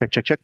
Check, check, check.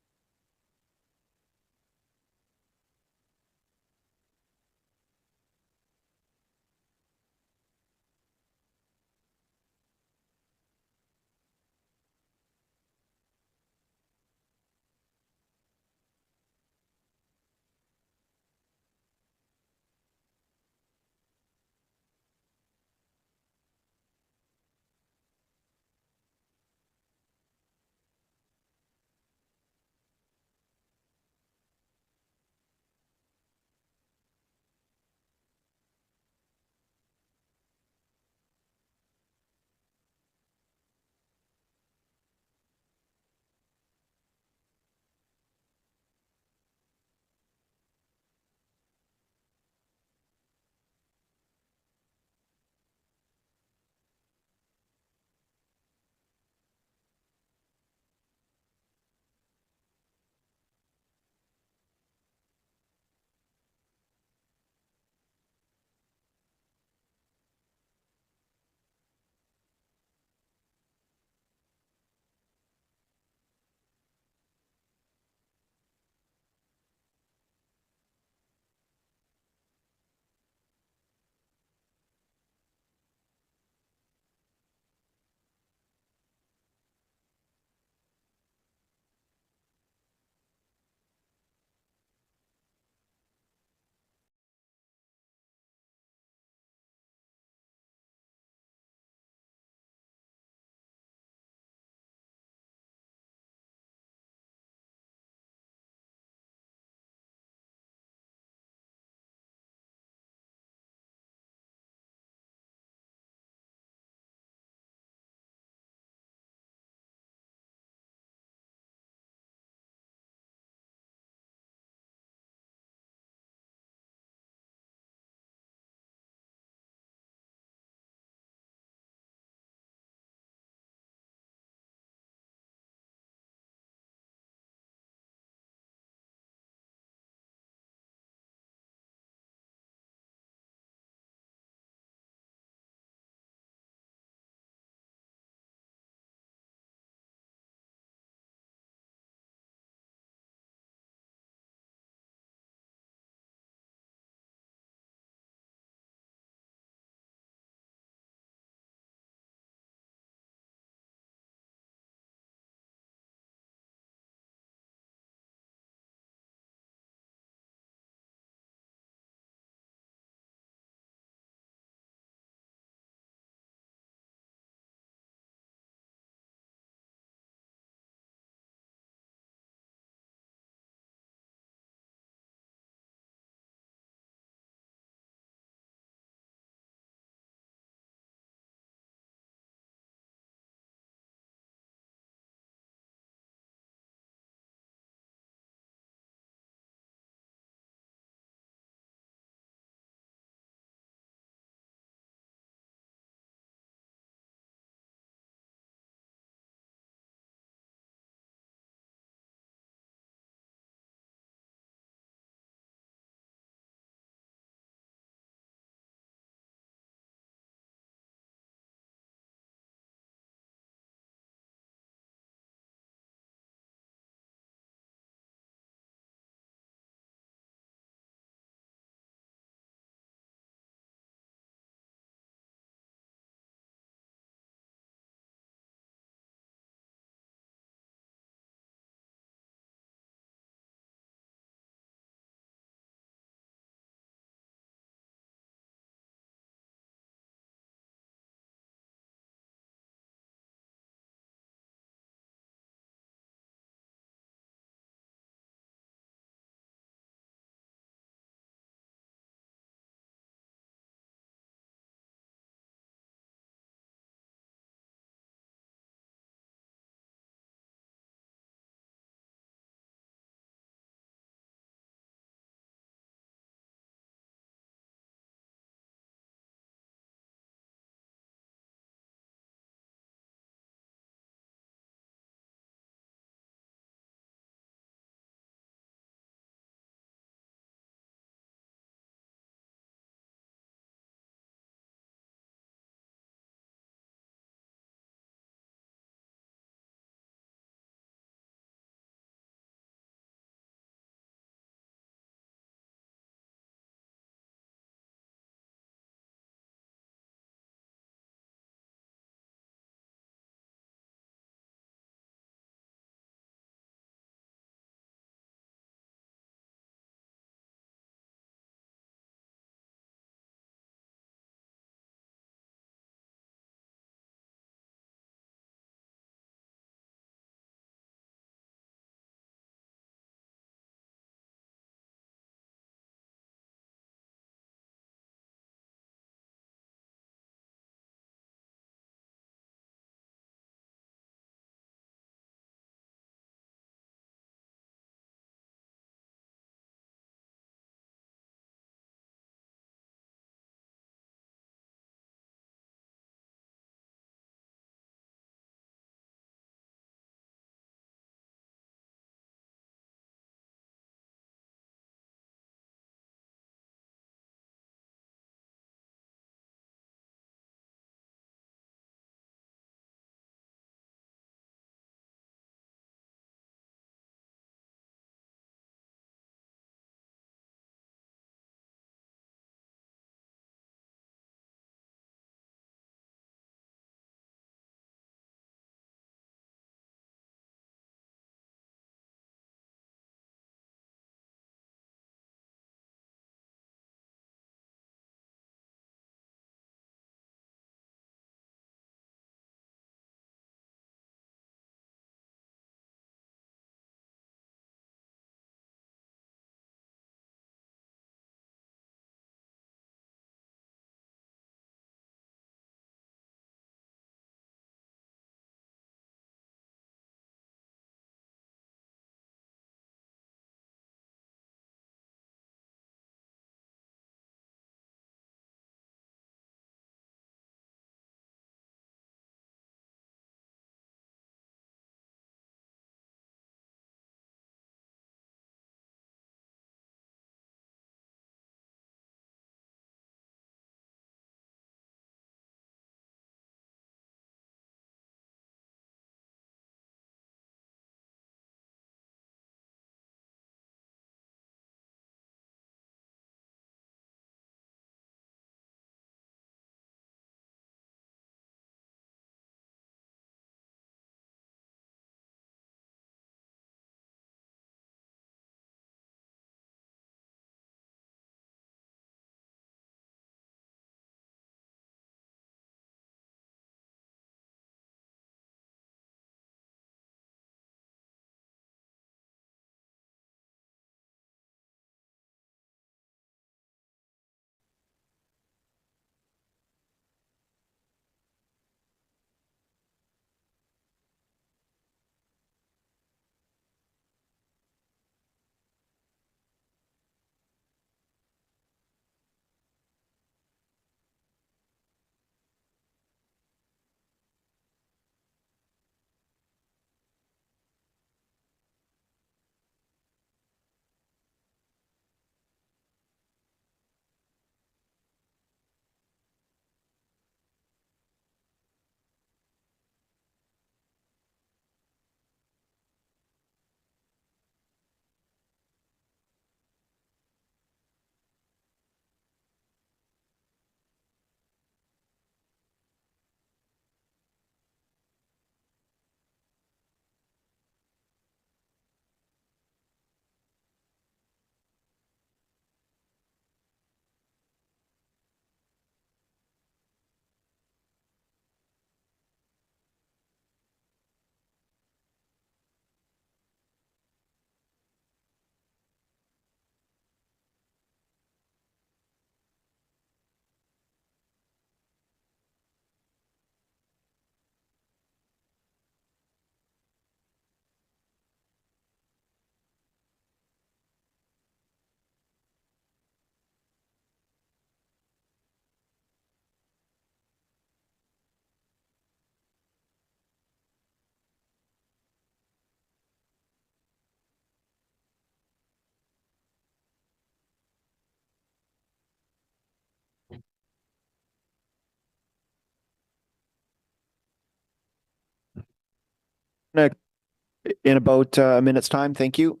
In about a minute's time. Thank you.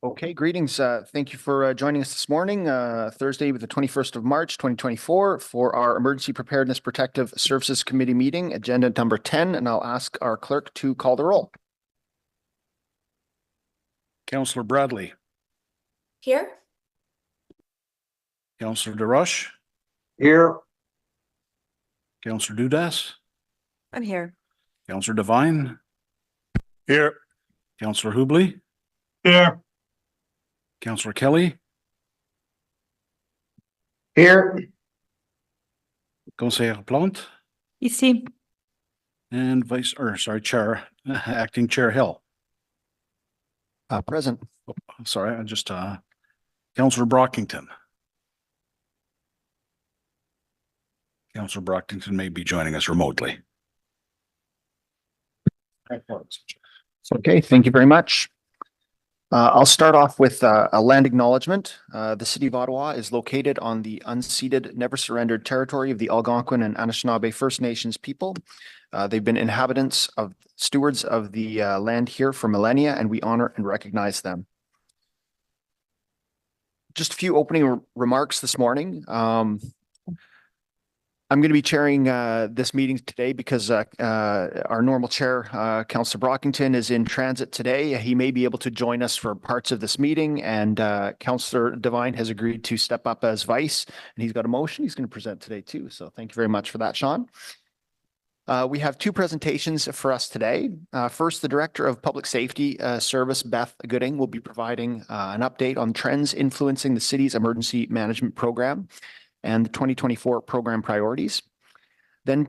Okay, greetings. Thank you for joining us this morning, Thursday, the 21st of March, 2024, for our Emergency Preparedness Protective Services Committee meeting, agenda number 10, and I'll ask our clerk to call the roll. Councillor Bradley. Here. Councillor DeRush. Here. Councillor Dudas. I'm here. Councillor Devine. Here. Councillor Hubley. Here. Councillor Kelly. Here. Conseillère Plante. Ici. And Chair, Acting Chair Hill. Present. Oh, sorry, Councillor Brockington. Councillor Brockington may be joining us remotely. Okay, thank you very much. I'll start off with a land acknowledgement. The City of Ottawa is located on the unceded, never surrendered territory of the Algonquin and Anishinaabe First Nations people. They've been stewards of the land here for millennia, and we honor and recognize them. Just a few opening remarks this morning. I'm going to be chairing this meeting today because our normal chair, Councillor Brockington, is in transit today. He may be able to join us for parts of this meeting, and Councillor Devine has agreed to step up as vice, and he's got a motion he's going to present today too. So thank you very much for that, Sean. We have two presentations for us today. First, the Director of Public Safety Service, Beth Gooding, will be providing an update on trends influencing the city's emergency management program and the 2024 program priorities. Then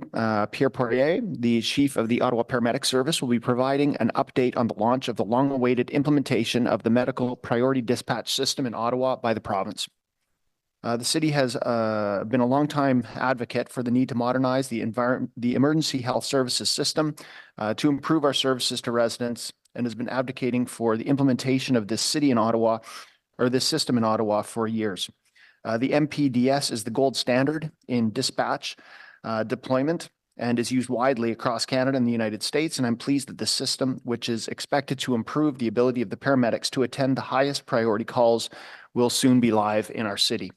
Pierre Poirier, the Chief of the Ottawa Paramedic Service, will be providing an update on the launch of the long-awaited implementation of the medical priority dispatch system in Ottawa by the province. The city has been a long-time advocate for the need to modernize the emergency health services system to improve our services to residents, and has been advocating for the implementation of this system in Ottawa for years. The MPDS is the gold standard in dispatch deployment and is used widely across Canada and the United States. And I'm pleased that this system, which is expected to improve the ability of the paramedics to attend the highest priority calls, will soon be live in our city.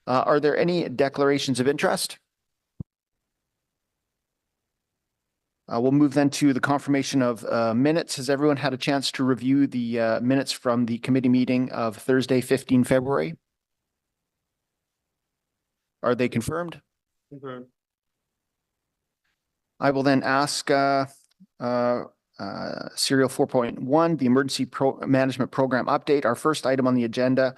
Are there any declarations of interest? We'll move then to the confirmation of minutes. Has everyone had a chance to review the minutes from the committee meeting of Thursday, 15 February? Are they confirmed? Confirmed. I will then ask serial 4.1, the Emergency Management Program update, our first item on the agenda.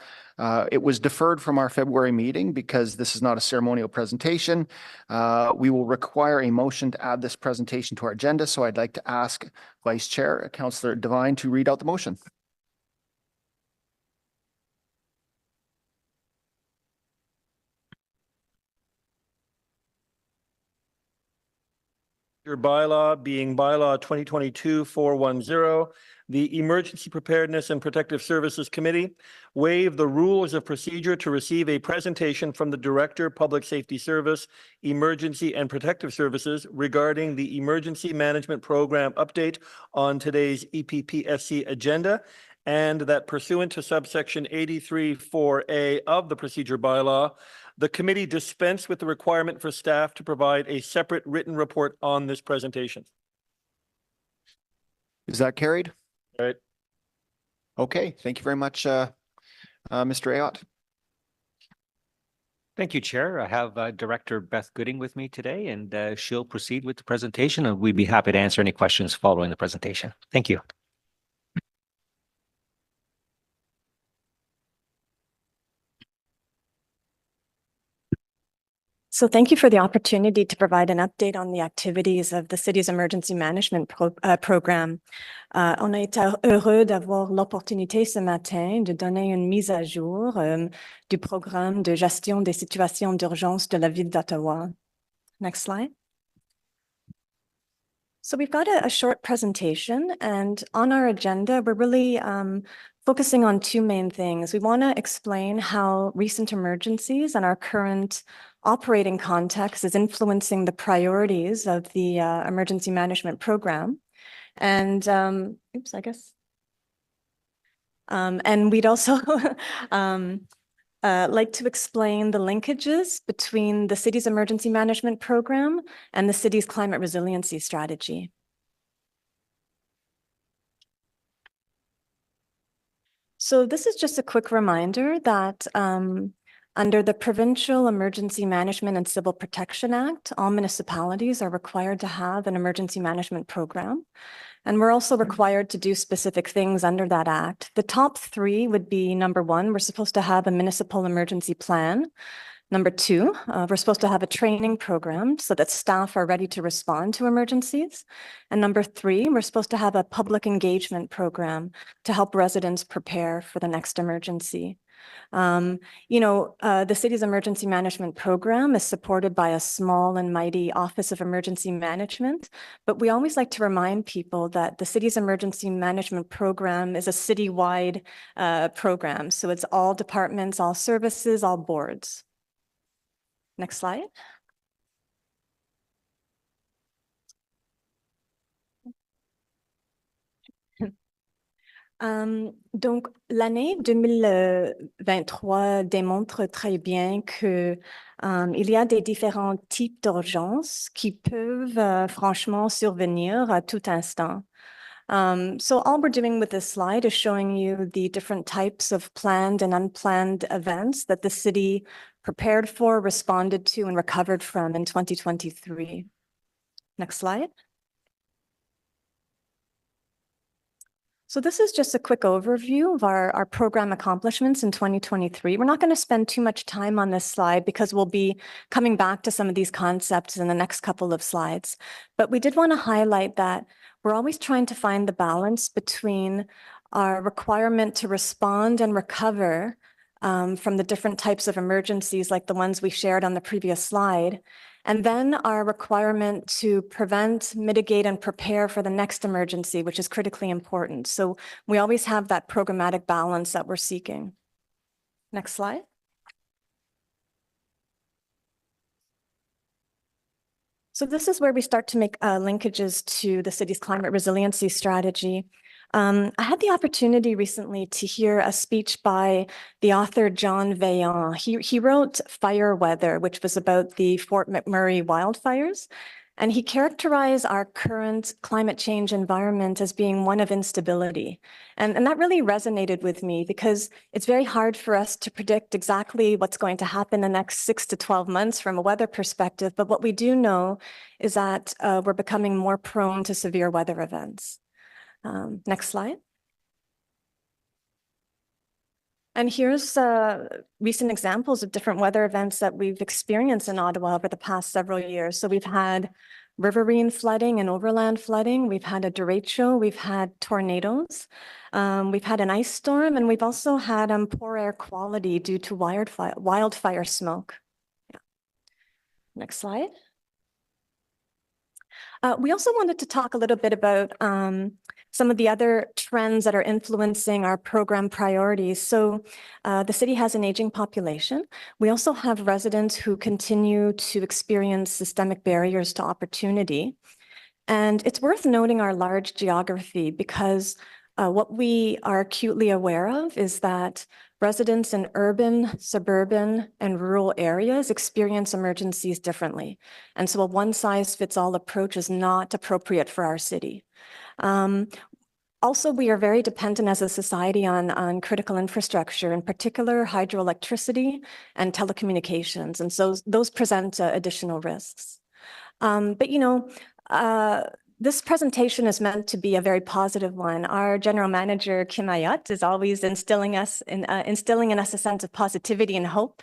It was deferred from our February meeting because this is not a ceremonial presentation. We will require a motion to add this presentation to our agenda. So I'd like to ask Vice Chair, Councillor Devine, to read out the motion. Your bylaw being bylaw 2022-410, the Emergency Preparedness and Protective Services Committee waive the rules of procedure to receive a presentation from the Director, Public Safety Service, Emergency and Protective Services regarding the Emergency Management Program update on today's EPPSC agenda, and that pursuant to subsection 83(4)A of the procedure bylaw, the committee dispense with the requirement for staff to provide a separate written report on this presentation. Is that carried? Right. Okay, thank you very much, Mr. Ayotte. Thank you, Chair. I have Director Beth Gooding with me today, and she'll proceed with the presentation, and we'd be happy to answer any questions following the presentation. Thank you. So thank you for the opportunity to provide an update on the activities of the city's emergency management program. On a été heureux d'avoir l'opportunité ce matin de donner une mise à jour du programme de gestion des situations d'urgence de la ville d'Ottawa. Next slide. So we've got a short presentation, and on our agenda, we're really focusing on two main things. We want to explain how recent emergencies and our current operating context is influencing the priorities of the emergency management program. And and we'd also like to explain the linkages between the city's emergency management program and the city's climate resiliency strategy. So this is just a quick reminder that under the Provincial Emergency Management and Civil Protection Act, all municipalities are required to have an emergency management program. And we're also required to do specific things under that act. The top three would be, number one, we're supposed to have a municipal emergency plan. Number two, we're supposed to have a training program so that staff are ready to respond to emergencies. And number three, we're supposed to have a public engagement program to help residents prepare for the next emergency. The city's emergency management program is supported by a small and mighty Office of Emergency Management, but we always like to remind people that the city's emergency management program is a citywide program. So it's all departments, all services, all boards. Next slide. Donc, l'année 2023 démontre très bien que il y a des différents types d'urgences qui peuvent franchement survenir à tout instant. So all we're doing with this slide is showing you the different types of planned and unplanned events that the city prepared for, responded to, and recovered from in 2023. Next slide. So this is just a quick overview of our program accomplishments in 2023. We're not going to spend too much time on this slide because we'll be coming back to some of these concepts in the next couple of slides. But we did want to highlight that we're always trying to find the balance between our requirement to respond and recover from the different types of emergencies like the ones we shared on the previous slide, and then our requirement to prevent, mitigate, and prepare for the next emergency, which is critically important. So we always have that programmatic balance that we're seeking. Next slide. So this is where we start to make linkages to the city's climate resiliency strategy. I had the opportunity recently to hear a speech by the author John Vaillant. He wrote Fire Weather, which was about the Fort McMurray wildfires. And he characterized our current climate change environment as being one of instability. And that really resonated with me because it's very hard for us to predict exactly what's going to happen the next 6 to 12 months from a weather perspective. But what we do know is that we're becoming more prone to severe weather events. Next slide. And here's recent examples of different weather events that we've experienced in Ottawa over the past several years. So we've had riverine flooding and overland flooding. We've had a derecho. We've had tornadoes. We've had an ice storm, and we've also had poor air quality due to wildfire smoke. Yeah. Next slide. We also wanted to talk a little bit about some of the other trends that are influencing our program priorities. So the city has an aging population. We also have residents who continue to experience systemic barriers to opportunity. And it's worth noting our large geography because what we are acutely aware of is that residents in urban, suburban, and rural areas experience emergencies differently. And so a one-size-fits-all approach is not appropriate for our city. Also, we are very dependent as a society on critical infrastructure, in particular hydroelectricity and telecommunications. And so those present additional risks. But, you know, this presentation is meant to be a very positive one. Our general manager, Kim Ayat, is always instilling in us a sense of positivity and hope.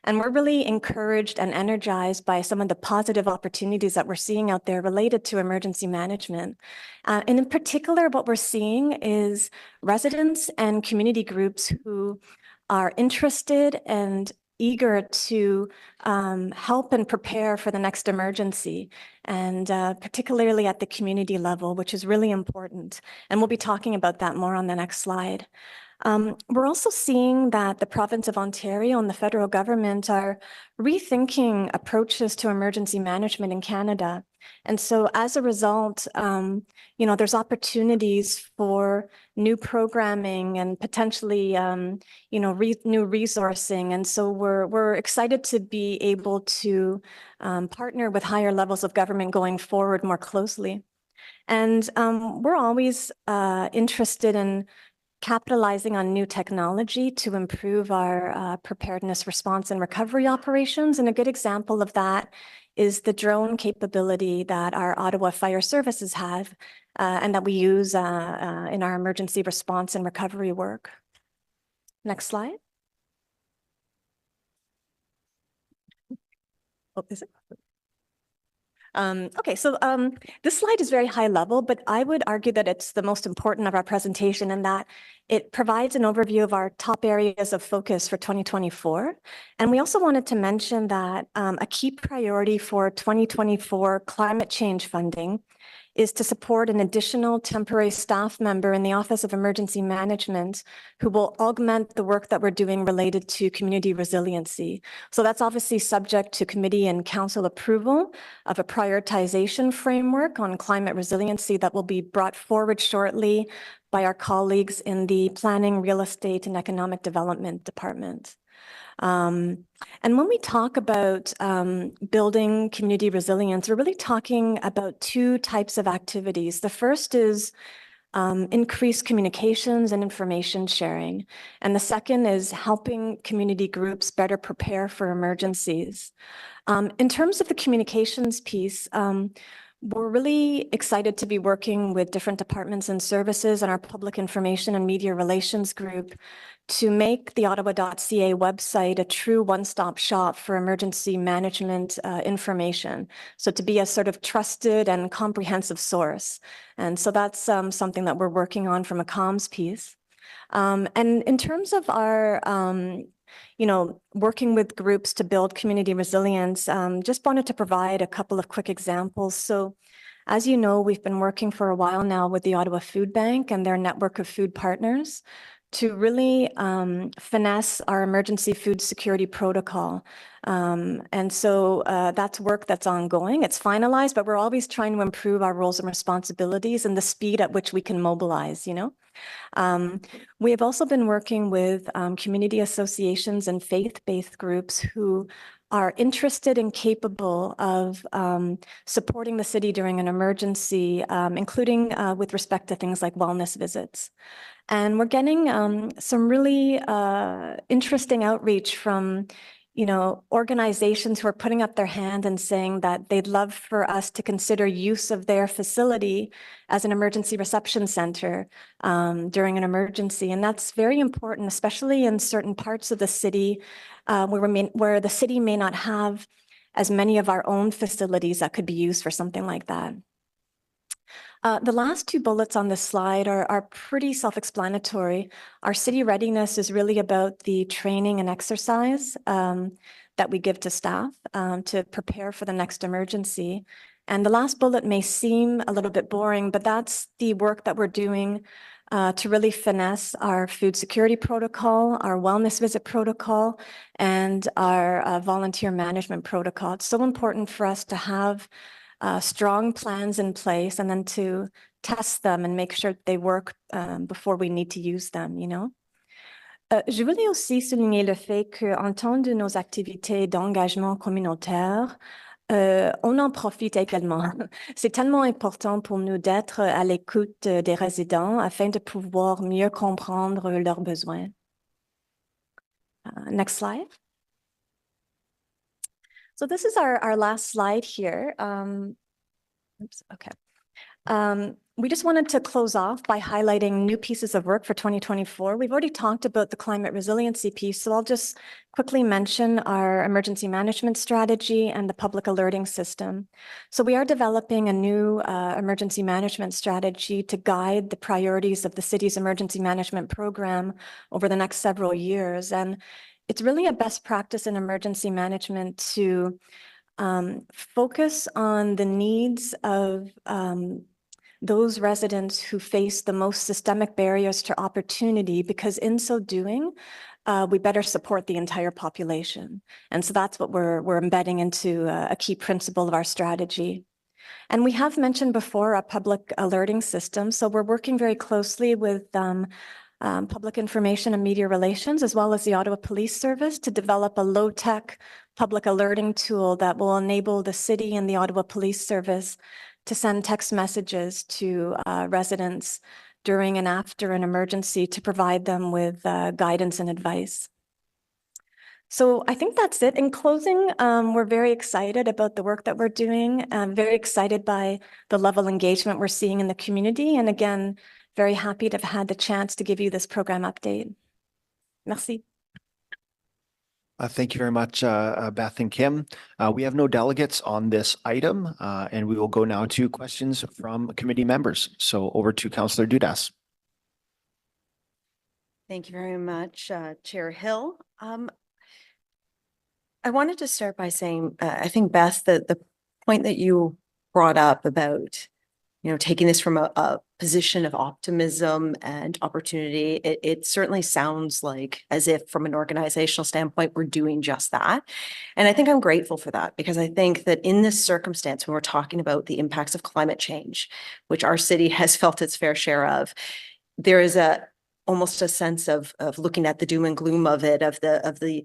And we're really encouraged and energized by some of the positive opportunities that we're seeing out there related to emergency management. And in particular, what we're seeing is residents and community groups who are interested and eager to help and prepare for the next emergency, and particularly at the community level, which is really important. And we'll be talking about that more on the next slide. We're also seeing that the province of Ontario and the federal government are rethinking approaches to emergency management in Canada. And so as a result, you know, there's opportunities for new programming and potentially, you know, new resourcing. And so we're excited to be able to partner with higher levels of government going forward more closely. And we're always interested in capitalizing on new technology to improve our preparedness, response, and recovery operations. And a good example of that is the drone capability that our Ottawa Fire Services have and that we use in our emergency response and recovery work. Next slide. Oh, is it? Okay, so this slide is very high level, but I would argue that it's the most important of our presentation in that it provides an overview of our top areas of focus for 2024. And we also wanted to mention that a key priority for 2024 climate change funding is to support an additional temporary staff member in the Office of Emergency Management who will augment the work that we're doing related to community resiliency. So that's obviously subject to committee and council approval of a prioritization framework on climate resiliency that will be brought forward shortly by our colleagues in the Planning, Real Estate, and Economic Development Department. And when we talk about building community resilience, we're really talking about two types of activities. The first is increased communications and information sharing. And the second is helping community groups better prepare for emergencies. In terms of the communications piece, we're really excited to be working with different departments and services and our public information and media relations group to make the ottawa.ca website a true one-stop shop for emergency management information. So to be a sort of trusted and comprehensive source. And so that's something that we're working on from a comms piece. And in terms of our you know, working with groups to build community resilience, just wanted to provide a couple of quick examples. So as you know, we've been working for a while now with the Ottawa Food Bank and their network of food partners to really finesse our emergency food security protocol. And so that's work that's ongoing. It's finalized, but we're always trying to improve our roles and responsibilities and the speed at which we can mobilize, you know. We have also been working with community associations and faith-based groups who are interested and capable of supporting the city during an emergency, including with respect to things like wellness visits. And we're getting some really interesting outreach from, you know, organizations who are putting up their hand and saying that they'd love for us to consider use of their facility as an emergency reception center during an emergency. And that's very important, especially in certain parts of the city where the city may not have as many of our own facilities that could be used for something like that. The last two bullets on this slide are pretty self-explanatory. Our city readiness is really about the training and exercise that we give to staff to prepare for the next emergency. And the last bullet may seem a little bit boring, but that's the work that we're doing to really finesse our food security protocol, our wellness visit protocol, and our volunteer management protocol. It's so important for us to have strong plans in place and then to test them and make sure they work before we need to use them, you know? Je voulais aussi souligner le fait qu'en temps de nos activités d'engagement communautaire, on en profite également. C'est tellement important pour nous d'être à l'écoute des résidents afin de pouvoir mieux comprendre leurs besoins. Next slide. So this is our last slide here. Oops, okay. We just wanted to close off by highlighting new pieces of work for 2024. We've already talked about the climate resiliency piece, so I'll just quickly mention our emergency management strategy and the public alerting system. So we are developing a new emergency management strategy to guide the priorities of the city's emergency management program over the next several years. And it's really a best practice in emergency management to focus on the needs of those residents who face the most systemic barriers to opportunity, because in so doing, we better support the entire population. And so that's what we're embedding into a key principle of our strategy. And we have mentioned before a public alerting system. So we're working very closely with Public Information and Media Relations, as well as the Ottawa Police Service, to develop a low-tech public alerting tool that will enable the city and the Ottawa Police Service to send text messages to residents during and after an emergency to provide them with guidance and advice. So I think that's it. In closing, we're very excited about the work that we're doing. I'm very excited by the level of engagement we're seeing in the community. And again, very happy to have had the chance to give you this program update. Merci. Thank you very much, Beth and Kim. We have no delegates on this item, and we will go now to questions from committee members. So over to Councillor Dudas. Thank you very much, Chair Hill. I wanted to start by saying, I think, Beth, that the point that you brought up about, taking this from a position of optimism and opportunity, it certainly sounds like as if from an organizational standpoint, we're doing just that. And I think I'm grateful for that, because I think that in this circumstance, when we're talking about the impacts of climate change, which our city has felt its fair share of, there is almost a sense of looking at the doom and gloom of it, of the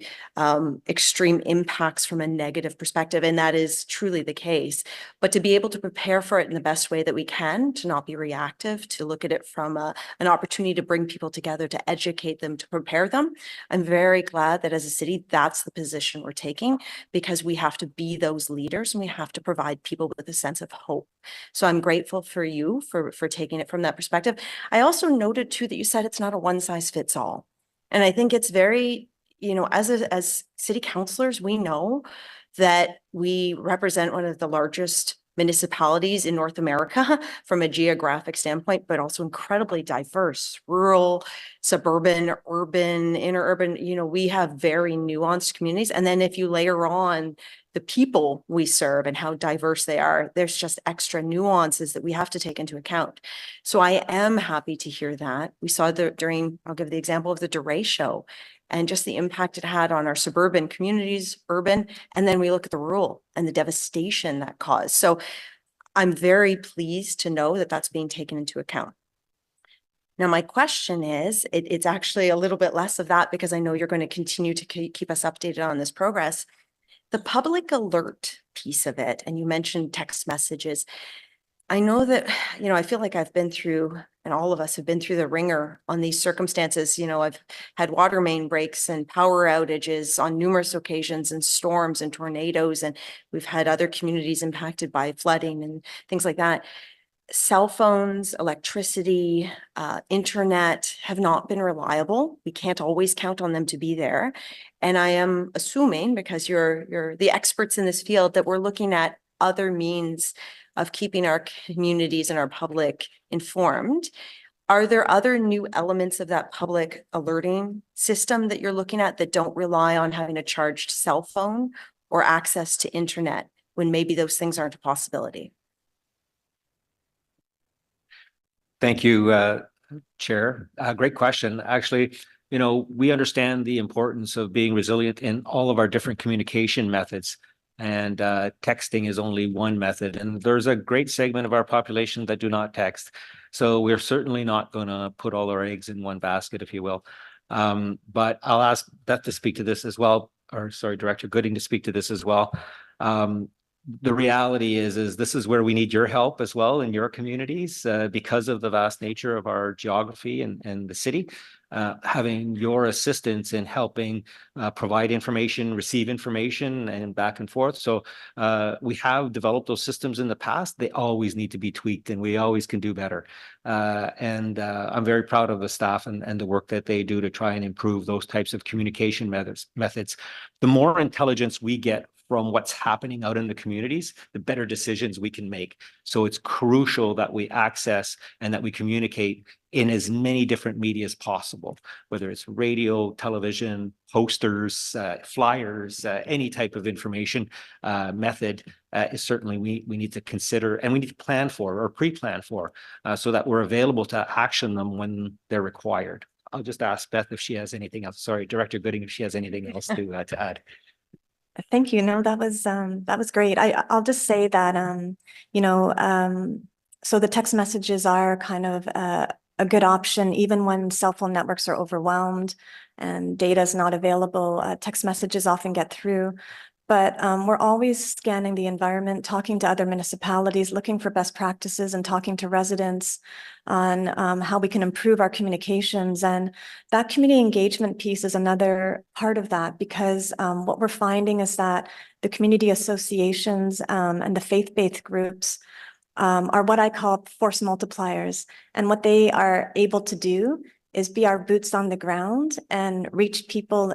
extreme impacts from a negative perspective. And that is truly the case. But to be able to prepare for it in the best way that we can, to not be reactive, to look at it from an opportunity to bring people together, to educate them, to prepare them. I'm very glad that as a city, that's the position we're taking, because we have to be those leaders and we have to provide people with a sense of hope. So I'm grateful for you for taking it from that perspective. I also noted too that you said it's not a one size fits all. And I think it's very, as city councillors, we know that we represent one of the largest municipalities in North America from a geographic standpoint, but also incredibly diverse, rural, suburban, urban, interurban. We have very nuanced communities. And then if you layer on the people we serve and how diverse they are, there's just extra nuances that we have to take into account. So I am happy to hear that. We saw I'll give the example of the DeRay show and just the impact it had on our suburban communities, urban, and then we look at the rural and the devastation that caused. So I'm very pleased to know that that's being taken into account. Now, my question is, it's actually a little bit less of that, because I know you're going to continue to keep us updated on this progress. The public alert piece of it, and you mentioned text messages. I know that, I feel like I've been through, and all of us have been through the ringer on these circumstances. I've had water main breaks and power outages on numerous occasions, and storms and tornadoes, and we've had other communities impacted by flooding and things like that. Cell phones, electricity, internet have not been reliable. We can't always count on them to be there. And I am assuming, because you're the experts in this field, that we're looking at other means of keeping our communities and our public informed. Are there other new elements of that public alerting system that you're looking at that don't rely on having a charged cell phone or access to internet, when maybe those things aren't a possibility? Thank you, Chair. Great question. Actually, we understand the importance of being resilient in all of our different communication methods. And texting is only one method. And there's a great segment of our population that do not text. So we're certainly not going to put all our eggs in one basket, if you will. But I'll ask Beth to speak to this as well, or sorry, Director Gooding to speak to this as well. The reality is this is where we need your help as well in your communities because of the vast nature of our geography and the city. Having your assistance in helping provide information, receive information, and back and forth. So we have developed those systems in the past. They always need to be tweaked, and we always can do better. And I'm very proud of the staff and the work that they do to try and improve those types of communication methods. The more intelligence we get from what's happening out in the communities, the better decisions we can make. So it's crucial that we access and that we communicate in as many different media as possible, whether it's radio, television, posters, flyers, any type of information method is certainly we need to consider and we need to plan for or pre-plan for so that we're available to action them when they're required. I'll just ask Beth if she has anything else. Sorry, Director Gooding, if she has anything else to add. Thank you. No, that was great. I'll just say that, so the text messages are kind of a good option, even when cell phone networks are overwhelmed and data is not available. Text messages often get through, but we're always scanning the environment, talking to other municipalities, looking for best practices and talking to residents on how we can improve our communications. And that community engagement piece is another part of that, because what we're finding is that the community associations and the faith-based groups are what I call force multipliers. And what they are able to do is be our boots on the ground and reach people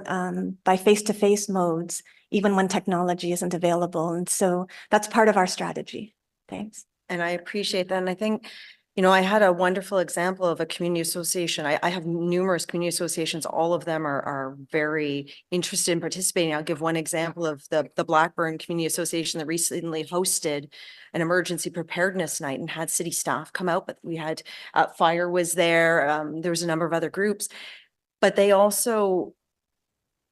by face-to-face modes, even when technology isn't available. And so that's part of our strategy. Thanks. And I appreciate that. And I think, I had a wonderful example of a community association. I have numerous community associations. All of them are very interested in participating. I'll give one example of the Blackburn Community Association that recently hosted an emergency preparedness night and had city staff come out, but we had fire was there. There was a number of other groups, but they also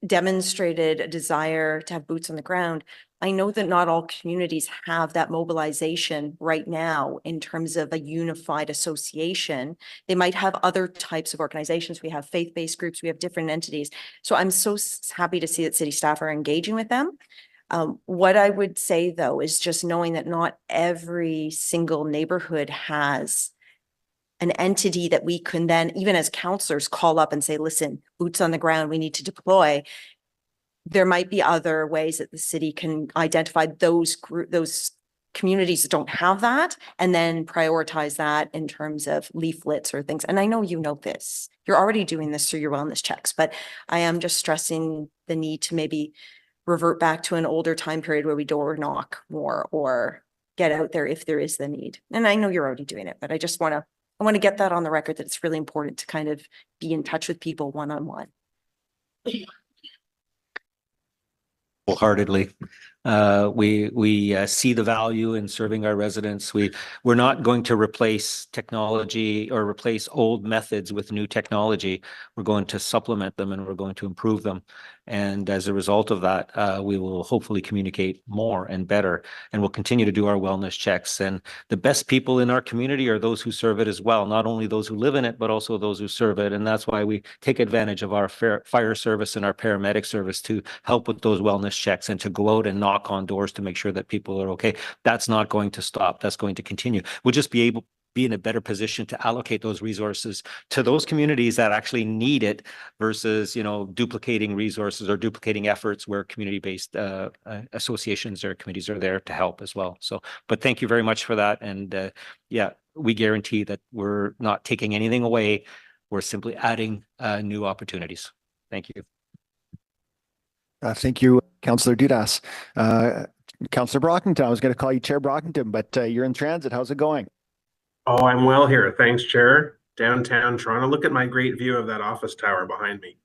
demonstrated a desire to have boots on the ground. I know that not all communities have that mobilization right now in terms of a unified association. They might have other types of organizations. We have faith-based groups, we have different entities. So I'm so happy to see that city staff are engaging with them. What I would say though, is just knowing that not every single neighborhood has an entity that we can then, even as counselors, call up and say, listen, boots on the ground, we need to deploy. There might be other ways that the city can identify those communities that don't have that, and then prioritize that in terms of leaflets or things. And I know you know this, you're already doing this through your wellness checks, but I am just stressing the need to maybe revert back to an older time period where we door knock more or get out there if there is the need. And I know you're already doing it, but I want to get that on the record that it's really important to kind of be in touch with people one-on-one. Wholeheartedly. We see the value in serving our residents. We're not going to replace technology or replace old methods with new technology. We're going to supplement them and we're going to improve them. And as a result of that, we will hopefully communicate more and better, and we'll continue to do our wellness checks. And the best people in our community are those who serve it as well, not only those who live in it, but also those who serve it. And that's why we take advantage of our fire service and our paramedic service to help with those wellness checks and to go out and knock on doors to make sure that people are okay. That's not going to stop. That's going to continue. We'll just be in a better position to allocate those resources to those communities that actually need it versus, duplicating resources or duplicating efforts where community-based associations or committees are there to help as well. So, but thank you very much for that. And yeah, we guarantee that we're not taking anything away. We're simply adding new opportunities. Thank you. Thank you, Councillor Dudas. Councillor Brockington, I was going to call you Chair Brockington, but you're in transit. How's it going? Oh, I'm well here. Thanks, Chair. Downtown Toronto. Look at my great view of that office tower behind me.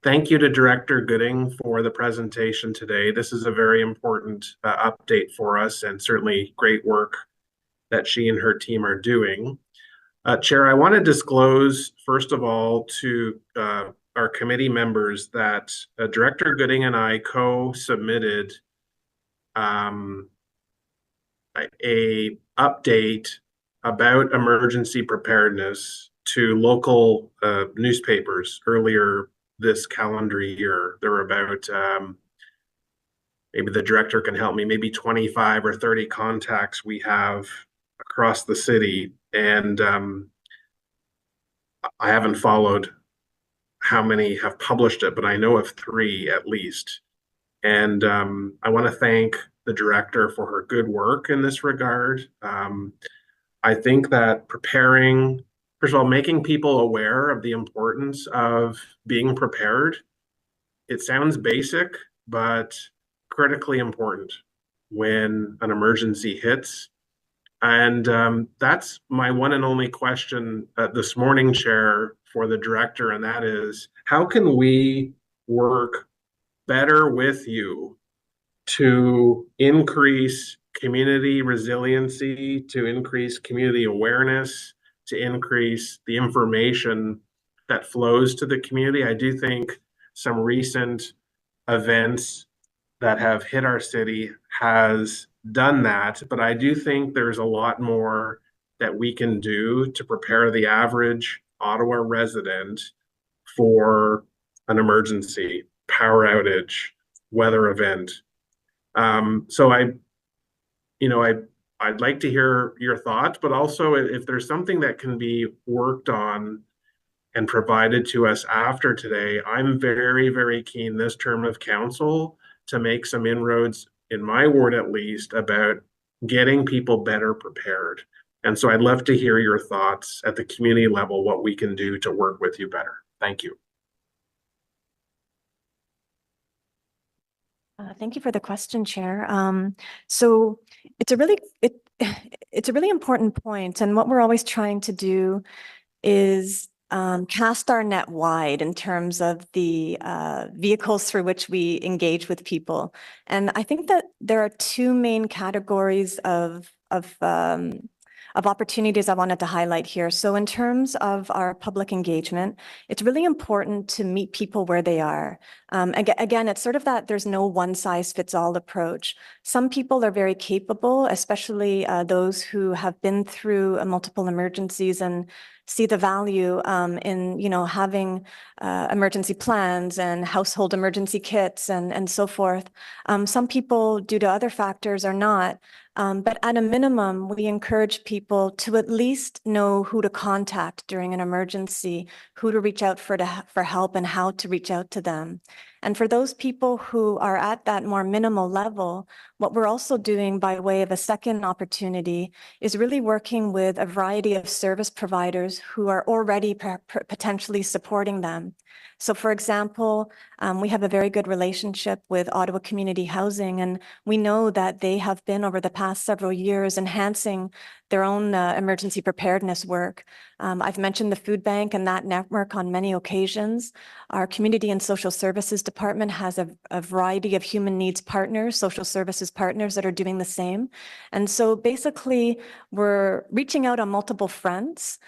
thank you to Director Gooding for the presentation today. This is a very important update for us, and certainly great work that she and her team are doing. Chair, I want to disclose, first of all, to our committee members that Director Gooding and I co-submitted a update about emergency preparedness to local newspapers earlier this calendar year. There were about, maybe the director can help me, maybe 25 or 30 contacts we have across the city. And I haven't followed how many have published it, but I know of 3 at least. And I want to thank the director for her good work in this regard. I think that preparing, first of all, making people aware of the importance of being prepared. It sounds basic, but critically important when an emergency hits. And that's my one and only question this morning, Chair, for the director, and that is, how can we work better with you to increase community resiliency, to increase community awareness, to increase the information that flows to the community? I do think some recent events that have hit our city has done that, but I do think there's a lot more that we can do to prepare the average Ottawa resident for an emergency, power outage, weather event. So I'd like to hear your thoughts, but also if there's something that can be worked on and provided to us after today, I'm very, very keen this term of council to make some inroads, in my ward at least, about getting people better prepared. And so I'd love to hear your thoughts at the community level, what we can do to work with you better. Thank you. Thank you for the question, Chair. So it's a really important point, and what we're always trying to do is cast our net wide in terms of the vehicles through which we engage with people. And I think that there are 2 main categories of opportunities I wanted to highlight here. So in terms of our public engagement, it's really important to meet people where they are. Again, it's sort of that there's no one size fits all approach. Some people are very capable, especially those who have been through multiple emergencies and see the value in, having emergency plans and household emergency kits and so forth. Some people, due to other factors, are not. But at a minimum, we encourage people to at least know who to contact during an emergency, who to reach out for help, and how to reach out to them. And for those people who are at that more minimal level, what we're also doing by way of a second opportunity is really working with a variety of service providers who are already potentially supporting them. So for example, we have a very good relationship with Ottawa Community Housing, and we know that they have been over the past several years enhancing their own emergency preparedness work. I've mentioned the food bank and that network on many occasions. Our Community and Social Services Department has a variety of human needs partners, social services partners that are doing the same. And so basically, we're reaching out on multiple fronts,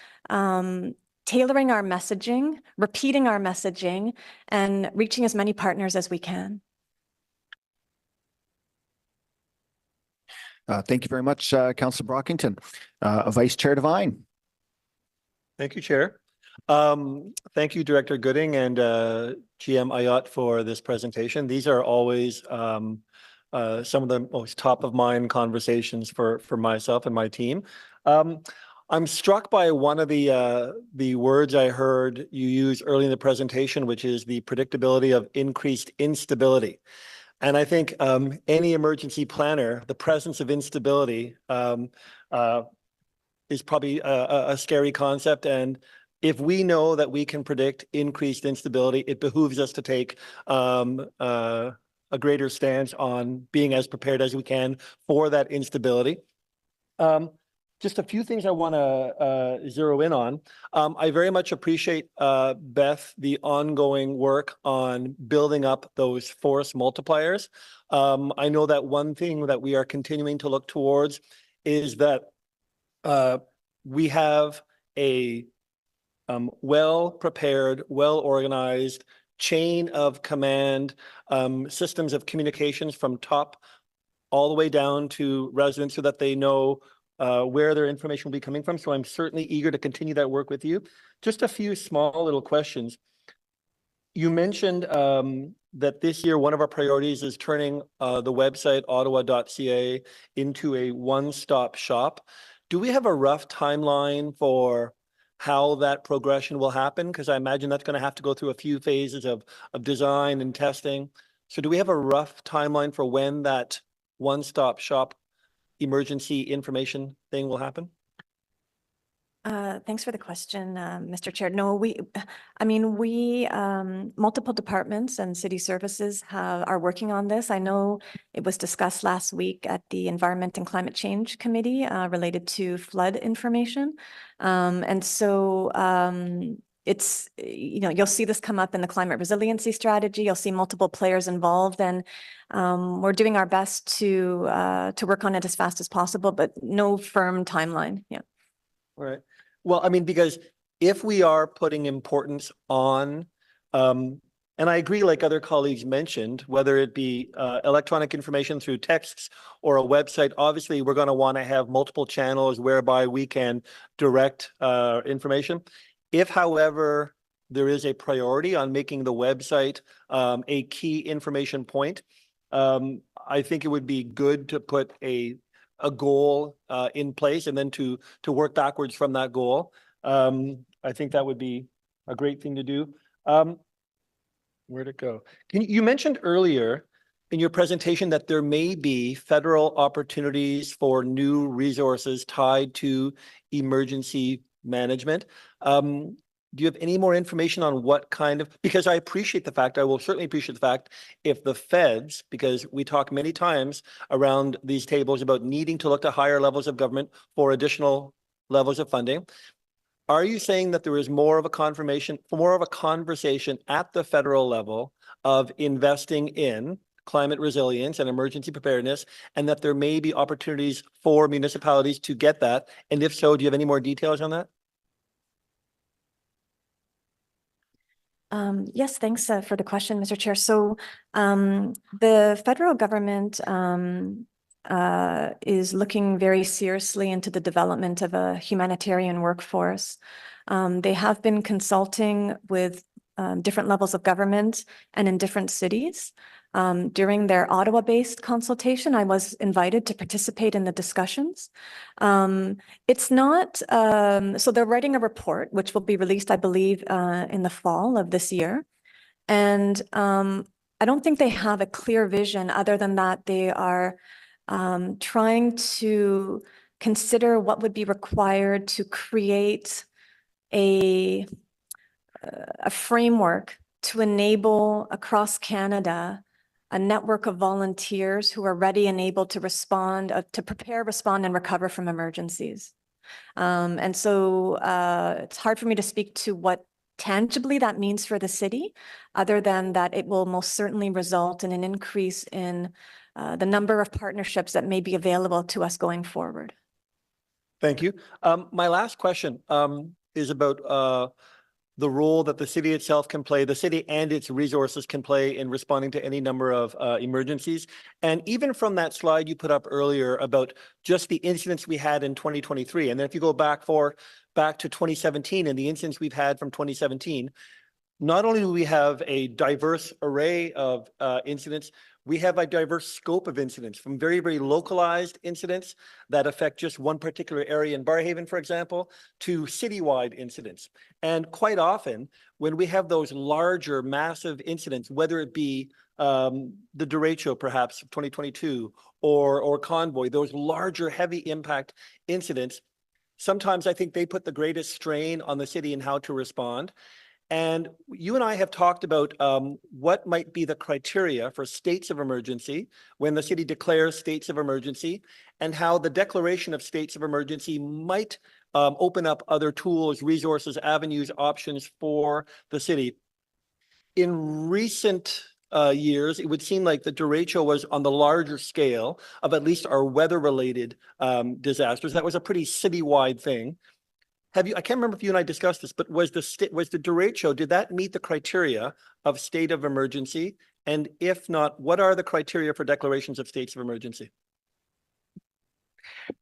tailoring our messaging, repeating our messaging, and reaching as many partners as we can. Thank you very much, Councillor Brockington. Vice Chair Devine. Thank you, Chair. Thank you, Director Gooding and GM Ayot for this presentation. These are always some of the most top of mind conversations for myself and my team. I'm struck by one of the words I heard you use early in the presentation, which is the predictability of increased instability. And I think any emergency planner, the presence of instability is probably a scary concept. And if we know that we can predict increased instability, it behooves us to take a greater stance on being as prepared as we can for that instability. just a few things I want to zero in on. I very much appreciate, Beth, the ongoing work on building up those force multipliers. I know that one thing that we are continuing to look towards is that we have a well-prepared, well-organized chain of command, systems of communications from top all the way down to residents so that they know where their information will be coming from. So I'm certainly eager to continue that work with you. Just a few small little questions. You mentioned that this year, one of our priorities is turning the website ottawa.ca into a one-stop shop. Do we have a rough timeline for how that progression will happen? Because I imagine that's going to have to go through a few phases of design and testing. So do we have a rough timeline for when that one-stop shop emergency information thing will happen? Thanks for the question, Mr. Chair. No, multiple departments and city services are working on this. I know it was discussed last week at the Environment and Climate Change Committee related to flood information. It's, you'll see this come up in the climate resiliency strategy. You'll see multiple players involved, and we're doing our best to work on it as fast as possible, but no firm timeline. Yeah. All right. Well, I mean, because if we are putting importance on, and I agree, like other colleagues mentioned, whether it be electronic information through texts or a website, obviously we're going to want to have multiple channels whereby we can direct information. If, however, there is a priority on making the website a key information point, I think it would be good to put a goal in place and then to work backwards from that goal. I think that would be a great thing to do. Where'd it go? You mentioned earlier in your presentation that there may be federal opportunities for new resources tied to emergency management. Do you have any more information on what kind of, because I appreciate the fact, I will certainly appreciate the fact if the feds, because we talk many times around these tables about needing to look to higher levels of government for additional levels of funding. Are you saying that there is more of a conversation at the federal level of investing in climate resilience and emergency preparedness, and that there may be opportunities for municipalities to get that? And if so, do you have any more details on that? Yes, thanks for the question, Mr. Chair. So the federal government is looking very seriously into the development of a humanitarian workforce. They have been consulting with different levels of government and in different cities. During their Ottawa-based consultation, I was invited to participate in the discussions. It's not, so they're writing a report, which will be released, I believe, in the fall of this year. And I don't think they have a clear vision other than that they are trying to consider what would be required to create a framework to enable across Canada a network of volunteers who are ready and able to respond, to prepare, respond, and recover from emergencies. And so it's hard for me to speak to what tangibly that means for the city, other than that it will most certainly result in an increase in the number of partnerships that may be available to us going forward. Thank you. My last question is about the role that the city itself can play, the city and its resources can play in responding to any number of emergencies. And even from that slide you put up earlier about just the incidents we had in 2023, and then if you go back to 2017 and the incidents we've had from 2017, not only do we have a diverse array of incidents, we have a diverse scope of incidents, from very, very localized incidents that affect just one particular area in Barrhaven, for example, to citywide incidents. And quite often, when we have those larger, massive incidents, whether it be the derecho, perhaps, of 2022, or Convoy, those larger, heavy impact incidents, sometimes I think they put the greatest strain on the city in how to respond. And you and I have talked about what might be the criteria for states of emergency when the city declares states of emergency, and how the declaration of states of emergency might open up other tools, resources, avenues, options for the city. In recent years, it would seem like the derecho was on the larger scale of at least our weather-related disasters. That was a pretty citywide thing. Have you, I can't remember if you and I discussed this, but was the derecho, did that meet the criteria of state of emergency? And if not, what are the criteria for declarations of states of emergency?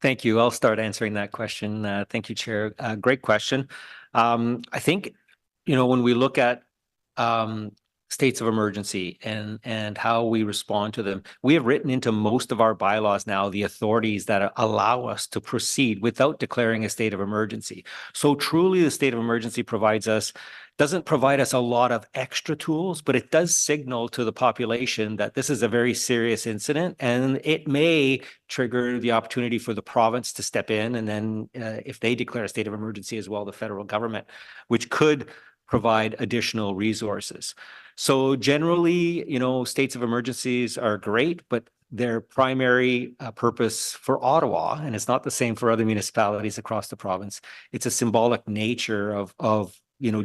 Thank you. I'll start answering that question. Thank you, Chair. Great question. I think, when we look at states of emergency and how we respond to them, we have written into most of our bylaws now the authorities that allow us to proceed without declaring a state of emergency. So truly, the state of emergency doesn't provide us a lot of extra tools, but it does signal to the population that this is a very serious incident, and it may trigger the opportunity for the province to step in, and then if they declare a state of emergency as well, the federal government, which could provide additional resources. So generally, states of emergencies are great, but their primary purpose for Ottawa, and it's not the same for other municipalities across the province, it's a symbolic nature of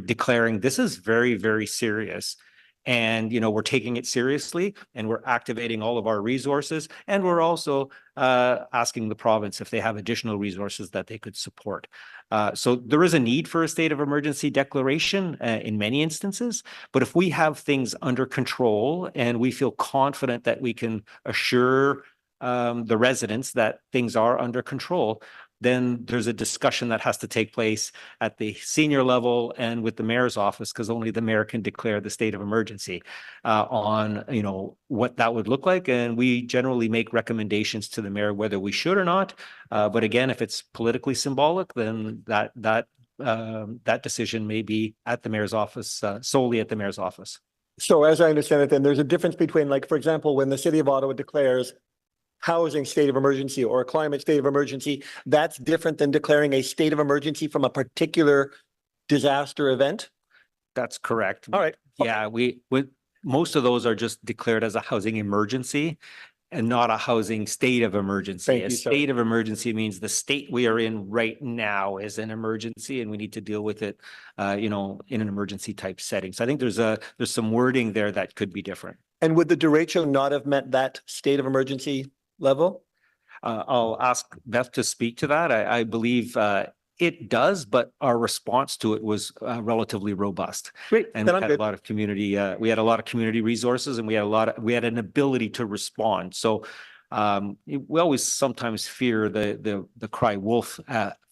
declaring this is very, very serious. And, we're taking it seriously, and we're activating all of our resources. And we're also asking the province if they have additional resources that they could support. So there is a need for a state of emergency declaration in many instances. But if we have things under control and we feel confident that we can assure the residents that things are under control, then there's a discussion that has to take place at the senior level and with the mayor's office, because only the mayor can declare the state of emergency on, what that would look like. And we generally make recommendations to the mayor whether we should or not. But again, if it's politically symbolic, then that decision may be at the mayor's office, solely at the mayor's office. So as I understand it, then there's a difference between, like, for example, when the city of Ottawa declares housing state of emergency or a climate state of emergency, that's different than declaring a state of emergency from a particular disaster event? That's correct. All right. Yeah, most of those are just declared as a housing emergency and not a housing state of emergency. Thank you, A sir. state of emergency means the state we are in right now is an emergency, and we need to deal with it, in an emergency type setting. So I think there's some wording there that could be different. And would the derecho not have met that state of emergency level? I'll ask Beth to speak to that. I believe it does, but our response to it was relatively robust. Great. And Then we I'm had good. a lot of community. We had a lot of community resources, and we had an ability to respond. So we always sometimes fear the cry wolf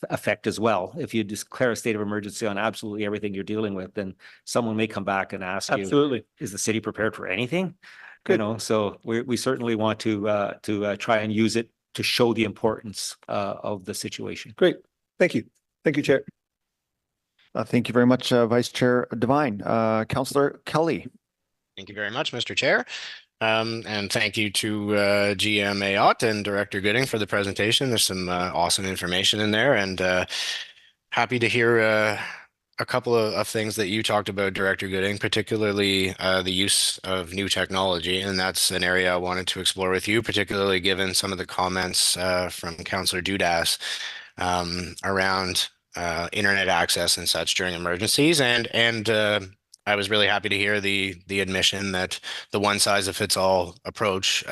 effect as well. If you declare a state of emergency on absolutely everything you're dealing with, then someone may come back and ask you, Absolutely. is the city prepared for anything? Good. So we certainly want to try and use it to show the importance of the situation. Great. Thank you. Thank you, Chair. Thank you very much, Vice Chair Devine. Councillor Kelly. Thank you very much, Mr. Chair. And thank you to GM Ayotte and Director Gooding for the presentation. There's some awesome information in there, and happy to hear a couple of things that you talked about, Director Gooding, particularly the use of new technology. And that's an area I wanted to explore with you, particularly given some of the comments from Councillor Dudas around internet access and such during emergencies. And I was really happy to hear the admission that the one size fits all approach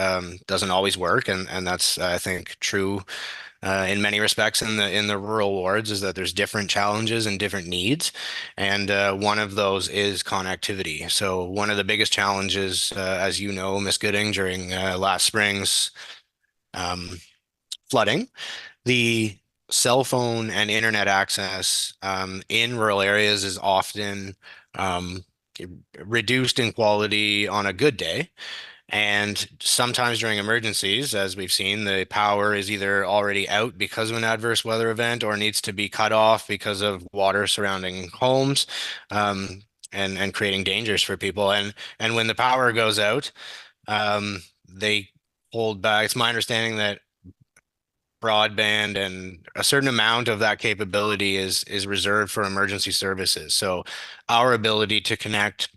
doesn't always work. And that's, I think, true in many respects in the rural wards, is that there's different challenges and different needs. And one of those is connectivity. So one of the biggest challenges, as you know, Ms. Gooding, during last spring's flooding, the cell phone and internet access in rural areas is often reduced in quality on a good day. And sometimes during emergencies, as we've seen, the power is either already out because of an adverse weather event or needs to be cut off because of water surrounding homes, and creating dangers for people. And when the power goes out, they hold back. It's my understanding that broadband, and a certain amount of that capability is reserved for emergency services. So our ability to connect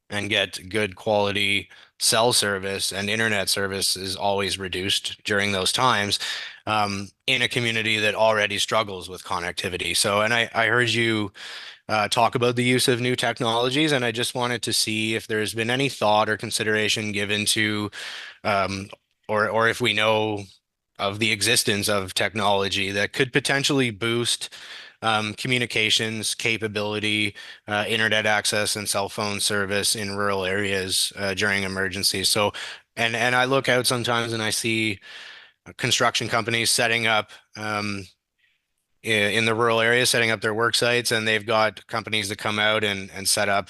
and get good quality cell service and internet service is always reduced during those times, in a community that already struggles with connectivity. So, and I heard you talk about the use of new technologies, and I just wanted to see if there's been any thought or consideration given to, um, or if we know of the existence of technology that could potentially boost communications capability, internet access, and cell phone service in rural areas during emergencies. So, and I look out sometimes and I see construction companies setting up in the rural areas, setting up their work sites, and they've got companies that come out and set up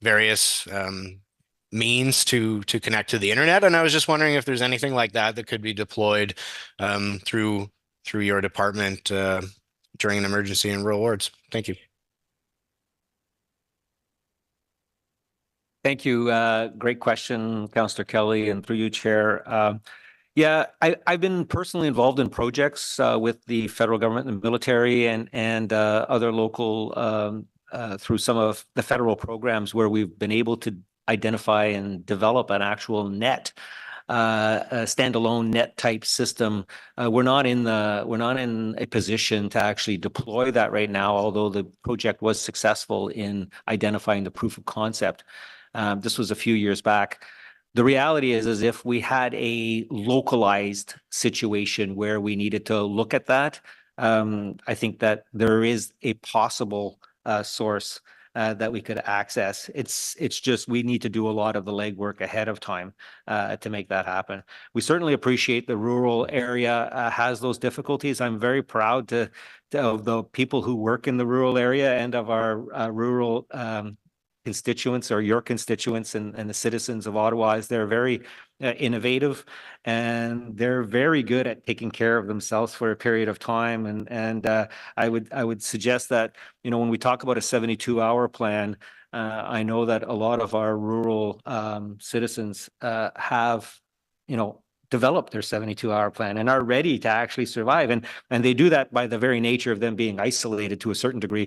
various means to connect to the internet. And I was just wondering if there's anything like that that could be deployed through your department during an emergency in rural wards. Thank you. Thank you. Great question, Councillor Kelly, and through you, Chair. Yeah, I've been personally involved in projects with the federal government and military and other local through some of the federal programs where we've been able to identify and develop an actual net, a standalone net type system. We're not in a position to actually deploy that right now, although the project was successful in identifying the proof of concept. This was a few years back. The reality is if we had a localized situation where we needed to look at that, I think that there is a possible source that we could access. It's just we need to do a lot of the legwork ahead of time to make that happen. We certainly appreciate the rural area has those difficulties. I'm very proud of the people who work in the rural area and of our rural constituents, or your constituents and the citizens of Ottawa, is they're very innovative, and they're very good at taking care of themselves for a period of time. And I would suggest that, you know, when we talk about a 72-hour plan, I know that a lot of our rural citizens have, you know, developed their 72-hour plan and are ready to actually survive. And they do that by the very nature of them being isolated to a certain degree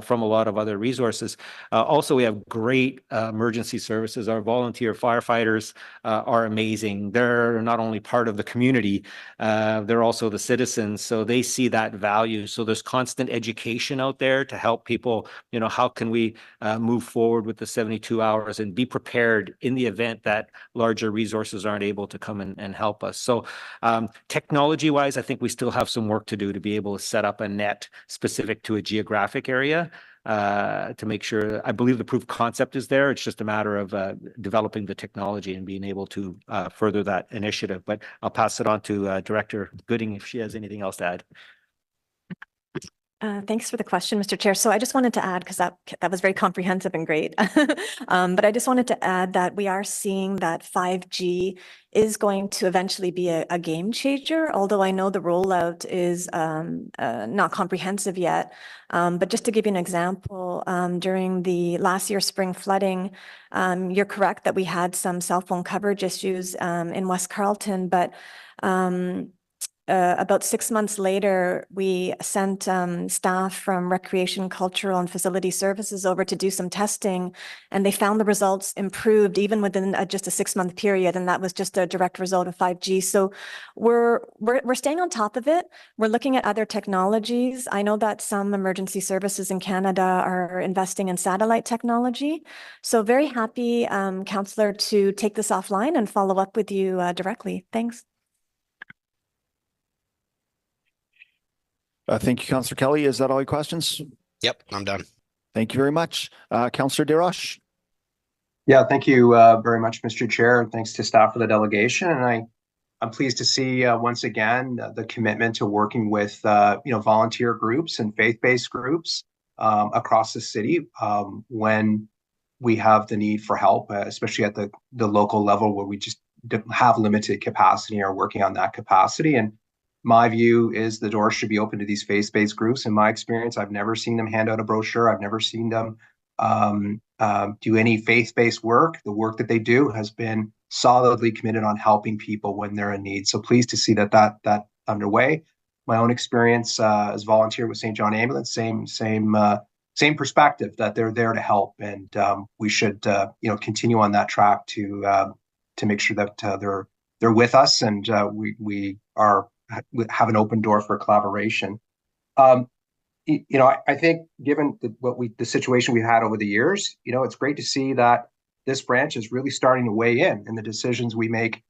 from a lot of other resources. Also, we have great emergency services. Our volunteer firefighters are amazing. They're not only part of the community, they're also the citizens. So they see that value. So there's constant education out there to help people, you know, how can we move forward with the 72 hours and be prepared in the event that larger resources aren't able to come and help us. So technology-wise, I think we still have some work to do to be able to set up a net specific to a geographic area to make sure. I believe the proof of concept is there. It's just a matter of developing the technology and being able to further that initiative. But I'll pass it on to Director Gooding if she has anything else to add. Thanks for the question, Mr. Chair. So I just wanted to add, because that was very comprehensive and great, but I just wanted to add that we are seeing that 5G is going to eventually be a game changer, although I know the rollout is not comprehensive yet. But just to give you an example, during the last year's spring flooding, you're correct that we had some cell phone coverage issues in West Carleton, but about 6 months later, we sent staff from Recreation, Cultural, and Facility Services over to do some testing, and they found the results improved even within just a 6-month period, and that was just a direct result of 5G. So we're staying on top of it. We're looking at other technologies. I know that some emergency services in Canada are investing in satellite technology. So very happy, Councillor, to take this offline and follow up with you directly. Thanks. Thank you, Councillor Kelly. Is that all your questions? Yep, I'm done. Thank you very much. Councillor DesRoches. Yeah, thank you very much, Mr. Chair, and thanks to staff for the delegation. And I'm pleased to see once again the commitment to working with volunteer groups and faith-based groups across the city when we have the need for help, especially at the local level where we just have limited capacity and are working on that capacity. And my view is the door should be open to these faith-based groups. In my experience, I've never seen them hand out a brochure. I've never seen them do any faith-based work. The work that they do has been solidly committed on helping people when they're in need. So pleased to see that underway. my own experience as volunteer with St. John Ambulance, same perspective that they're there to help, and we should continue on that track to make sure that they're with us, and we have an open door for collaboration. I think given the situation we've had over the years, it's great to see that this branch is really starting to weigh in the decisions we make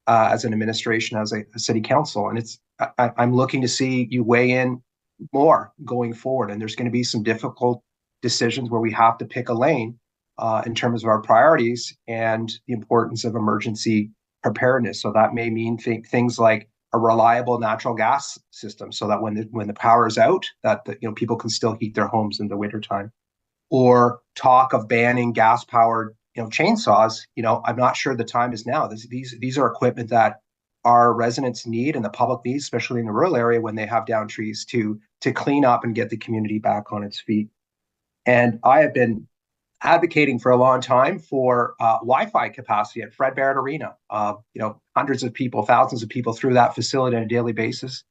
as an administration, as a city council. And I'm looking to see you weigh in more going forward. And there's going to be some difficult decisions where we have to pick a lane in terms of our priorities and the importance of emergency preparedness. So that may mean things like a reliable natural gas system, so that when the power is out, that people can still heat their homes in the wintertime. Or talk of banning gas-powered chainsaws. I'm not sure the time is now. These are equipment that our residents need and the public needs, especially in the rural area when they have down trees, to clean up and get the community back on its feet. And I have been advocating for a long time for Wi-Fi capacity at Fred Barrett Arena. Hundreds of people, thousands of people through that facility on a daily basis,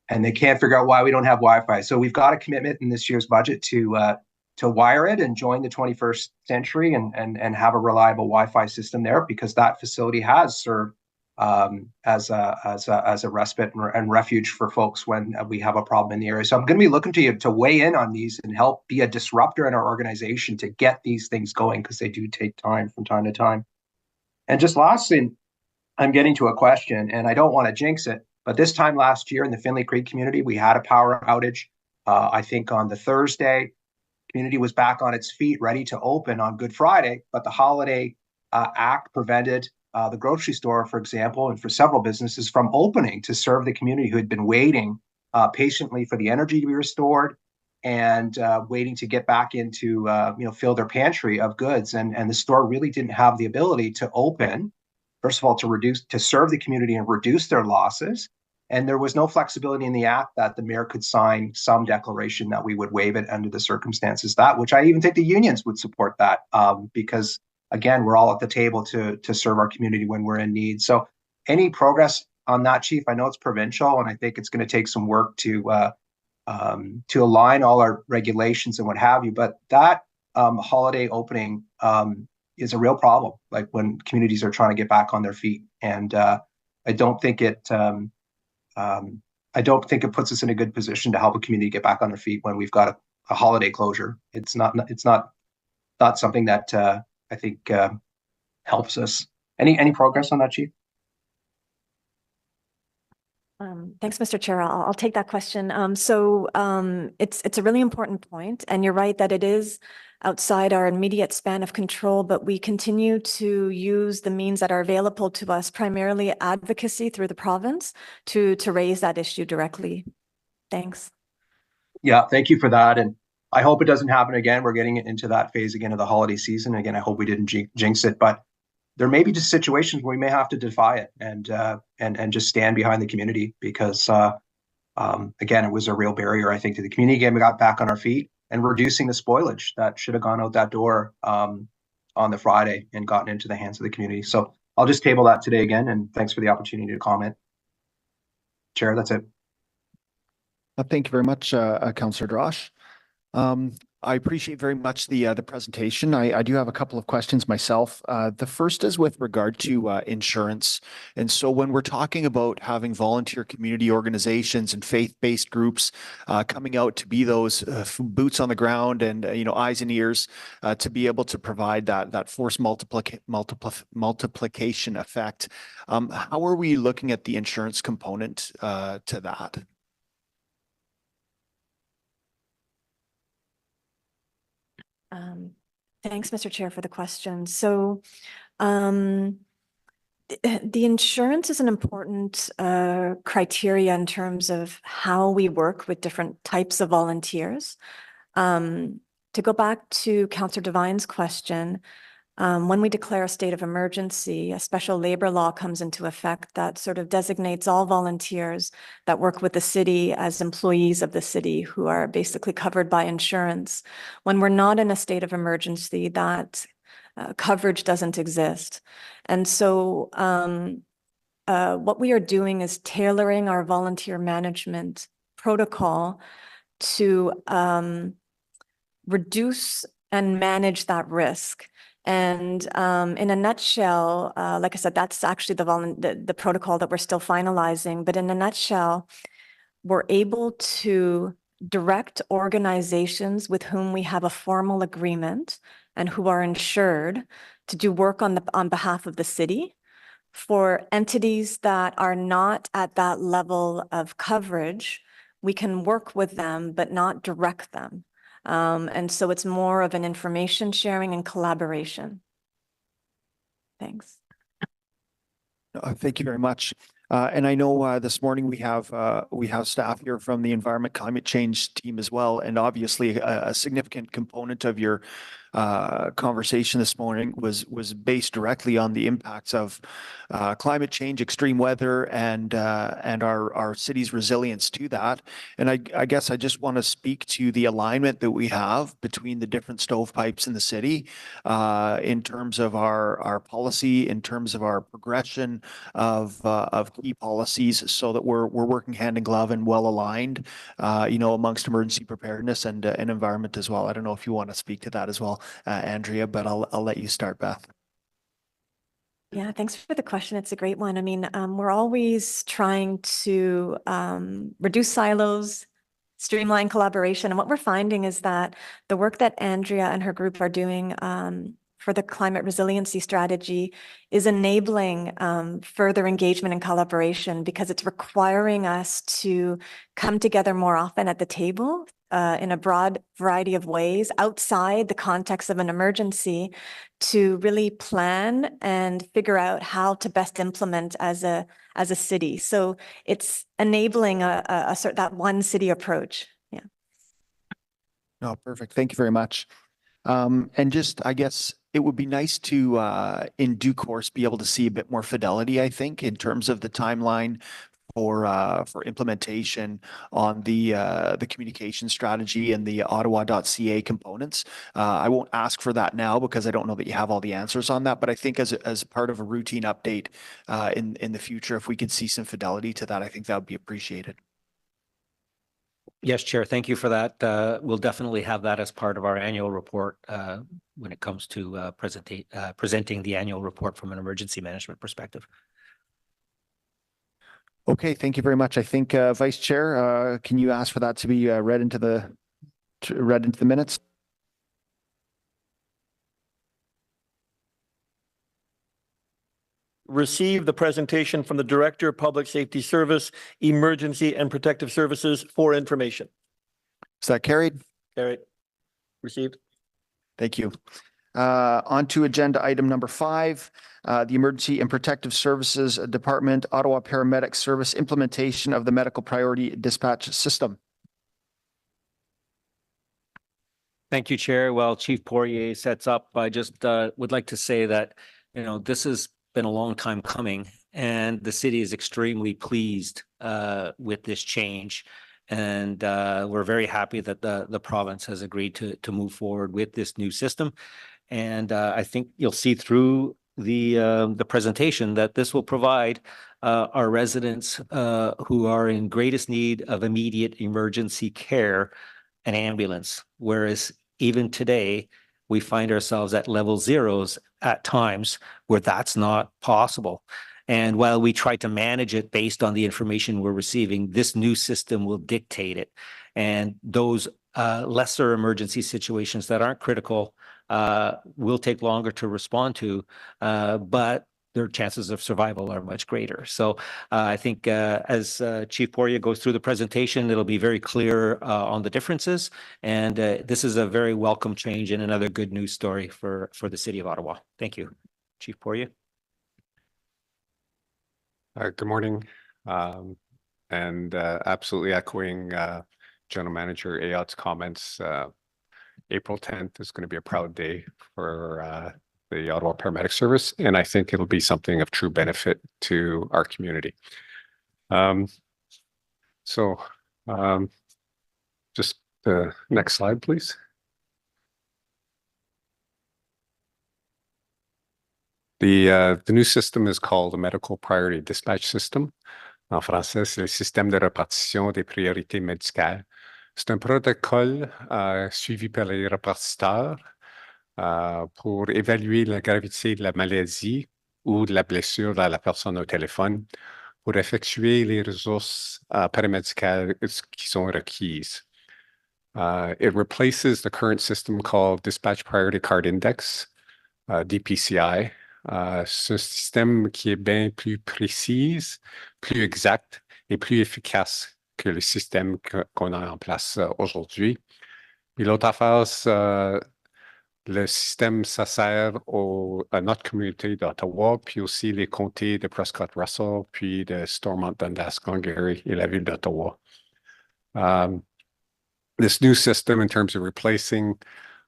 and they can't figure out why we don't have Wi-Fi. So we've got a commitment in this year's budget to wire it and join the 21st century and have a reliable Wi-Fi system there, because that facility has served as a respite and refuge for folks when we have a problem in the area. So I'm going to be looking to you to weigh in on these and help be a disruptor in our organization to get these things going, because they do take time from time to time. And just lastly, I'm getting to a question, and I don't want to jinx it, but this time last year in the Finley Creek community, we had a power outage. I think on the Thursday, community was back on its feet, ready to open on Good Friday, but the Holiday Act prevented the grocery store, for example, and for several businesses from opening to serve the community who had been waiting patiently for the energy to be restored and waiting to get back into, fill their pantry of goods. And the store really didn't have the ability to open, first of all, to serve the community and reduce their losses. And there was no flexibility in the act that the mayor could sign some declaration that we would waive it under the circumstances, which I even think the unions would support that, because again, we're all at the table to serve our community when we're in need. So any progress on that, Chief? I know it's provincial, and I think it's going to take some work to align all our regulations and what have you. But that holiday opening is a real problem, like when communities are trying to get back on their feet. And I don't think it puts us in a good position to help a community get back on their feet when we've got a holiday closure. It's not something that I think helps us. Any progress on that, Chief? Thanks, Mr. Chair. I'll take that question. It's a really important point, and you're right that it is outside our immediate span of control, but we continue to use the means that are available to us, primarily advocacy through the province, to raise that issue directly. Thanks. Yeah, thank you for that. And I hope it doesn't happen again. We're getting into that phase again of the holiday season. Again, I hope we didn't jinx it, but there may be just situations where we may have to defy it and just stand behind the community, because again, it was a real barrier, I think, to the community. Again, we got back on our feet and reducing the spoilage that should have gone out that door on the Friday and gotten into the hands of the community. So I'll just table that today again, and thanks for the opportunity to comment. Chair, that's it. Thank you very much, Councillor Drosh. I appreciate very much the presentation. I do have a couple of questions myself. The first is with regard to insurance. And so when we're talking about having volunteer community organizations and faith-based groups coming out to be those boots on the ground and eyes and ears to be able to provide that force multiplication effect, how are we looking at the insurance component to that? Thanks, Mr. Chair, for the question. So the insurance is an important criteria in terms of how we work with different types of volunteers. To go back to Councillor Devine's question, when we declare a state of emergency, a special labor law comes into effect that sort of designates all volunteers that work with the city as employees of the city who are basically covered by insurance. When we're not in a state of emergency, that coverage doesn't exist. And so what we are doing is tailoring our volunteer management protocol to reduce and manage that risk. And in a nutshell, like I said, that's actually the protocol that we're still finalizing. But in a nutshell, we're able to direct organizations with whom we have a formal agreement and who are insured to do work on behalf of the city. For entities that are not at that level of coverage, we can work with them, but not direct them. And so it's more of an information sharing and collaboration. Thanks. Thank you very much. And I know this morning we have staff here from the Environment Climate Change team as well. And obviously a significant component of your conversation this morning was based directly on the impacts of climate change, extreme weather, and our city's resilience to that. And I guess I just want to speak to the alignment that we have between the different stovepipes in the city in terms of our policy, in terms of our progression of key policies, so that we're working hand in glove and well aligned, amongst emergency preparedness and environment as well. I don't know if you want to speak to that as well, Andrea, but I'll let you start, Beth. Yeah, thanks for the question. It's a great one. I mean, we're always trying to reduce silos, streamline collaboration. And what we're finding is that the work that Andrea and her group are doing for the climate resiliency strategy is enabling further engagement and collaboration, because it's requiring us to come together more often at the table in a broad variety of ways outside the context of an emergency, to really plan and figure out how to best implement as a city. So it's enabling that one city approach. Yeah. No, perfect. Thank you very much. And just, I guess it would be nice to, in due course, be able to see a bit more fidelity, I think, in terms of the timeline for implementation on the communication strategy and the Ottawa.ca components. I won't ask for that now because I don't know that you have all the answers on that, but I think as part of a routine update in the future, if we could see some fidelity to that, I think that would be appreciated. Yes, Chair, thank you for that. We'll definitely have that as part of our annual report when it comes to presenting the annual report from an emergency management perspective. Okay, thank you very much. I think Vice Chair, can you ask for that to be read into the minutes? Receive the presentation from the Director of Public Safety Service, Emergency and Protective Services for information. Is that carried? Carried. Received. Thank you. On to agenda item number 5, the Emergency and Protective Services Department, Ottawa Paramedic Service implementation of the Medical Priority Dispatch System. Thank you, Chair. While Chief Poirier sets up, I just would like to say that, this has been a long time coming, and the city is extremely pleased with this change. And we're very happy that the province has agreed to move forward with this new system. And I think you'll see through the presentation that this will provide our residents who are in greatest need of immediate emergency care an ambulance. Whereas even today, we find ourselves at level zeros at times where that's not possible. And while we try to manage it based on the information we're receiving, this new system will dictate it. And those lesser emergency situations that aren't critical will take longer to respond to, but their chances of survival are much greater. So I think as Chief Poirier goes through the presentation, it'll be very clear on the differences. And this is a very welcome change and another good news story for the City of Ottawa. Thank you. Chief Poirier. Good morning. And absolutely echoing General Manager Ayot's comments. April 10th is going to be a proud day for the Ottawa Paramedic Service, and I think it'll be something of true benefit to our community. Just the next slide, please. The new system is called the Medical Priority Dispatch System. En français, c'est le système de répartition des priorités médicales. C'est un protocole suivi par les répartiteurs pour évaluer la gravité de la maladie ou de la blessure de la personne au téléphone pour effectuer les ressources paramédicales qui sont requises. It replaces the current system called Dispatch Priority Card Index, DPCI. C'est un système qui est bien plus précis, plus exact et plus efficace que le système qu'on a en place aujourd'hui. Puis l'autre affaire, le système, ça sert à notre communauté d'Ottawa, puis aussi les comtés de Prescott-Russell, puis de Stormont, Dundas, Glengarry et la ville d'Ottawa. This new system, in terms of replacing,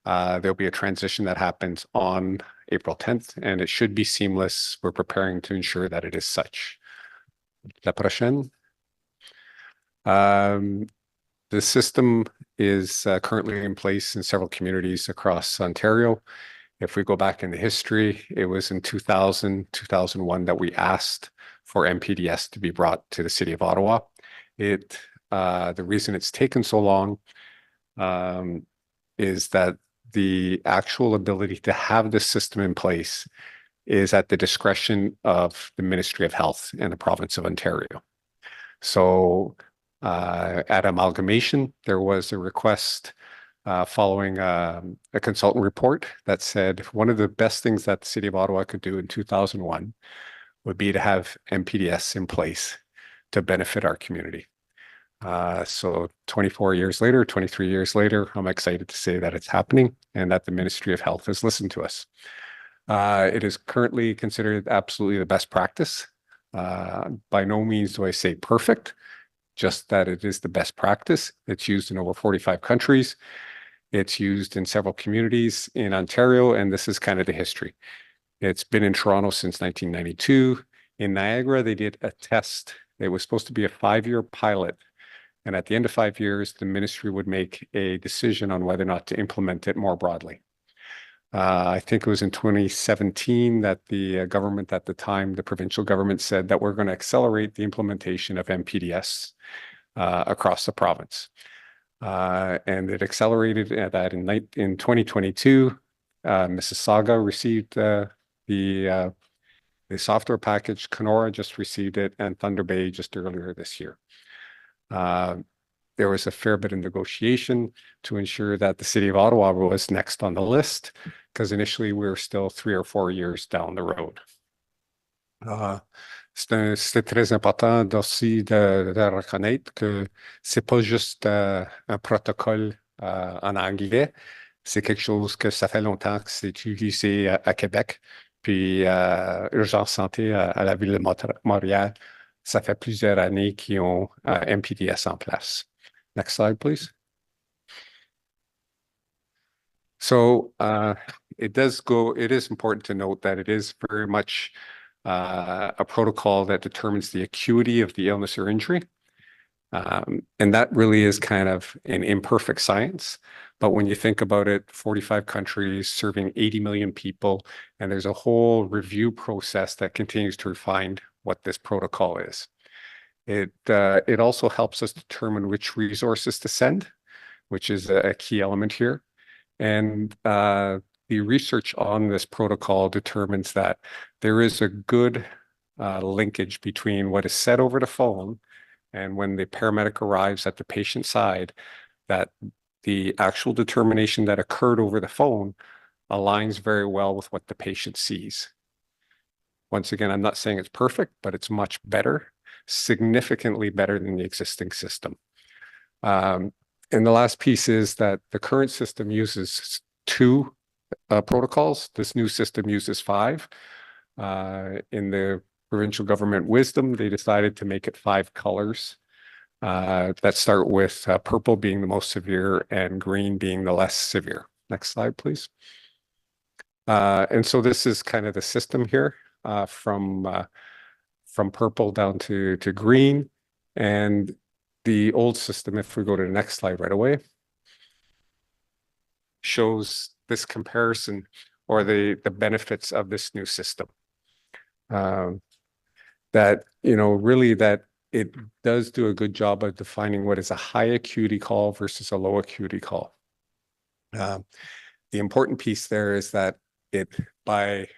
there'll be a transition that happens on April 10th, and it should be seamless. We're preparing to ensure that it is such. La prochaine. The system is currently in place in several communities across Ontario. If we go back in the history, it was in 2000, 2001 that we asked for MPDS to be brought to the City of Ottawa. The reason it's taken so long is that the actual ability to have this system in place is at the discretion of the Ministry of Health and the province of Ontario. So at amalgamation, there was a request following a consultant report that said one of the best things that the City of Ottawa could do in 2001 would be to have MPDS in place to benefit our community. So 24 years later, 23 years later, I'm excited to say that it's happening and that the Ministry of Health has listened to us. It is currently considered absolutely the best practice. By no means do I say perfect, just that it is the best practice. It's used in over 45 countries. It's used in several communities in Ontario, and this is kind of the history. It's been in Toronto since 1992. In Niagara, they did a test. It was supposed to be a 5-year pilot. And at the end of 5 years, the ministry would make a decision on whether or not to implement it more broadly. I think it was in 2017 that the government at the time, the provincial government, said that we're going to accelerate the implementation of MPDS across the province. And it accelerated that in 2022. Mississauga received the software package. Kenora just received it, and Thunder Bay just earlier this year. There was a fair bit of negotiation to ensure that the City of Ottawa was next on the list, because initially we were still 3 or 4 years down the road. C'est très important aussi de reconnaître que c'est pas juste un protocole en anglais, c'est quelque chose que ça fait longtemps que c'est utilisé à Québec, puis Urgence Santé à la ville de Montréal. Ça fait plusieurs années qu'ils ont MPDS en place. Next slide, please. So it is important to note that it is very much a protocol that determines the acuity of the illness or injury. And that really is kind of an imperfect science. But when you think about it, 45 countries serving 80 million people, and there's a whole review process that continues to refine what this protocol is. It also helps us determine which resources to send, which is a key element here. And the research on this protocol determines that there is a good linkage between what is said over the phone and when the paramedic arrives at the patient side, that the actual determination that occurred over the phone aligns very well with what the patient sees. Once again, I'm not saying it's perfect, but it's much better, significantly better than the existing system. And the last piece is that the current system uses 2 protocols. This new system uses 5. In the provincial government wisdom, they decided to make it 5 colors that start with purple being the most severe and green being the less severe. Next slide, please. And so this is kind of the system here. From purple down to green, and the old system, if we go to the next slide right away, shows this comparison or the benefits of this new system. that, really that it does do a good job of defining what is a high acuity call versus a low acuity call. The important piece there is that by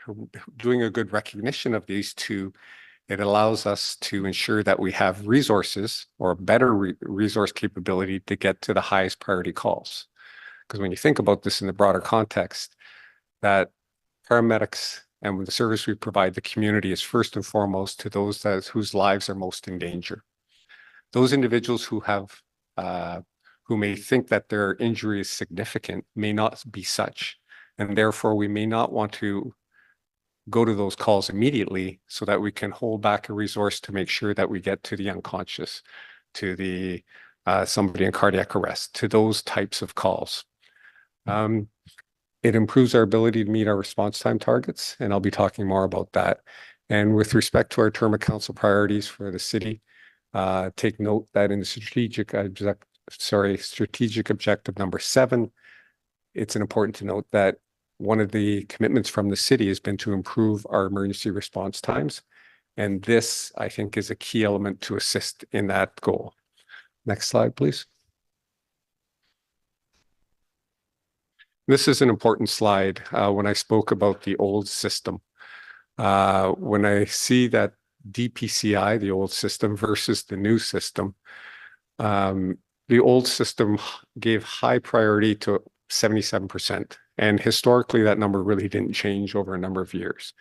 doing a good recognition of these two, it allows us to ensure that we have resources or better resource capability to get to the highest priority calls. Because when you think about this in the broader context, that paramedics and the service we provide the community is first and foremost to those whose lives are most in danger. Those individuals who may think that their injury is significant may not be such, and therefore we may not want to go to those calls immediately so that we can hold back a resource to make sure that we get to the unconscious, to the somebody in cardiac arrest, to those types of calls. It improves our ability to meet our response time targets, and I'll be talking more about that. And with respect to our term of council priorities for the city, take note that in the strategic objective number 7, it's important to note that one of the commitments from the city has been to improve our emergency response times. And this, I think, is a key element to assist in that goal. Next slide, please. This is an important slide. When I spoke about the old system, when I see that DPCI, the old system versus the new system, the old system gave high priority to 77%. And historically, that number really didn't change over a number of years.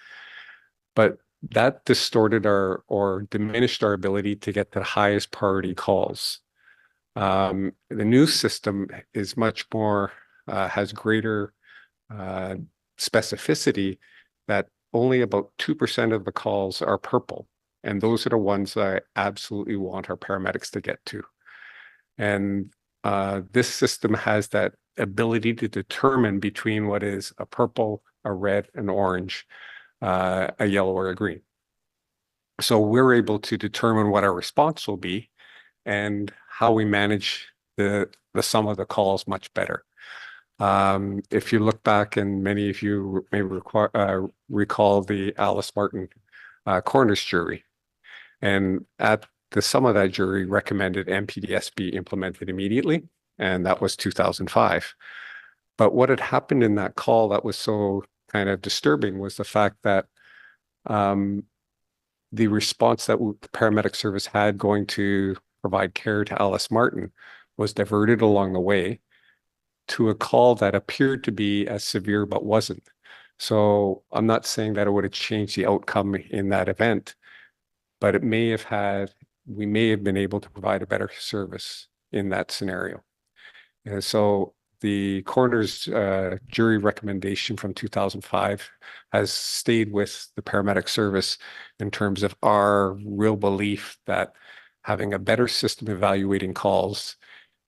But that distorted or diminished our ability to get to the highest priority calls. The new system is much more, has greater specificity, that only about 2% of the calls are purple. And those are the ones that I absolutely want our paramedics to get to. And this system has that ability to determine between what is a purple, a red, an orange, a yellow, or a green. So we're able to determine what our response will be and how we manage the sum of the calls much better. If you look back, and many of you may recall the Alice Martin coroner's jury, and at the sum of that jury recommended MPDS be implemented immediately, and that was 2005. But what had happened in that call that was so kind of disturbing was the fact that the response that the paramedic service had going to provide care to Alice Martin was diverted along the way to a call that appeared to be as severe but wasn't. So I'm not saying that it would have changed the outcome in that event, but it may have we may have been able to provide a better service in that scenario. And so the coroner's jury recommendation from 2005 has stayed with the paramedic service in terms of our real belief that having a better system evaluating calls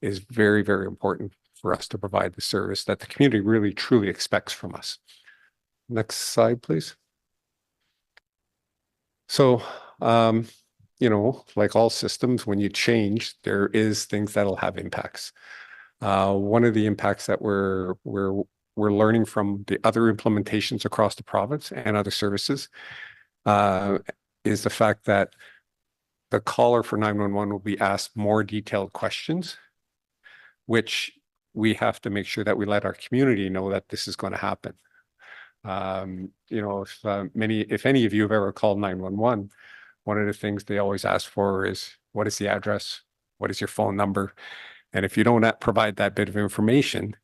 is very, very important for us to provide the service that the community really truly expects from us. Next slide, please. So, like all systems, when you change, there is things that'll have impacts. One of the impacts that we're learning from the other implementations across the province and other services is the fact that the caller for 911 will be asked more detailed questions, which we have to make sure that we let our community know that this is going to happen. If any of you have ever called 911, one of the things they always ask for is, what is the address? What is your phone number? And if you don't provide that bit of information,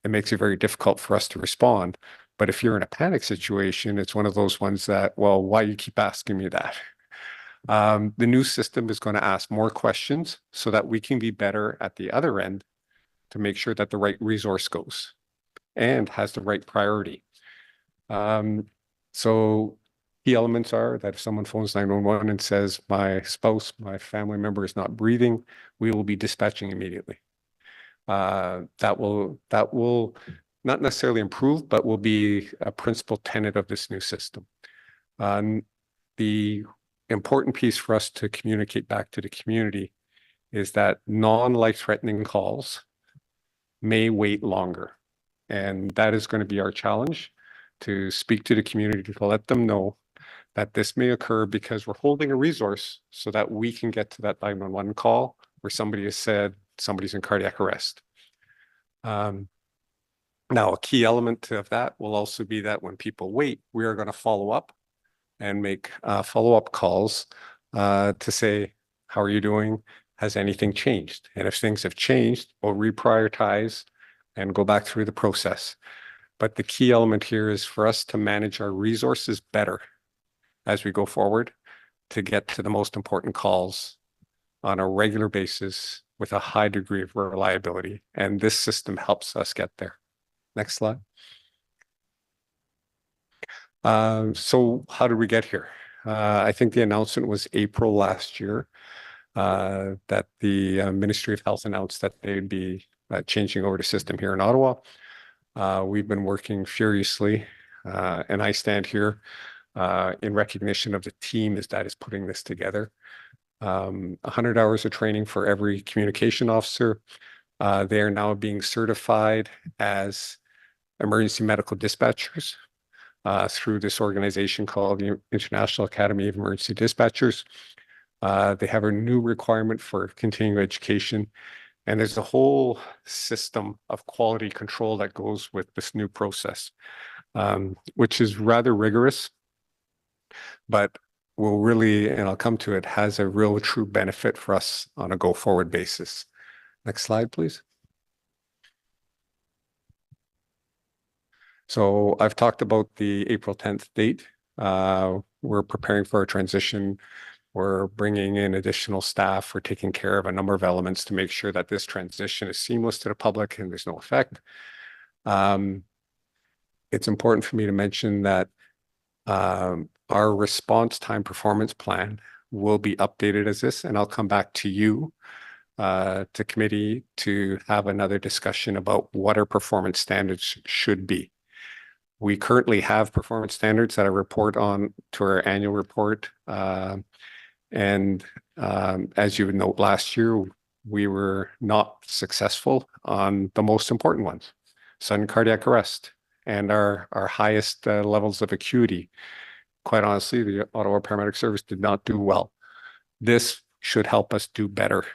it makes it very difficult for us to respond. But if you're in a panic situation, it's one of those ones that, well, why you keep asking me that? The new system is going to ask more questions so that we can be better at the other end to make sure that the right resource goes and has the right priority. So key elements are that if someone phones 911 and says, my spouse, my family member is not breathing, we will be dispatching immediately. That will not necessarily improve, but will be a principal tenet of this new system. The important piece for us to communicate back to the community is that non-life-threatening calls may wait longer. And that is going to be our challenge, to speak to the community, to let them know that this may occur because we're holding a resource so that we can get to that 911 call where somebody has said somebody's in cardiac arrest. Now, a key element of that will also be that when people wait, we are going to follow up and make follow-up calls to say, how are you doing? Has anything changed? And if things have changed, we'll reprioritize and go back through the process. But the key element here is for us to manage our resources better as we go forward to get to the most important calls on a regular basis with a high degree of reliability. And this system helps us get there. Next slide. So how did we get here? I think the announcement was April last year that the Ministry of Health announced that they'd be changing over to system here in Ottawa. We've been working furiously, and I stand here in recognition of the team that is putting this together. 100 hours of training for every communication officer. They are now being certified as emergency medical dispatchers through this organization called the International Academy of Emergency Dispatchers. They have a new requirement for continuing education, and there's a whole system of quality control that goes with this new process, which is rather rigorous, but will really, and I'll come to it, has a real true benefit for us on a go-forward basis. Next slide, please. So I've talked about the April 10th date. We're preparing for a transition. We're bringing in additional staff. We're taking care of a number of elements to make sure that this transition is seamless to the public and there's no effect. It's important for me to mention that our response time performance plan will be updated as this, and I'll come back to you, to committee, to have another discussion about what our performance standards should be. We currently have performance standards that I report on to our annual report. And as you would note, last year, we were not successful on the most important ones, sudden cardiac arrest and our highest levels of acuity. Quite honestly, the Ottawa Paramedic Service did not do well. This should help us do better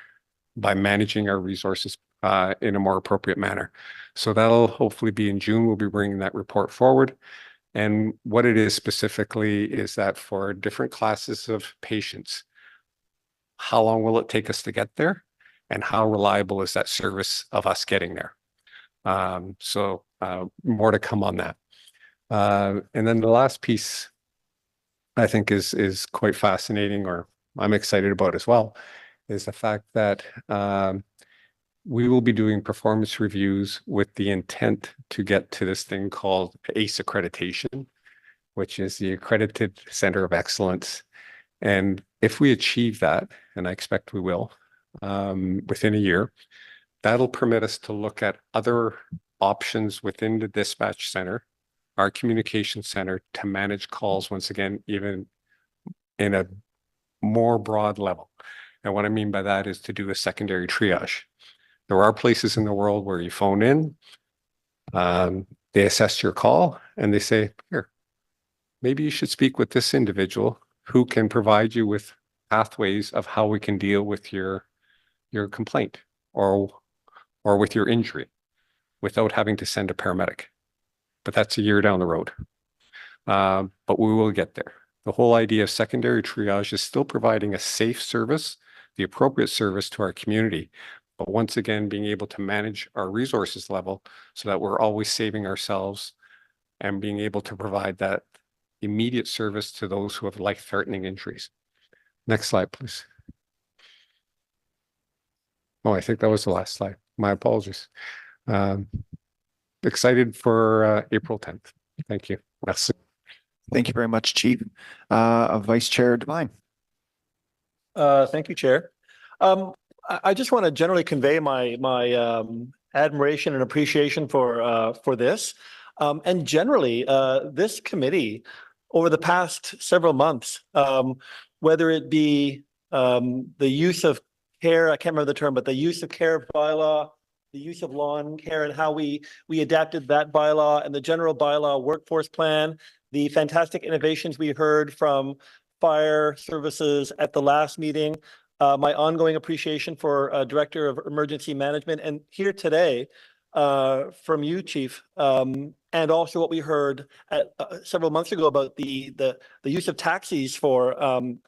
by managing our resources in a more appropriate manner. So that'll hopefully be in June. We'll be bringing that report forward. And what it is specifically is that for different classes of patients, how long will it take us to get there? And how reliable is that service of us getting there? So more to come on that. And then the last piece I think is quite fascinating, or I'm excited about as well, is the fact that we will be doing performance reviews with the intent to get to this thing called ACE accreditation, which is the Accredited Center of Excellence. And if we achieve that, and I expect we will, within a year, that'll permit us to look at other options within the dispatch center, our communication center, to manage calls once again, even in a more broad level. And what I mean by that is to do a secondary triage. There are places in the world where you phone in, they assess your call, and they say, here, maybe you should speak with this individual who can provide you with pathways of how we can deal with your complaint or with your injury without having to send a paramedic. But that's a year down the road. But we will get there. The whole idea of secondary triage is still providing a safe service, the appropriate service to our community, but once again, being able to manage our resources level so that we're always saving ourselves and being able to provide that immediate service to those who have life-threatening injuries. Next slide, please. Oh, I think that was the last slide. My apologies. Excited for April 10th. Thank you. Merci. Thank you very much, Chief. Vice Chair Devine. Thank you, Chair. I just want to generally convey my admiration and appreciation for this. And generally, this committee over the past several months, whether it be the use of care, I can't remember the term, but the use of care bylaw, the use of lawn care and how we adapted that bylaw and the general bylaw workforce plan, the fantastic innovations we heard from fire services at the last meeting, my ongoing appreciation for Director of Emergency Management, and here today from you, Chief, and also what we heard several months ago about the use of taxis for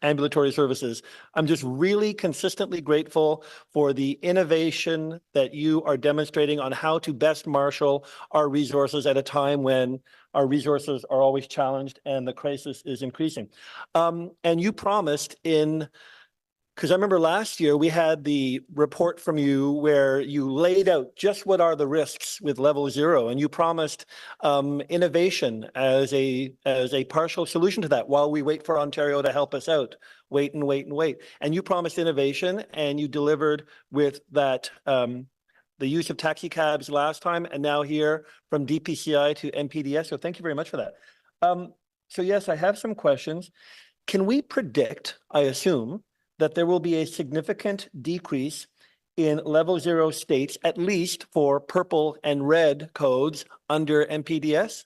ambulatory services. I'm just really consistently grateful for the innovation that you are demonstrating on how to best marshal our resources at a time when our resources are always challenged and the crisis is increasing. And you promised because I remember last year we had the report from you where you laid out just what are the risks with level 0, and you promised innovation as a partial solution to that while we wait for Ontario to help us out. Wait and wait and wait. And you promised innovation, and you delivered with that the use of taxi cabs last time, and now here from DPCI to MPDS. So thank you very much for that. So yes, I have some questions. Can we predict, I assume, that there will be a significant decrease in level 0 states, at least for purple and red codes under MPDS?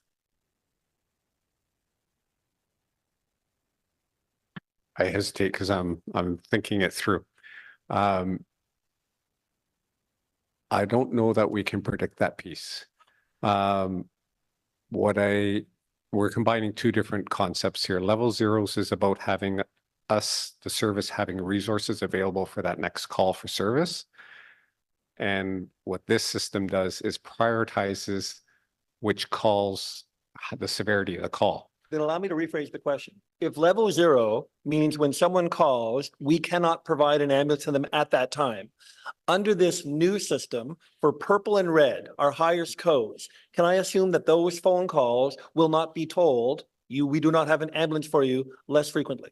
I hesitate because I'm thinking it through. I don't know that we can predict that piece. We're combining two different concepts here. Level 0s is about having the service having resources available for that next call for service. And what this system does is prioritizes which calls, the severity of the call. Then allow me to rephrase the question. If level 0 means when someone calls, we cannot provide an ambulance to them at that time, under this new system for purple and red, our highest codes, can I assume that those phone calls will not be told, we do not have an ambulance for you less frequently?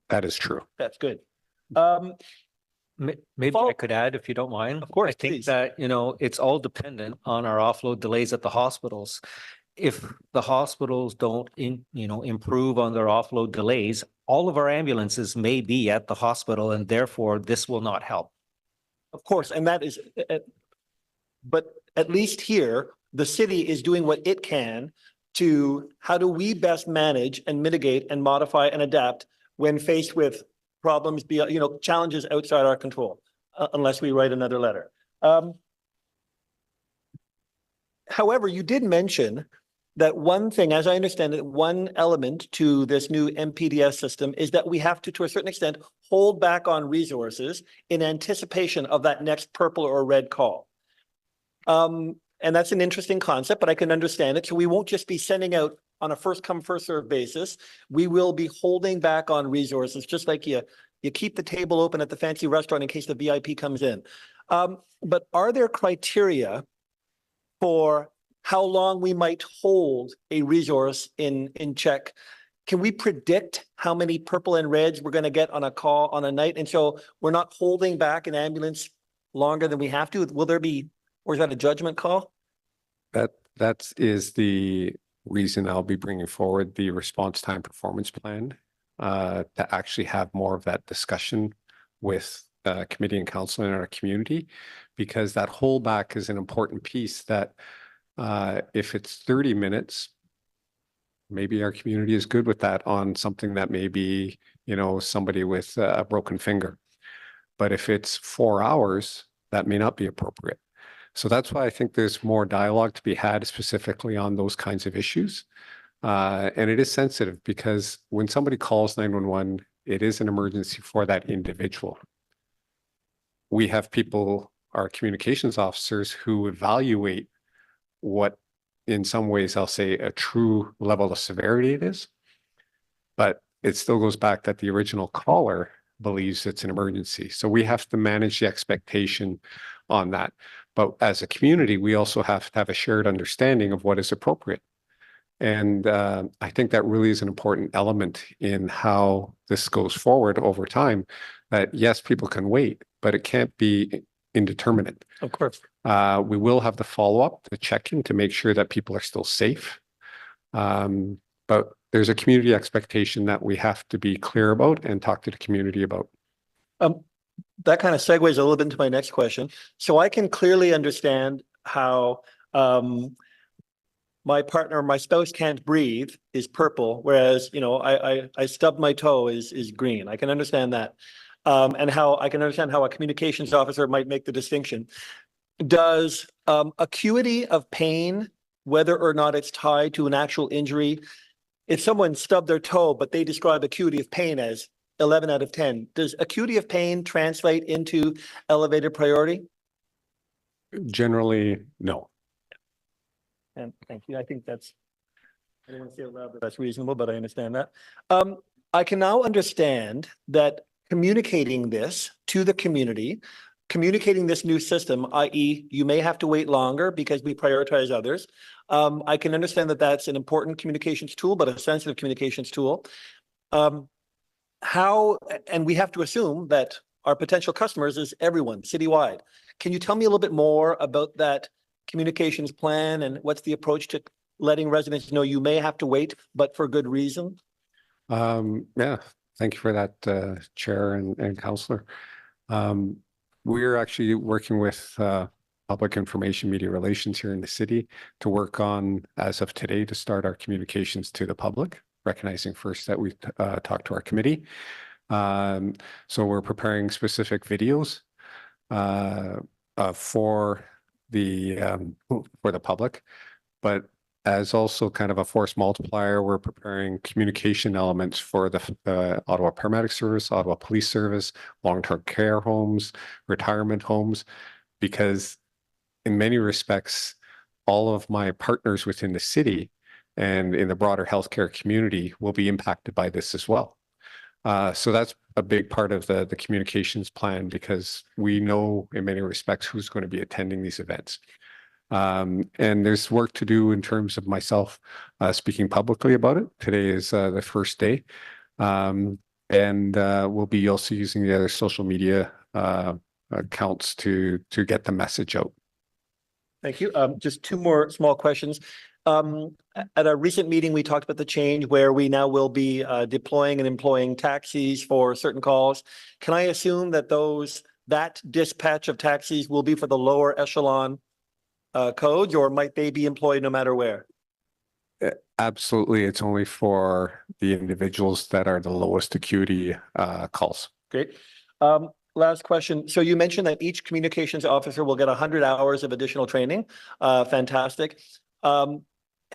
That is true. That's good. Maybe I could add, if you don't mind. Of course, I think please. that, it's all dependent on our offload delays at the hospitals. If the hospitals don't, improve on their offload delays, all of our ambulances may be at the hospital, and therefore this will not help. Of course, and that is, but at least here, the city is doing what it can to how do we best manage and mitigate and modify and adapt when faced with problems, challenges outside our control, unless we write another letter. However, you did mention that one thing, as I understand it, one element to this new MPDS system is that we have to a certain extent, hold back on resources in anticipation of that next purple or red call. And that's an interesting concept, but I can understand it. So we won't just be sending out on a first come, first served basis. We will be holding back on resources, just like you keep the table open at the fancy restaurant in case the VIP comes in. But are there criteria for how long we might hold a resource in check? Can we predict how many purple and reds we're going to get on a call on a night? And so we're not holding back an ambulance longer than we have to. Will there be, or is that a judgment call? That is the reason I'll be bringing forward the response time performance plan to actually have more of that discussion with committee and council in our community, because that holdback is an important piece that if it's 30 minutes, maybe our community is good with that on something that may be, somebody with a broken finger. But if it's 4 hours, that may not be appropriate. So that's why I think there's more dialogue to be had specifically on those kinds of issues. And it is sensitive because when somebody calls 911, it is an emergency for that individual. We have people, our communications officers, who evaluate what, in some ways, I'll say a true level of severity it is. But it still goes back that the original caller believes it's an emergency. So we have to manage the expectation on that. But as a community, we also have to have a shared understanding of what is appropriate. And I think that really is an important element in how this goes forward over time, that yes, people can wait, but it can't be indeterminate. Of course. We will have the follow-up, the check-in to make sure that people are still safe. But there's a community expectation that we have to be clear about and talk to the community about. That kind of segues a little bit into my next question. So I can clearly understand how my partner, my spouse can't breathe is purple, whereas, you know, I stubbed my toe is green. I can understand that. And how I can understand how a communications officer might make the distinction. Does acuity of pain, whether or not it's tied to an actual injury, if someone stubbed their toe, but they describe acuity of pain as 11 out of 10, does acuity of pain translate into elevated priority? Generally, no. And thank you. I think that's, I don't want to say it loud, but that's reasonable, but I understand that. I can now understand that communicating this to the community, communicating this new system, i.e. you may have to wait longer because we prioritize others. I can understand that that's an important communications tool, but a sensitive communications tool. How, and we have to assume that our potential customers is everyone citywide. Can you tell me a little bit more about that communications plan and what's the approach to letting residents know you may have to wait, but for good reason? Yeah, thank you for that, Chair and Councillor. We're actually working with Public Information Media Relations here in the city to work on, as of today, to start our communications to the public, recognizing first that we talked to our committee. So we're preparing specific videos for the public, but as also kind of a force multiplier, we're preparing communication elements for the Ottawa Paramedic Service, Ottawa Police Service, long-term care homes, retirement homes, because in many respects, all of my partners within the city and in the broader healthcare community will be impacted by this as well. So that's a big part of the communications plan, because we know in many respects who's going to be attending these events. And there's work to do in terms of myself speaking publicly about it. Today is the first day. And we'll be also using the other social media accounts to get the message out. Thank you. Just two more small questions. At a recent meeting, we talked about the change where we now will be deploying and employing taxis for certain calls. Can I assume that that dispatch of taxis will be for the lower echelon codes, or might they be employed no matter where? Absolutely. It's only for the individuals that are the lowest acuity calls. Great. Last question. So you mentioned that each communications officer will get 100 hours of additional training. Fantastic.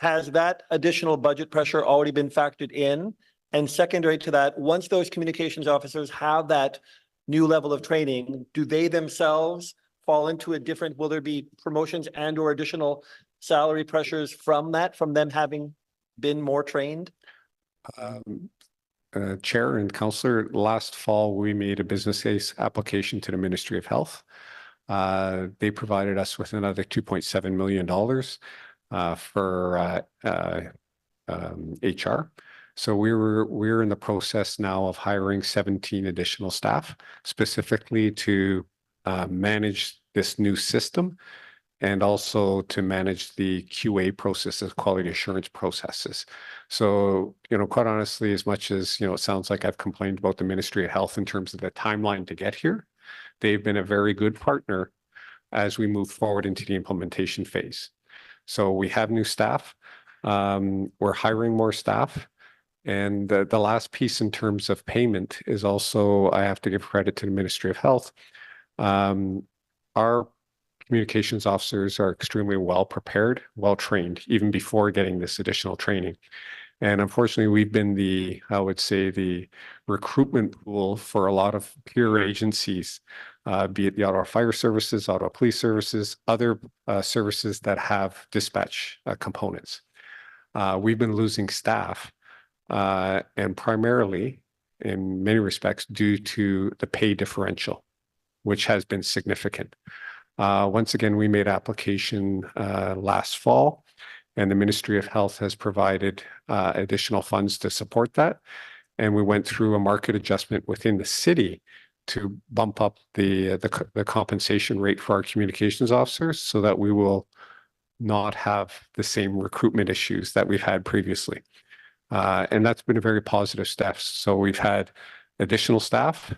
Has that additional budget pressure already been factored in? And secondary to that, once those communications officers have that new level of training, do they themselves fall into a different, will there be promotions and or additional salary pressures from them having been more trained? Chair and Councillor, last fall, we made a business case application to the Ministry of Health. They provided us with another $2.7 million for HR. So we're in the process now of hiring 17 additional staff specifically to manage this new system, and also to manage the QA processes, quality assurance processes. So, quite honestly, as much as, it sounds like I've complained about the Ministry of Health in terms of the timeline to get here, they've been a very good partner as we move forward into the implementation phase. So we have new staff, we're hiring more staff. And the last piece in terms of payment is also, I have to give credit to the Ministry of Health. Our communications officers are extremely well prepared, well trained, even before getting this additional training. And unfortunately, we've been the recruitment pool for a lot of peer agencies, be it the Ottawa Fire Services, Ottawa Police Services, other services that have dispatch components. We've been losing staff, and primarily, in many respects, due to the pay differential, which has been significant. Once again, we made application last fall, and the Ministry of Health has provided additional funds to support that. And we went through a market adjustment within the city to bump up the compensation rate for our communications officers so that we will not have the same recruitment issues that we've had previously. And that's been a very positive step. So we've had additional staff.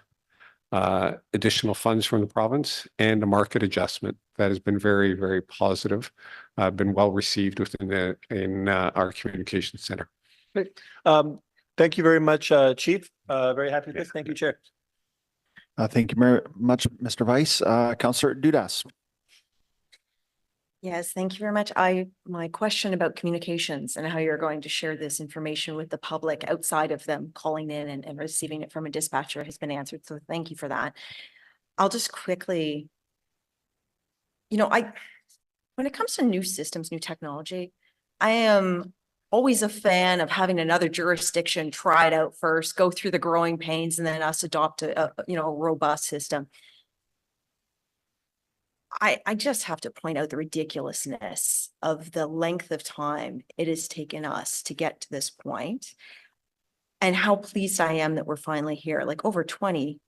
additional funds from the province and a market adjustment that has been very, very positive, been well received in our communications center. Great. Thank you very much, Chief. Very happy with this. Thank you, Chair. Thank you very much, Mr. Vice. Councillor Dudas. Yes, thank you very much. My question about communications and how you're going to share this information with the public outside of them calling in and receiving it from a dispatcher has been answered. So thank you for that. I'll just quickly, when it comes to new systems, new technology, I am always a fan of having another jurisdiction try it out first, go through the growing pains, and then us adopt a robust system. I just have to point out the ridiculousness of the length of time it has taken us to get to this point, and how pleased I am that we're finally here. Like over 20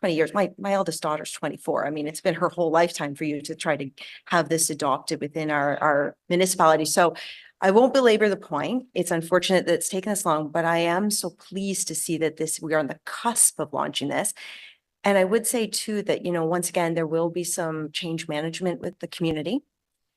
years. My eldest daughter's 24. I mean, it's been her whole lifetime for you to try to have this adopted within our municipality. So I won't belabor the point. It's unfortunate that it's taken this long, but I am so pleased to see that we are on the cusp of launching this. And I would say too that, once again, there will be some change management with the community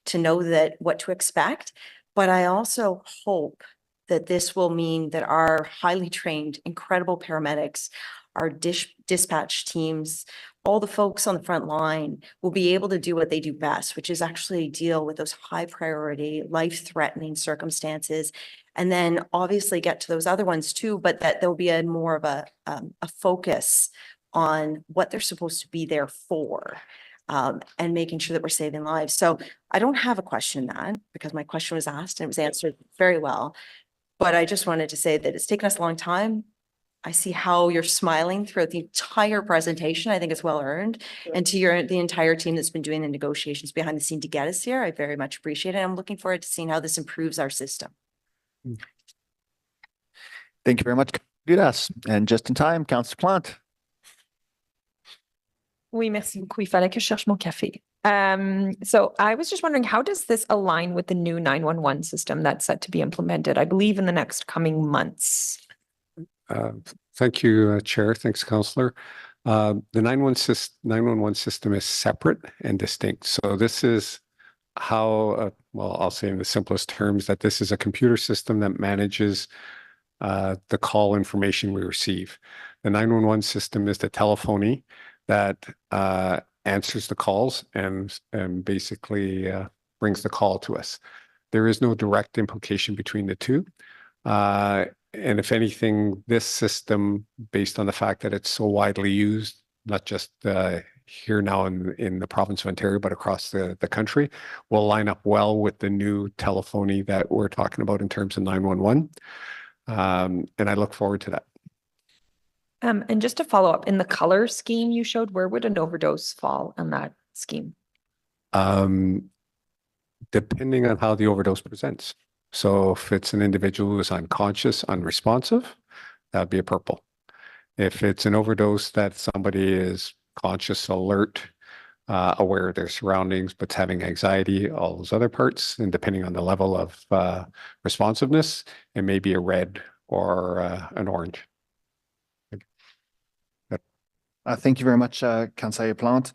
to know that what to expect. But I also hope that this will mean that our highly trained, incredible paramedics, our dispatch teams, all the folks on the front line will be able to do what they do best, which is actually deal with those high priority, life-threatening circumstances. And then obviously get to those other ones too, but that there'll be more of a focus on what they're supposed to be there for, and making sure that we're saving lives. So I don't have a question that, because my question was asked and it was answered very well. But I just wanted to say that it's taken us a long time. I see how you're smiling throughout the entire presentation. I think it's well earned. And to the entire team that's been doing the negotiations behind the scene to get us here, I very much appreciate it. I'm looking forward to seeing how this improves our system. Thank you very much, Dudas. And just in time, Councillor Plante. Oui, merci beaucoup. Il fallait que je cherche mon café. So I was just wondering, how does this align with the new 911 system that's set to be implemented, I believe, in the next coming months? Thank you, Chair. Thanks, Councillor. The 911 system is separate and distinct. So this is how, I'll say in the simplest terms, that this is a computer system that manages the call information we receive. The 911 system is the telephony that answers the calls and basically brings the call to us. There is no direct implication between the two. And if anything, this system, based on the fact that it's so widely used, not just here now in the province of Ontario, but across the country, will line up well with the new telephony that we're talking about in terms of 911. And I look forward to that. And just to follow up, in the color scheme you showed, where would an overdose fall on that scheme? Depending on how the overdose presents. So if it's an individual who is unconscious, unresponsive, that'd be a purple. If it's an overdose that somebody is conscious, alert, aware of their surroundings, but having anxiety, all those other parts, and depending on the level of responsiveness, it may be a red or an orange. Thank you very much, Councillor Plante.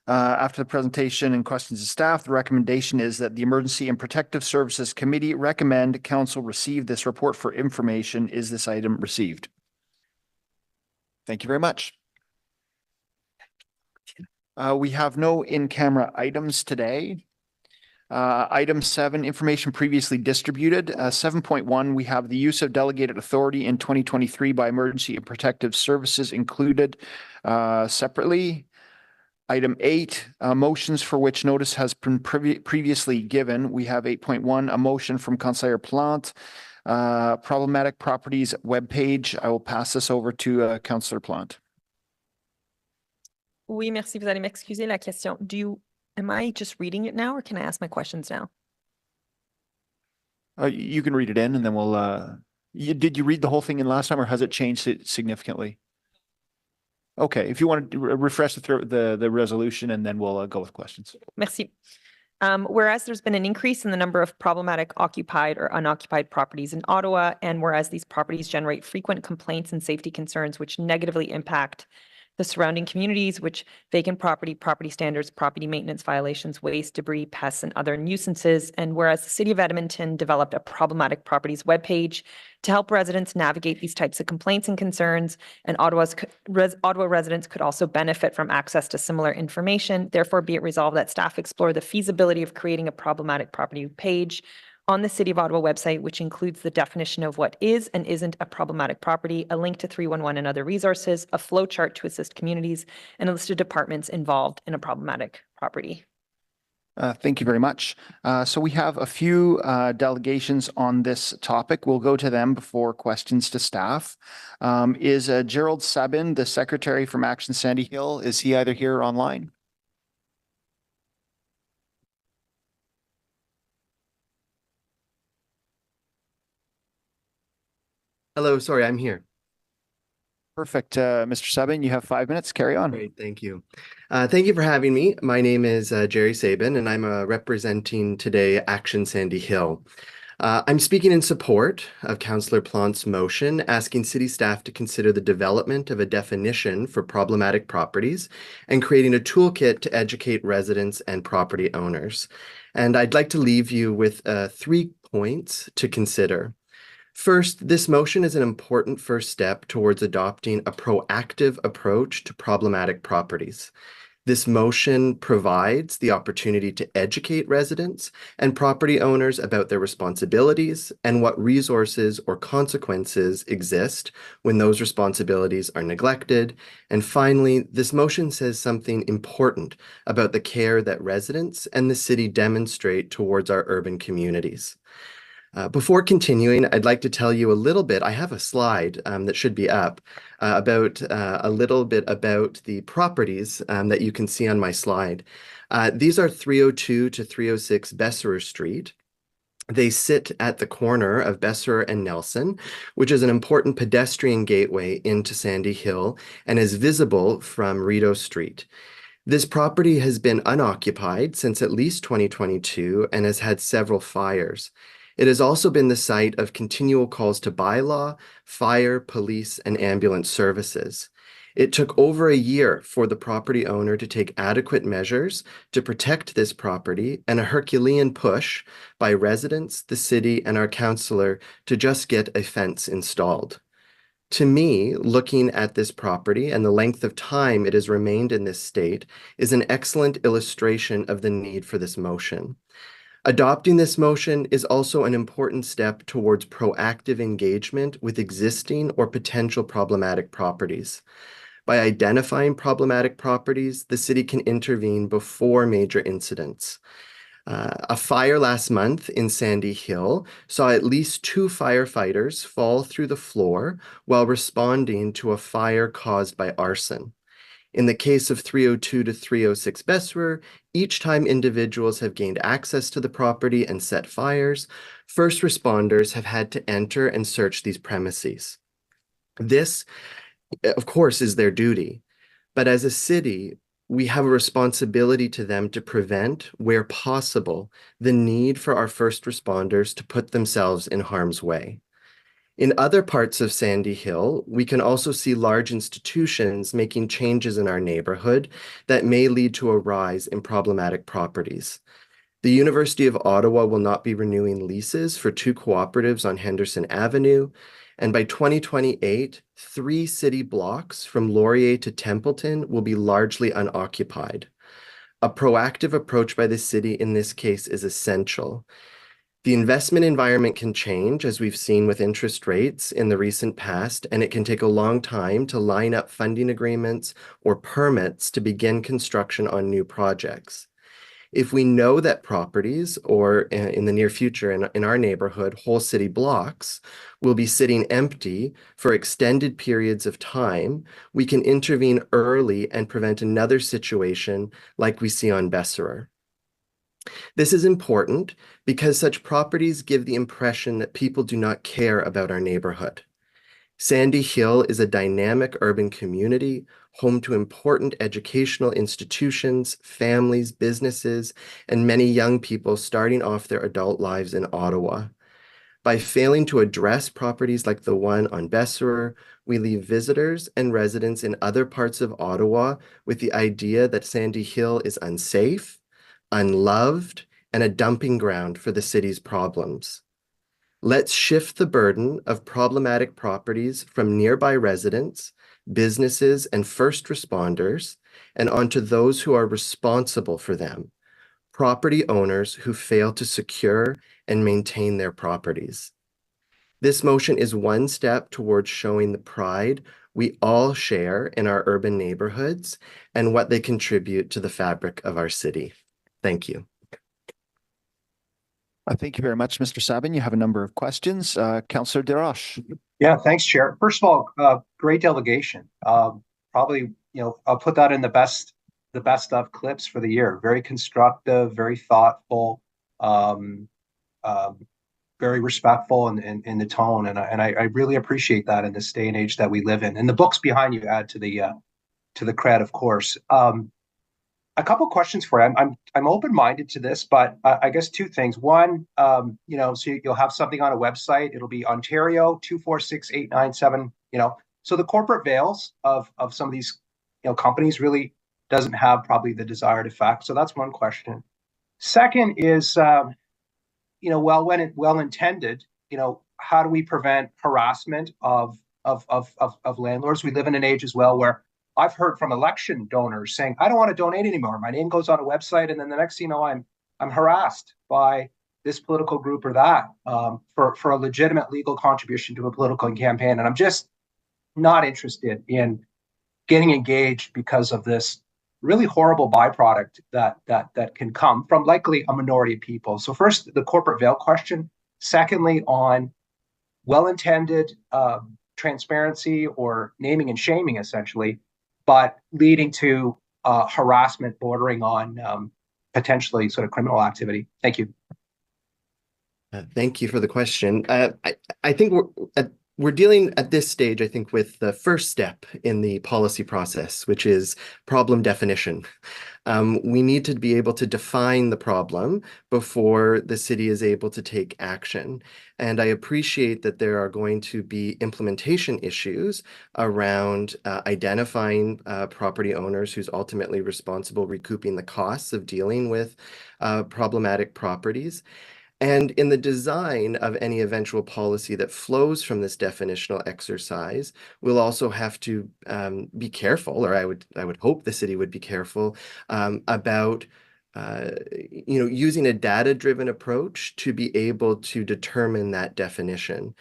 After the presentation and questions of staff, the recommendation is that the Emergency and Protective Services Committee recommend Council receive this report for information. Is this item received? Thank you very much. We have no in-camera items today. Item 7, information previously distributed. 7.1, we have the use of delegated authority in 2023 by Emergency and Protective Services included separately. Item 8, motions for which notice has been previously given. We have 8.1, a motion from Councillor Plante, problematic properties webpage. I will pass this over to Councillor Plante. Oui, merci. Vous allez m'excuser la question. Am I just reading it now, or can I ask my questions now? You can read it in, and then we'll. Did you read the whole thing in last time, or has it changed significantly? Okay, if you want to refresh the resolution, and then we'll go with questions. Merci. Whereas there's been an increase in the number of problematic occupied or unoccupied properties in Ottawa, and whereas these properties generate frequent complaints and safety concerns which negatively impact the surrounding communities, which vacant property, property standards, property maintenance violations, waste, debris, pests, and other nuisances. And whereas the City of Edmonton developed a problematic properties webpage to help residents navigate these types of complaints and concerns, and Ottawa residents could also benefit from access to similar information. Therefore, be it resolved that staff explore the feasibility of creating a problematic property page on the City of Ottawa website, which includes the definition of what is and isn't a problematic property, a link to 311 and other resources, a flow chart to assist communities, and a list of departments involved in a problematic property. Thank you very much. So we have a few delegations on this topic. We'll go to them before questions to staff. Is Gerald Sabin, the Secretary from Action Sandy Hill, is he either here or online? Hello, sorry, I'm here. Perfect. Mr. Sabin, you have 5 minutes. Carry on. Great, thank you. Thank you for having me. My name is Jerry Sabin, and I'm representing today Action Sandy Hill. I'm speaking in support of Councillor Plante's motion asking city staff to consider the development of a definition for problematic properties and creating a toolkit to educate residents and property owners. And I'd like to leave you with 3 points to consider. First, this motion is an important first step towards adopting a proactive approach to problematic properties. This motion provides the opportunity to educate residents and property owners about their responsibilities and what resources or consequences exist when those responsibilities are neglected. And finally, this motion says something important about the care that residents and the city demonstrate towards our urban communities. Before continuing, I'd like to tell you a little bit. I have a slide that should be up about a little bit about the properties that you can see on my slide. These are 302 to 306 Besserer Street. They sit at the corner of Besserer and Nelson, which is an important pedestrian gateway into Sandy Hill and is visible from Rideau Street. This property has been unoccupied since at least 2022 and has had several fires. It has also been the site of continual calls to bylaw, fire, police, and ambulance services. It took over a year for the property owner to take adequate measures to protect this property and a Herculean push by residents, the city, and our councillor to just get a fence installed. To me, looking at this property and the length of time it has remained in this state is an excellent illustration of the need for this motion. Adopting this motion is also an important step towards proactive engagement with existing or potential problematic properties. By identifying problematic properties, the city can intervene before major incidents. A fire last month in Sandy Hill saw at least 2 firefighters fall through the floor while responding to a fire caused by arson. In the case of 302 to 306 Besserer, each time individuals have gained access to the property and set fires, first responders have had to enter and search these premises. This, of course, is their duty, but as a city, we have a responsibility to them to prevent, where possible, the need for our first responders to put themselves in harm's way. In other parts of Sandy Hill, we can also see large institutions making changes in our neighborhood that may lead to a rise in problematic properties. The University of Ottawa will not be renewing leases for 2 cooperatives on Henderson Avenue, and by 2028, 3 city blocks from Laurier to Templeton will be largely unoccupied. A proactive approach by the city in this case is essential. The investment environment can change, as we've seen with interest rates in the recent past, and it can take a long time to line up funding agreements or permits to begin construction on new projects. If we know that properties, or in the near future in our neighborhood, whole city blocks, will be sitting empty for extended periods of time, we can intervene early and prevent another situation like we see on Besserer. This is important because such properties give the impression that people do not care about our neighborhood. Sandy Hill is a dynamic urban community, home to important educational institutions, families, businesses, and many young people starting off their adult lives in Ottawa. By failing to address properties like the one on Besserer, we leave visitors and residents in other parts of Ottawa with the idea that Sandy Hill is unsafe, unloved, and a dumping ground for the city's problems. Let's shift the burden of problematic properties from nearby residents, businesses, and first responders, and onto those who are responsible for them, property owners who fail to secure and maintain their properties. This motion is one step towards showing the pride we all share in our urban neighborhoods and what they contribute to the fabric of our city. Thank you. Thank you very much, Mr. Sabin. You have a number of questions. Councillor Desroches. Yeah, thanks, Chair. First of all, great delegation. Probably, I'll put that in the best of clips for the year. Very constructive, very thoughtful, very respectful in the tone, and I really appreciate that in this day and age that we live in. And the books behind you add to the cred, of course. A couple questions for you. I'm open-minded to this, but I guess two things. One, so you'll have something on a website. It'll be Ontario 246-897. So the corporate veils of some of these companies really doesn't have probably the desired effect. So that's one question. Second is, well intended, how do we prevent harassment of landlords? We live in an age as well where I've heard from election donors saying, I don't want to donate anymore. My name goes on a website, and then the next thing you know, I'm harassed by this political group or that for a legitimate legal contribution to a political campaign. And I'm just not interested in getting engaged because of this really horrible byproduct that can come from likely a minority of people. So first, the corporate veil question. Secondly, on well-intended transparency or naming and shaming, essentially, but leading to harassment bordering on potentially sort of criminal activity. Thank you. Thank you for the question. I think we're dealing at this stage, I think, with the first step in the policy process, which is problem definition. We need to be able to define the problem before the city is able to take action. And I appreciate that there are going to be implementation issues around identifying property owners who's ultimately responsible, recouping the costs of dealing with problematic properties. And in the design of any eventual policy that flows from this definitional exercise, we'll also have to be careful, or I would hope the city would be careful about using a data-driven approach to be able to determine that definition.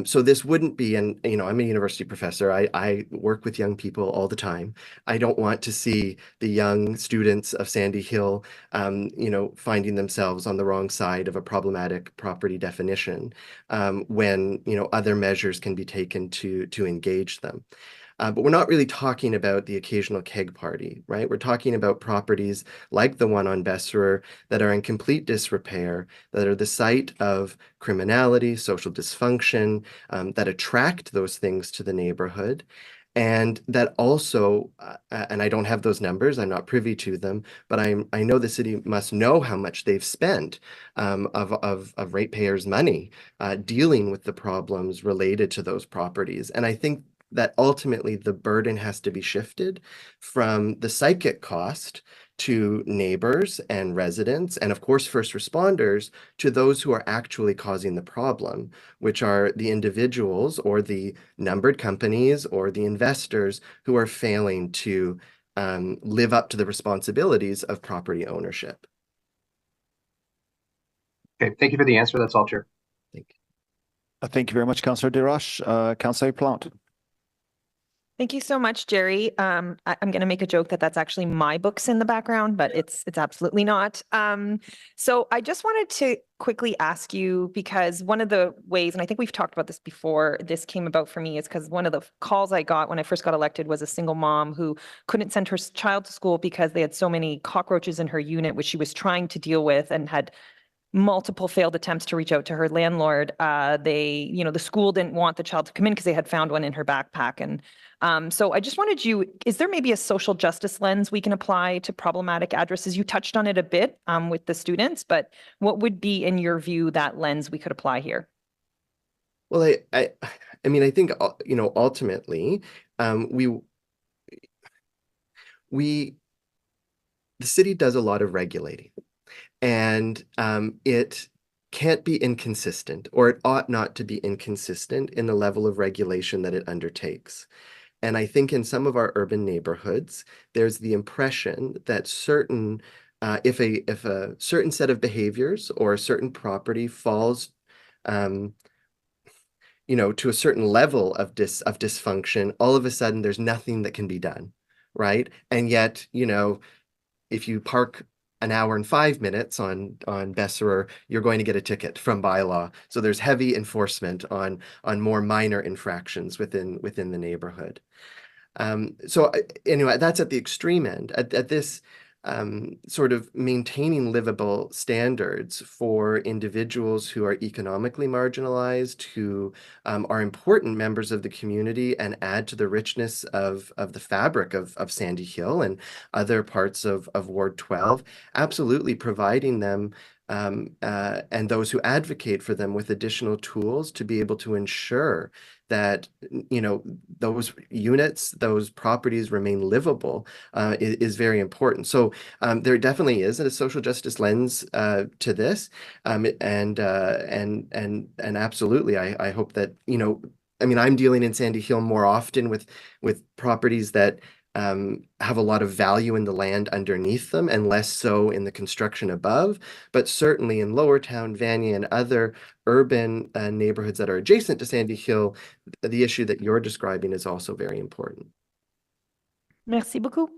So this wouldn't be, and I'm a university professor. I work with young people all the time. I don't want to see the young students of Sandy Hill, finding themselves on the wrong side of a problematic property definition when other measures can be taken to engage them. But we're not really talking about the occasional keg party, right? We're talking about properties like the one on Besserer that are in complete disrepair, that are the site of criminality, social dysfunction, that attract those things to the neighborhood. And that also, and I don't have those numbers, I'm not privy to them, but I know the city must know how much they've spent of ratepayers' money dealing with the problems related to those properties. And I think that ultimately the burden has to be shifted from the psychic cost to neighbors and residents, and of course, first responders, to those who are actually causing the problem, which are the individuals or the numbered companies or the investors who are failing to live up to the responsibilities of property ownership. Okay, thank you for the answer. That's all, Chair. Thank you. Thank you very much, Councillor Desroches. Councillor Plante. Thank you so much, Jerry. I'm going to make a joke that's actually my books in the background, but it's absolutely not. So I just wanted to quickly ask you, because one of the ways, and I think we've talked about this before, this came about for me, is because one of the calls I got when I first got elected was a single mom who couldn't send her child to school because they had so many cockroaches in her unit, which she was trying to deal with, and had multiple failed attempts to reach out to her landlord. The school didn't want the child to come in because they had found one in her backpack. And so I just wanted is there maybe a social justice lens we can apply to problematic addresses? You touched on it a bit with the students, but what would be, in your view, that lens we could apply here? Well, I mean, I think, ultimately, the city does a lot of regulating, and it can't be inconsistent, or it ought not to be inconsistent in the level of regulation that it undertakes. And I think in some of our urban neighborhoods, there's the impression that if a certain set of behaviors or a certain property falls, to a certain level of dysfunction, all of a sudden there's nothing that can be done, right? And yet, if you park an hour and 5 minutes on Besserer, you're going to get a ticket from bylaw. So there's heavy enforcement on more minor infractions within the neighborhood. So anyway, that's at the extreme end. At this sort of maintaining livable standards for individuals who are economically marginalized, who are important members of the community and add to the richness of the fabric of Sandy Hill and other parts of Ward 12, absolutely providing them and those who advocate for them with additional tools to be able to ensure that those units, those properties remain livable is very important. So there definitely is a social justice lens to this, and absolutely, I hope that I mean, I'm dealing in Sandy Hill more often with properties that have a lot of value in the land underneath them and less so in the construction above. But certainly in Lowertown, Vanier, and other urban neighborhoods that are adjacent to Sandy Hill, the issue that you're describing is also very important. Merci beaucoup.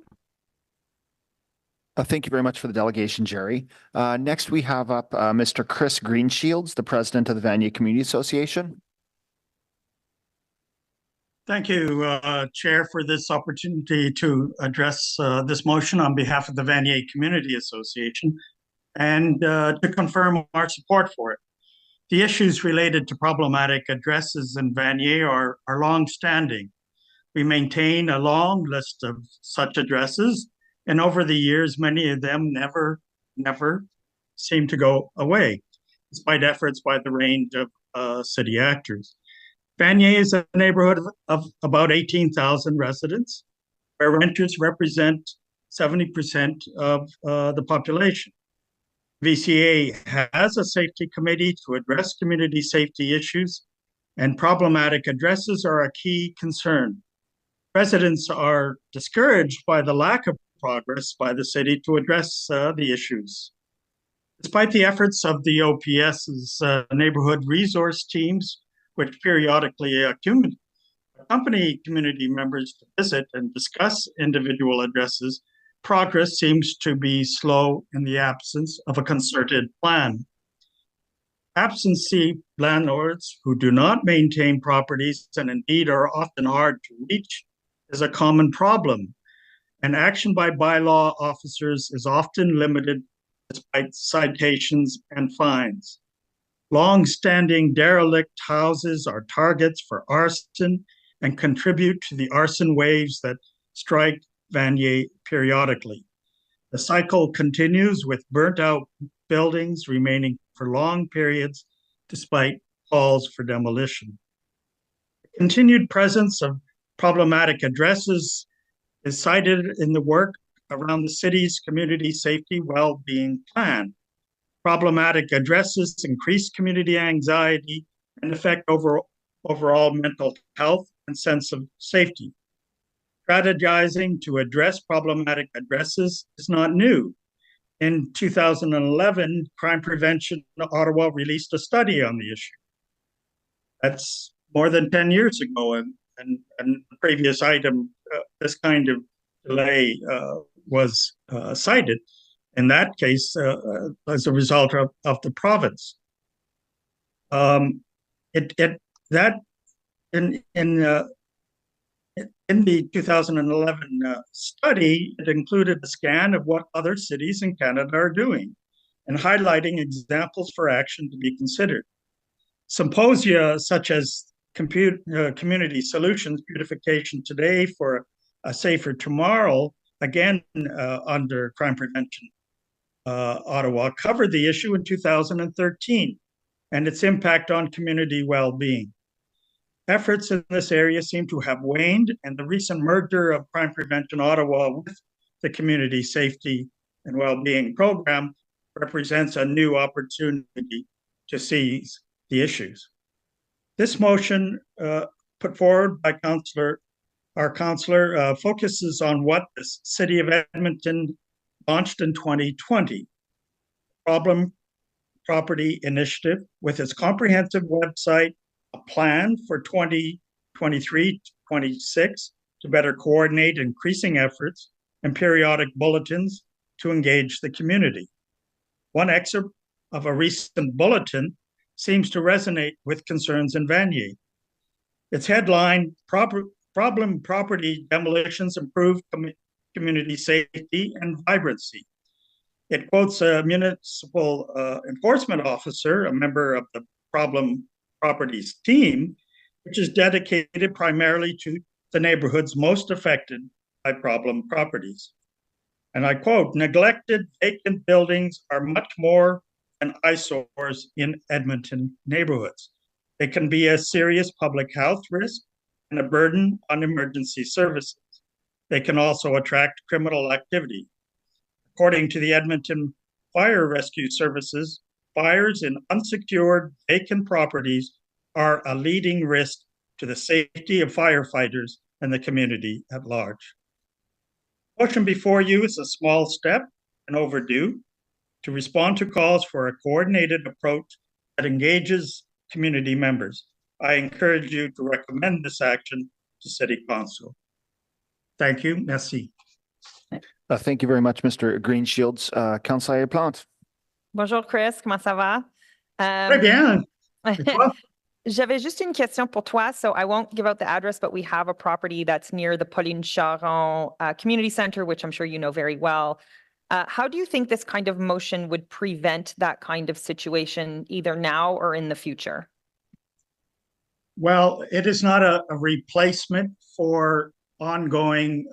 Thank you very much for the delegation, Jerry. Next, we have up Mr. Chris Greenshields, the president of the Vanier Community Association. Thank you, Chair, for this opportunity to address this motion on behalf of the Vanier Community Association and to confirm our support for it. The issues related to problematic addresses in Vanier are long-standing. We maintain a long list of such addresses, and over the years, many of them never seem to go away, despite efforts by the range of city actors. Vanier is a neighborhood of about 18,000 residents, where renters represent 70% of the population. VCA has a safety committee to address community safety issues, and problematic addresses are a key concern. Residents are discouraged by the lack of progress by the city to address the issues. Despite the efforts of the OPS's neighborhood resource teams, which periodically accompany community members to visit and discuss individual addresses, progress seems to be slow in the absence of a concerted plan. Absentee landlords who do not maintain properties and indeed are often hard to reach is a common problem, and action by bylaw officers is often limited despite citations and fines. Long-standing derelict houses are targets for arson and contribute to the arson waves that strike Vanier periodically. The cycle continues with burnt-out buildings remaining for long periods despite calls for demolition. The continued presence of problematic addresses is cited in the work around the city's community safety well-being plan. Problematic addresses increase community anxiety and affect overall mental health and sense of safety. Strategizing to address problematic addresses is not new. In 2011, Crime Prevention Ottawa released a study on the issue. That's more than 10 years ago, and the previous item, this kind of delay was cited. In that case, as a result of the province. In the 2011 study, it included a scan of what other cities in Canada are doing and highlighting examples for action to be considered. Symposia such as Community Solutions, Beautification Today for a Safer Tomorrow, again under Crime Prevention Ottawa, covered the issue in 2013 and its impact on community well-being. Efforts in this area seem to have waned, and the recent merger of Crime Prevention Ottawa with the Community Safety and Wellbeing Program represents a new opportunity to seize the issues. This motion put forward by our councillor focuses on what the City of Edmonton launched in 2020, Problem Property Initiative, with its comprehensive website, a plan for 2023-26 to better coordinate increasing efforts, and periodic bulletins to engage the community. One excerpt of a recent bulletin seems to resonate with concerns in Vanier. Its headline, Problem Property Demolitions Improve Community Safety and Vibrancy. It quotes a municipal enforcement officer, a member of the Problem Properties team, which is dedicated primarily to the neighborhoods most affected by problem properties. And I quote, neglected vacant buildings are much more than eyesores in Edmonton neighborhoods. They can be a serious public health risk and a burden on emergency services. They can also attract criminal activity. According to the Edmonton Fire Rescue Services, fires in unsecured vacant properties are a leading risk to the safety of firefighters and the community at large. The motion before you is a small step and overdue to respond to calls for a coordinated approach that engages community members. I encourage you to recommend this action to City Council. Thank you. Merci. Thank you very much, Mr. Greenshields. Councillor Plante. Bonjour Chris, comment ça va? Très bien. J'avais juste une question pour toi. So I won't give out the address, but we have a property that's near the Pauline Charon Community Center, which I'm sure you know very well. How do you think this kind of motion would prevent that kind of situation either now or in the future? Well, it is not a replacement for ongoing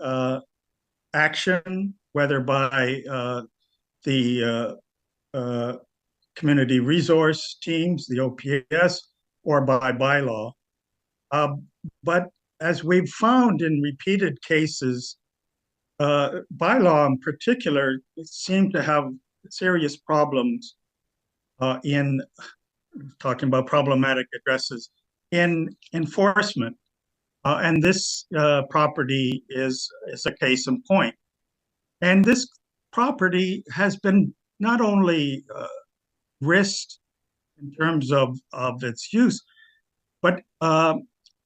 action, whether by the community resource teams, the OPS, or by bylaw. But as we've found in repeated cases, bylaw in particular seem to have serious problems in talking about problematic addresses in enforcement. And this property is a case in point. And this property has been not only risked in terms of its use, but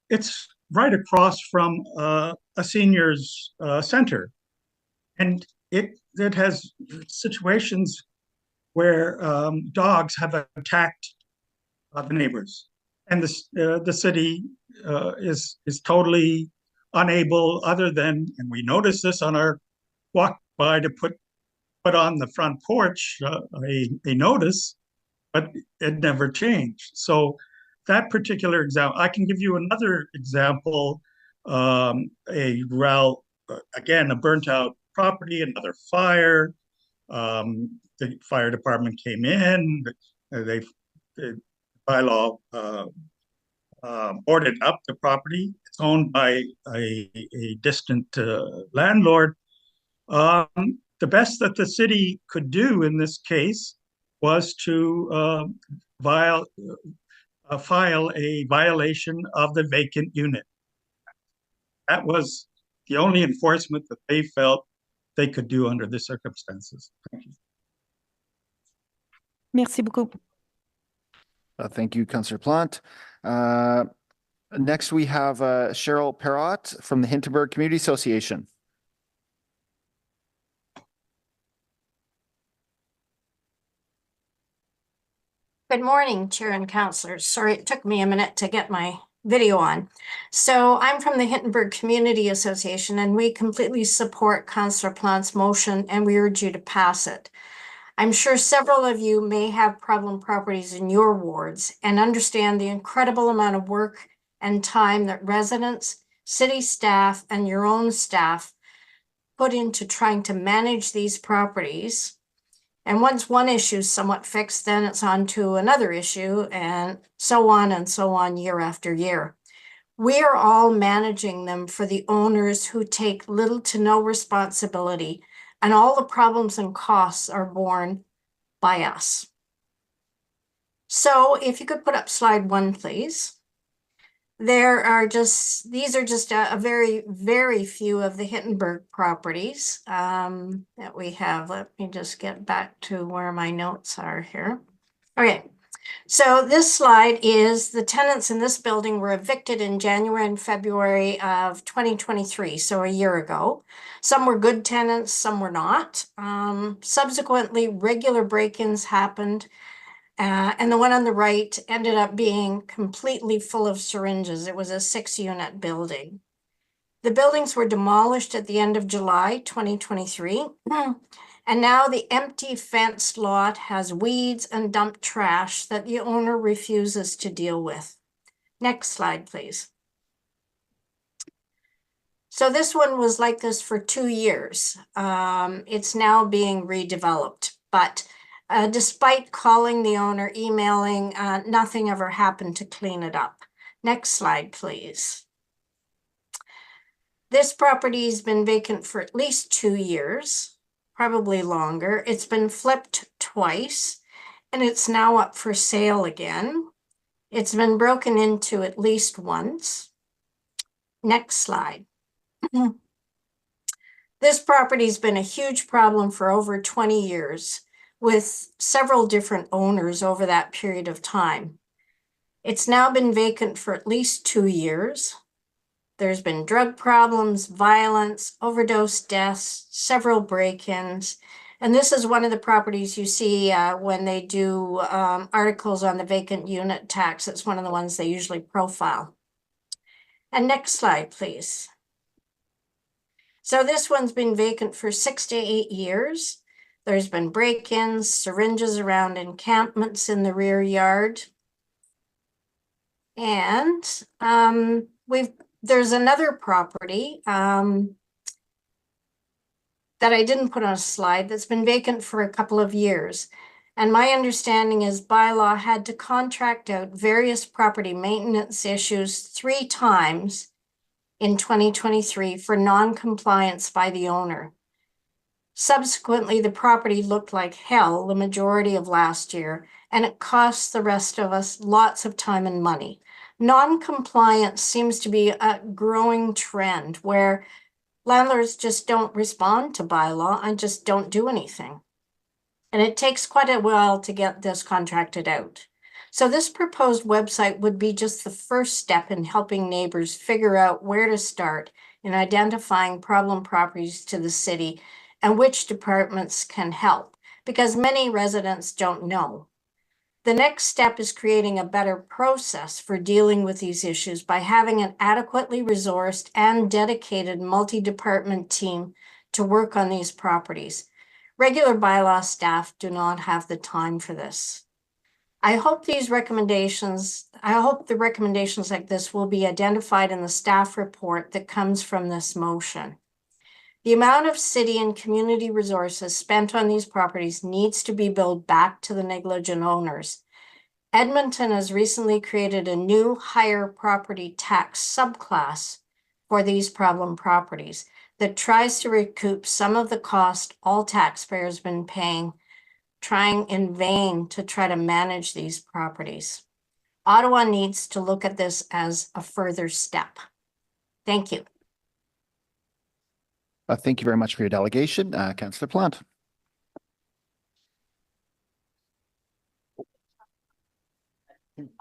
it's right across from a seniors center. And it has situations where dogs have attacked the neighbors. And the city is totally unable, other than, and we noticed this on our walk by, to put on the front porch a notice, but it never changed. So that particular example, I can give you another example, again, a burnt out property, another fire. The fire department came in, the bylaw boarded up the property. It's owned by a distant landlord. The best that the city could do in this case was to file a violation of the vacant unit. That was the only enforcement that they felt they could do under the circumstances. Thank you. Merci beaucoup. Thank you, Councillor Plante. Next, we have Cheryl Perrott from the Hintonburg Community Association. Good morning, Chair and Councillors. Sorry, it took me a minute to get my video on. So I'm from the Hintonburg Community Association, and we completely support Councillor Plante's motion, and we urge you to pass it. I'm sure several of you may have problem properties in your wards and understand the incredible amount of work and time that residents, city staff, and your own staff put into trying to manage these properties. And once one issue is somewhat fixed, then it's on to another issue, and so on year after year. We are all managing them for the owners who take little to no responsibility, and all the problems and costs are borne by us. So if you could put up slide 1, please. These are just a very, very few of the Hittenberg properties that we have. Let me just get back to where my notes are here. Okay, so this slide is the tenants in this building were evicted in January and February of 2023, so a year ago. Some were good tenants, some were not. Subsequently, regular break-ins happened. And the one on the right ended up being completely full of syringes. It was a 6-unit building. The buildings were demolished at the end of July 2023. And now the empty fenced lot has weeds and dumped trash that the owner refuses to deal with. Next slide, please. So this one was like this for 2 years. It's now being redeveloped, but despite calling the owner, emailing, nothing ever happened to clean it up. Next slide, please. This property's been vacant for at least 2 years, probably longer. It's been flipped twice, and it's now up for sale again. It's been broken into at least once. Next slide. This property's been a huge problem for over 20 years. With several different owners over that period of time. It's now been vacant for at least 2 years. There's been drug problems, violence, overdose deaths, several break-ins. And this is one of the properties you see when they do articles on the vacant unit tax. It's one of the ones they usually profile. And next slide, please. So this one's been vacant for 6 to 8 years. There's been break-ins, syringes around encampments in the rear yard. And there's another property that I didn't put on a slide that's been vacant for a couple of years. And my understanding is bylaw had to contract out various property maintenance issues 3 times in 2023 for non-compliance by the owner. Subsequently, the property looked like hell the majority of last year, and it cost the rest of us lots of time and money. Non-compliance seems to be a growing trend where landlords just don't respond to bylaw and just don't do anything. And it takes quite a while to get this contracted out. So this proposed website would be just the first step in helping neighbors figure out where to start in identifying problem properties to the city and which departments can help, because many residents don't know. The next step is creating a better process for dealing with these issues by having an adequately resourced and dedicated multi-department team to work on these properties. Regular bylaw staff do not have the time for this. I hope the recommendations like this will be identified in the staff report that comes from this motion. The amount of city and community resources spent on these properties needs to be billed back to the negligent owners. Edmonton has recently created a new higher property tax subclass for these problem properties that tries to recoup some of the cost all taxpayers have been paying, trying in vain to try to manage these properties. Ottawa needs to look at this as a further step. Thank you. Thank you very much for your delegation. Councillor Plant.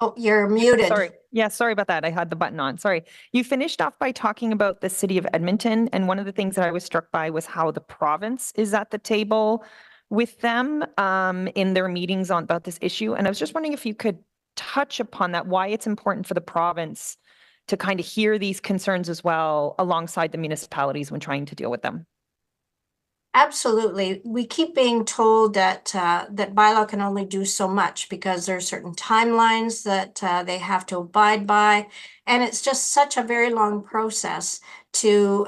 Oh, you're muted. Sorry. Yeah, sorry about that. I had the button on. Sorry. You finished off by talking about the city of Edmonton. And one of the things that I was struck by was how the province is at the table with them in their meetings about this issue. And I was just wondering if you could touch upon that, why it's important for the province to kind of hear these concerns as well alongside the municipalities when trying to deal with them. Absolutely. We keep being told that that bylaw can only do so much because there are certain timelines that they have to abide by. And it's just such a very long process to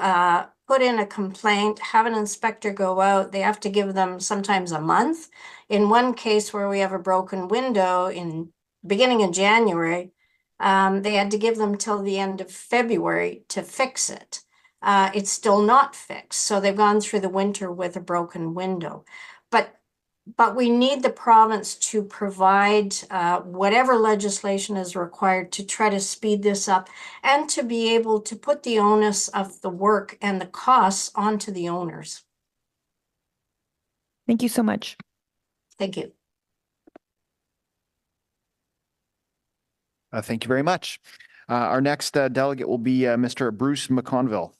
put in a complaint, have an inspector go out. They have to give them sometimes a month. In one case where we have a broken window in beginning of January, They had to give them till the end of February to fix it. It's still not fixed, so they've gone through the winter with a broken window. But we need the province to provide whatever legislation is required to try to speed this up and to be able to put the onus of the work and the costs onto the owners. Thank you so much. Thank you. Thank you very much. Our next delegate will be Mr. Bruce McConville.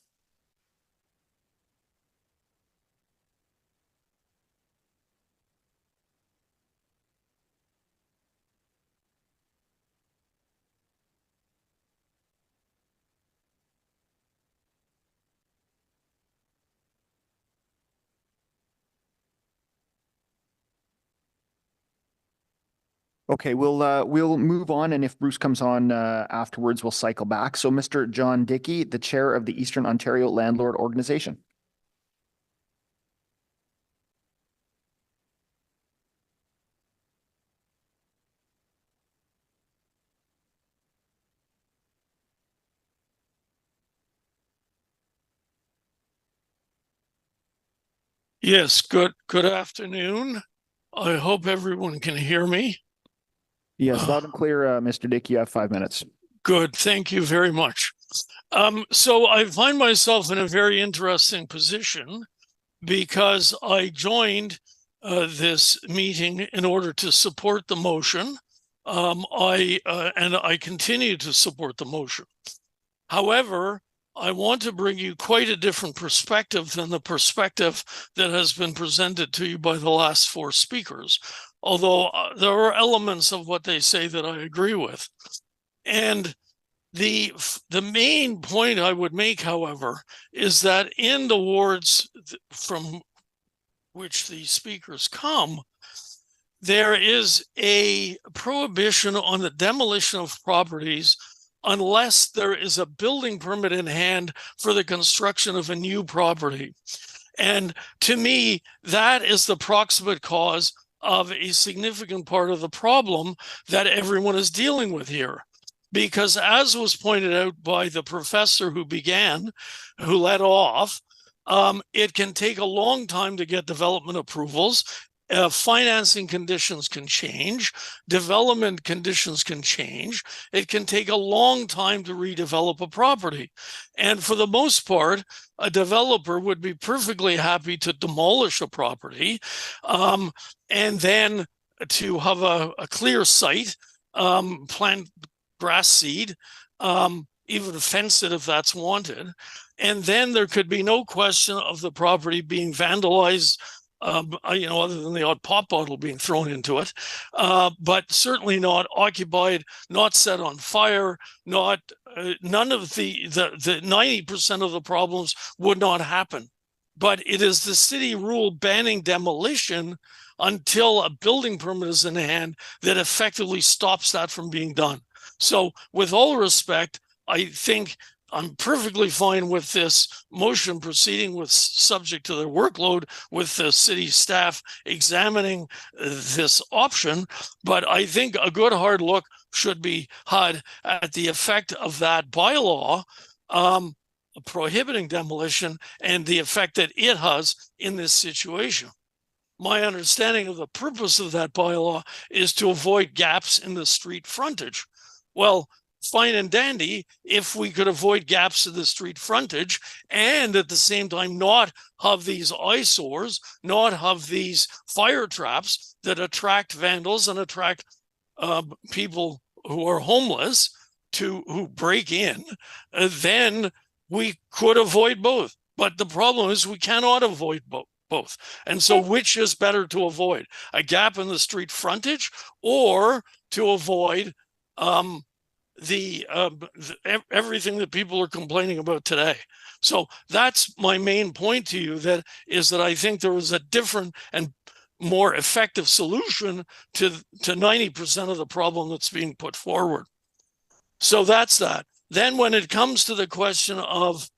Okay, we'll move on, and if Bruce comes on afterwards, we'll cycle back. So, Mr. John Dickey, the chair of the Eastern Ontario Landlord Organization. Yes, good afternoon. I hope everyone can hear me. Yes, loud and clear, Mr. Dickey. You have 5 minutes. Good, thank you very much. So I find myself in a very interesting position because I joined this meeting in order to support the motion. I continue to support the motion. However, I want to bring you quite a different perspective than the perspective that has been presented to you by the last 4 speakers, although there are elements of what they say that I agree with. And the main point I would make, however, is that in the wards from which the speakers come, there is a prohibition on the demolition of properties unless there is a building permit in hand for the construction of a new property. And to me, that is the proximate cause of a significant part of the problem that everyone is dealing with here. Because as was pointed out by the professor who led off, it can take a long time to get development approvals. Financing conditions can change, development conditions can change. It can take a long time to redevelop a property. And for the most part, a developer would be perfectly happy to demolish a property and then to have a clear site, plant grass seed, even fence it if that's wanted. And then there could be no question of the property being vandalized, other than the odd pop bottle being thrown into it, but certainly not occupied, not set on fire, none of the 90% of the problems would not happen. But it is the city rule banning demolition until a building permit is in hand that effectively stops that from being done. So with all respect, I think I'm perfectly fine with this motion proceeding with subject to their workload with the city staff examining this option. But I think a good hard look should be had at the effect of that bylaw prohibiting demolition and the effect that it has in this situation. My understanding of the purpose of that bylaw is to avoid gaps in the street frontage. Well, fine and dandy if we could avoid gaps in the street frontage and at the same time not have these eyesores, not have these fire traps that attract vandals and attract people who are homeless who break in, then we could avoid both. But the problem is we cannot avoid both. And so which is better to avoid? A gap in the street frontage or to avoid everything that people are complaining about today? So that's my main point to you, that I think there is a different and more effective solution to 90% of the problem that's being put forward. So that's that. Then when it comes to the question of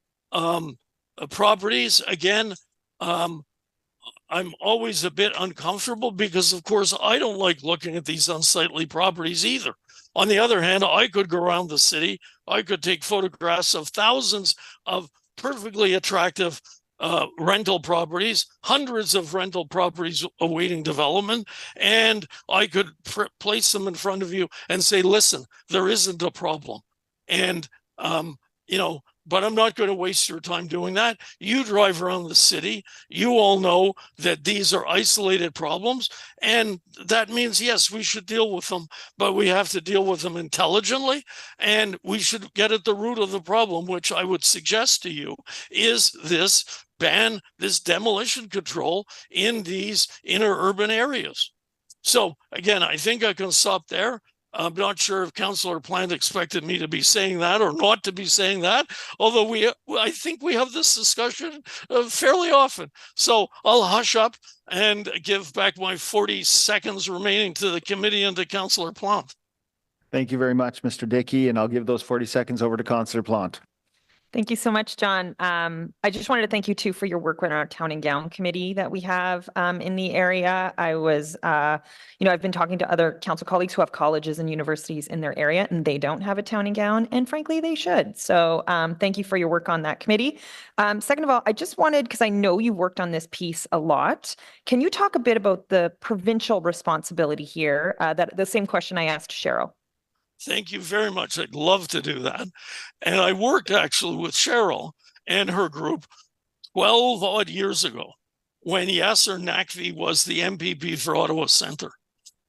properties, again, I'm always a bit uncomfortable because, of course, I don't like looking at these unsightly properties either. On the other hand, I could go around the city. I could take photographs of thousands of perfectly attractive rental properties, hundreds of rental properties awaiting development, and I could place them in front of you and say, listen, there isn't a problem. And, but I'm not going to waste your time doing that. You drive around the city. You all know that these are isolated problems. And that means, yes, we should deal with them, but we have to deal with them intelligently. And we should get at the root of the problem, which I would suggest to you is this demolition control in these inner urban areas. So again, I think I can stop there. I'm not sure if Councillor Plant expected me to be saying that or not to be saying that, although I think we have this discussion fairly often. So I'll hush up and give back my 40 seconds remaining to the committee and to Councillor Plant. Thank you very much, Mr. Dickey, and I'll give those 40 seconds over to Councillor Plant. Thank you so much, John. I just wanted to thank you too for your work with our town and gown committee that we have in the area. I was, I've been talking to other council colleagues who have colleges and universities in their area and they don't have a town and gown, and frankly, they should. So thank you for your work on that committee. Second of all, I just wanted, because I know you worked on this piece a lot, can you talk a bit about the provincial responsibility here? That the same question I asked Cheryl. Thank you very much. I'd love to do that. And I worked actually with Cheryl and her group 12 odd years ago when Yasser Naqvi was the MPP for Ottawa Centre.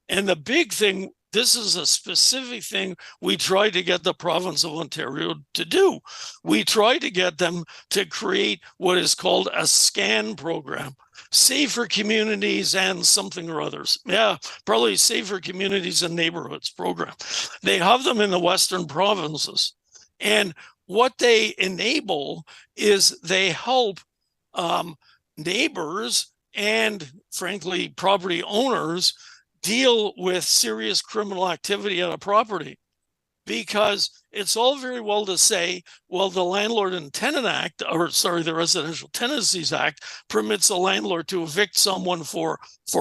And the big thing, this is a specific thing we tried to get the province of Ontario to do. We tried to get them to create what is called a SCAN program. Safer communities and something or others. Yeah, probably safer communities and neighborhoods program. They have them in the Western provinces. And what they enable is they help neighbors and frankly, property owners deal with serious criminal activity on a property. Because it's all very well to say, well, the Landlord and Tenant Act, the Residential Tenancies Act permits a landlord to evict someone for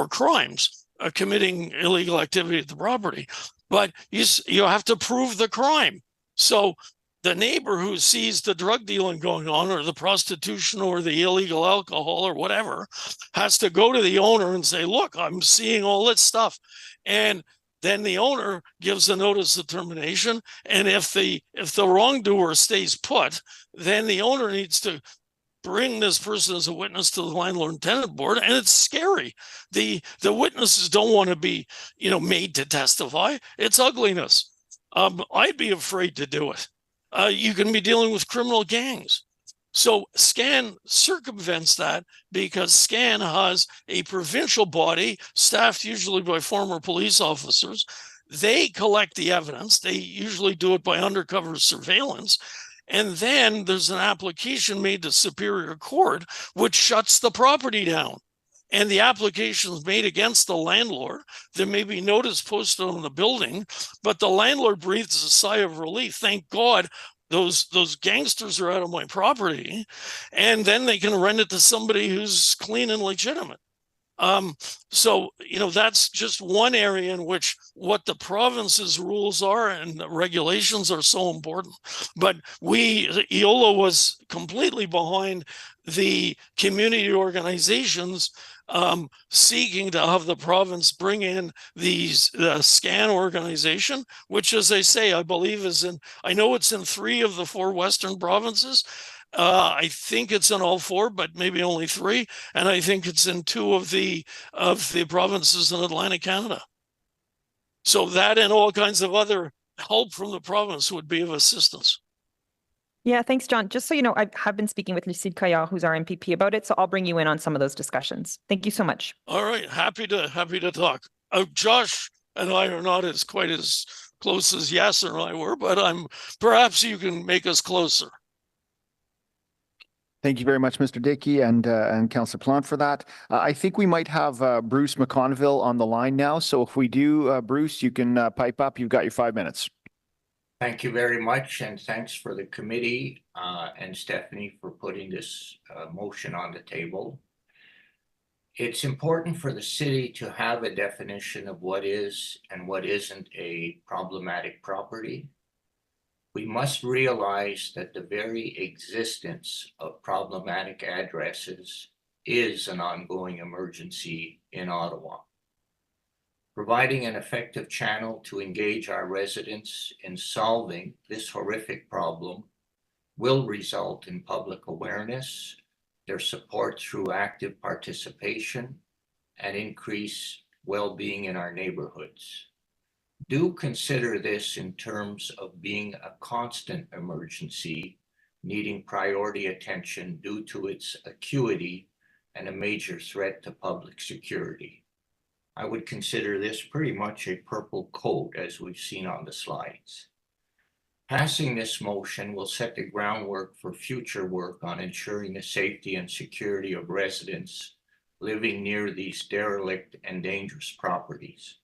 crimes, committing illegal activity at the property. But you have to prove the crime. So the neighbor who sees the drug dealing going on or the prostitution or the illegal alcohol or whatever has to go to the owner and say, look, I'm seeing all this stuff. And then the owner gives a notice of termination. And if the wrongdoer stays put, then the owner needs to bring this person as a witness to the Landlord and Tenant Board. And it's scary. The witnesses don't want to be, made to testify. It's ugliness. I'd be afraid to do it. You can be dealing with criminal gangs. So SCAN circumvents that because SCAN has a provincial body staffed usually by former police officers. They collect the evidence. They usually do it by undercover surveillance. And then there's an application made to Superior Court, which shuts the property down. And the application is made against the landlord. There may be notice posted on the building, but the landlord breathes a sigh of relief. Thank God those gangsters are out of my property, and then they can rent it to somebody who's clean and legitimate. So, that's just one area in which what the province's rules are and the regulations are so important. But EOLA was completely behind the community organizations seeking to have the province bring in the SCAN organization, which, as I say, I believe I know it's in 3 of the 4 Western provinces. I think it's in all 4, but maybe only 3. And I think it's in 2 of the provinces in Atlantic Canada. So that and all kinds of other help from the province would be of assistance. Yeah, thanks, John. Just so you know, I have been speaking with Lucide Kayal, who's our MPP, about it, so I'll bring you in on some of those discussions. Thank you so much. All right, happy to talk. Josh and I are not quite as close as Yasser and I were, but perhaps you can make us closer. Thank you very much, Mr. Dickey and Councillor Plant for that. I think we might have Bruce McConville on the line now. So if we do, Bruce, you can pipe up. You've got your 5 minutes. Thank you very much, and thanks for the committee and Stephanie for putting this motion on the table. It's important for the city to have a definition of what is and what isn't a problematic property. We must realize that the very existence of problematic addresses is an ongoing emergency in Ottawa. Providing an effective channel to engage our residents in solving this horrific problem will result in public awareness, their support through active participation, and increase well-being in our neighborhoods. Do consider this in terms of being a constant emergency, needing priority attention due to its acuity and a major threat to public security. I would consider this pretty much a purple coat, as we've seen on the slides. Passing this motion will set the groundwork for future work on ensuring the safety and security of residents living near these derelict and dangerous properties.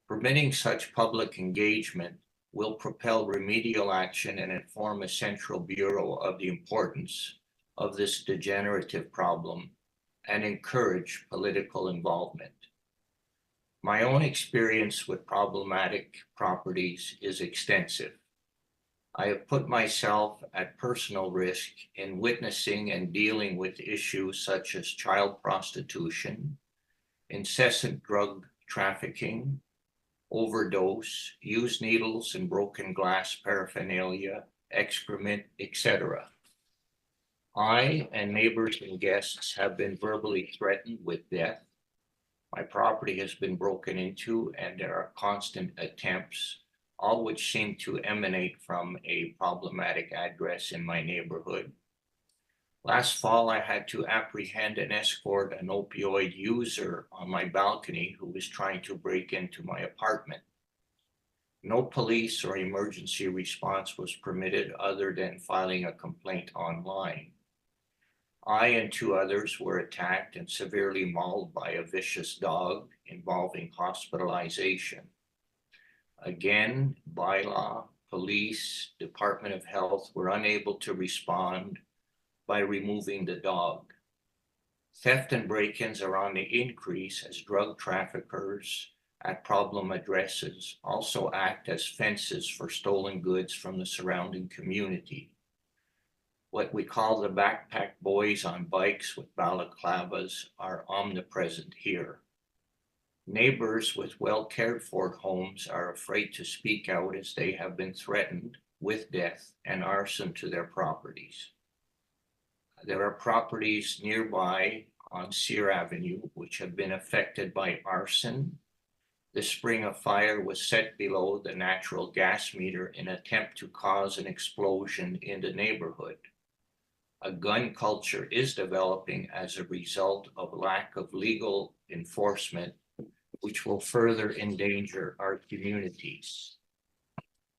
Permitting such public engagement will propel remedial action and inform a central bureau of the importance of this degenerative problem and encourage political involvement. My own experience with problematic properties is extensive. I have put myself at personal risk in witnessing and dealing with issues such as child prostitution, incessant drug trafficking, overdose, used needles and broken glass paraphernalia, excrement, etc. I and neighbors and guests have been verbally threatened with death. My property has been broken into, and there are constant attempts, all which seem to emanate from a problematic address in my neighborhood. Last fall, I had to apprehend and escort an opioid user on my balcony who was trying to break into my apartment. No police or emergency response was permitted other than filing a complaint online. I and 2 others were attacked and severely mauled by a vicious dog involving hospitalization. Again, bylaw, police, Department of Health were unable to respond by removing the dog. Theft and break-ins are on the increase as drug traffickers at problem addresses also act as fences for stolen goods from the surrounding community. What we call the backpack boys on bikes with balaclavas are omnipresent here. Neighbors with well cared for homes are afraid to speak out as they have been threatened with death and arson to their properties. There are properties nearby on Sear Avenue which have been affected by arson. The spring of fire was set below the natural gas meter in an attempt to cause an explosion in the neighborhood. A gun culture is developing as a result of lack of legal enforcement, which will further endanger our communities.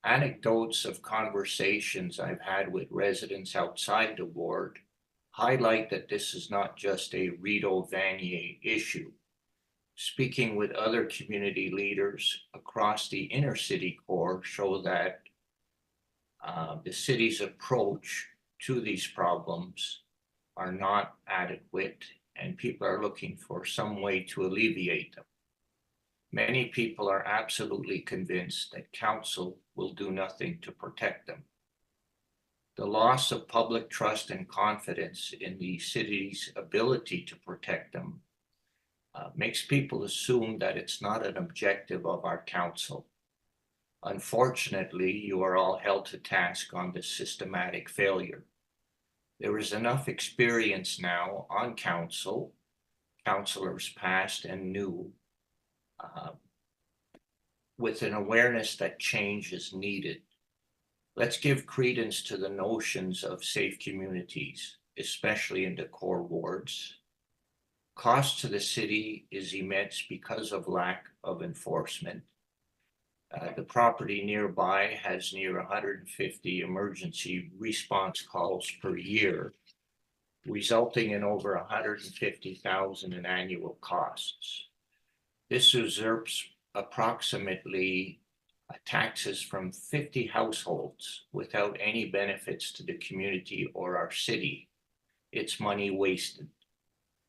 Anecdotes of conversations I've had with residents outside the ward highlight that this is not just a Rideau Vanier issue. Speaking with other community leaders across the inner city core show that the city's approach to these problems are not adequate, and people are looking for some way to alleviate them. Many people are absolutely convinced that council will do nothing to protect them. The loss of public trust and confidence in the city's ability to protect them makes people assume that it's not an objective of our council. Unfortunately, you are all held to task on this systematic failure. There is enough experience now on council, councillors past and new, with an awareness that change is needed. Let's give credence to the notions of safe communities, especially in the core wards. Cost to the city is immense because of lack of enforcement. The property nearby has near 150 emergency response calls per year, resulting in over 150,000 in annual costs. This usurps approximately taxes from 50 households without any benefits to the community or our city. It's money wasted.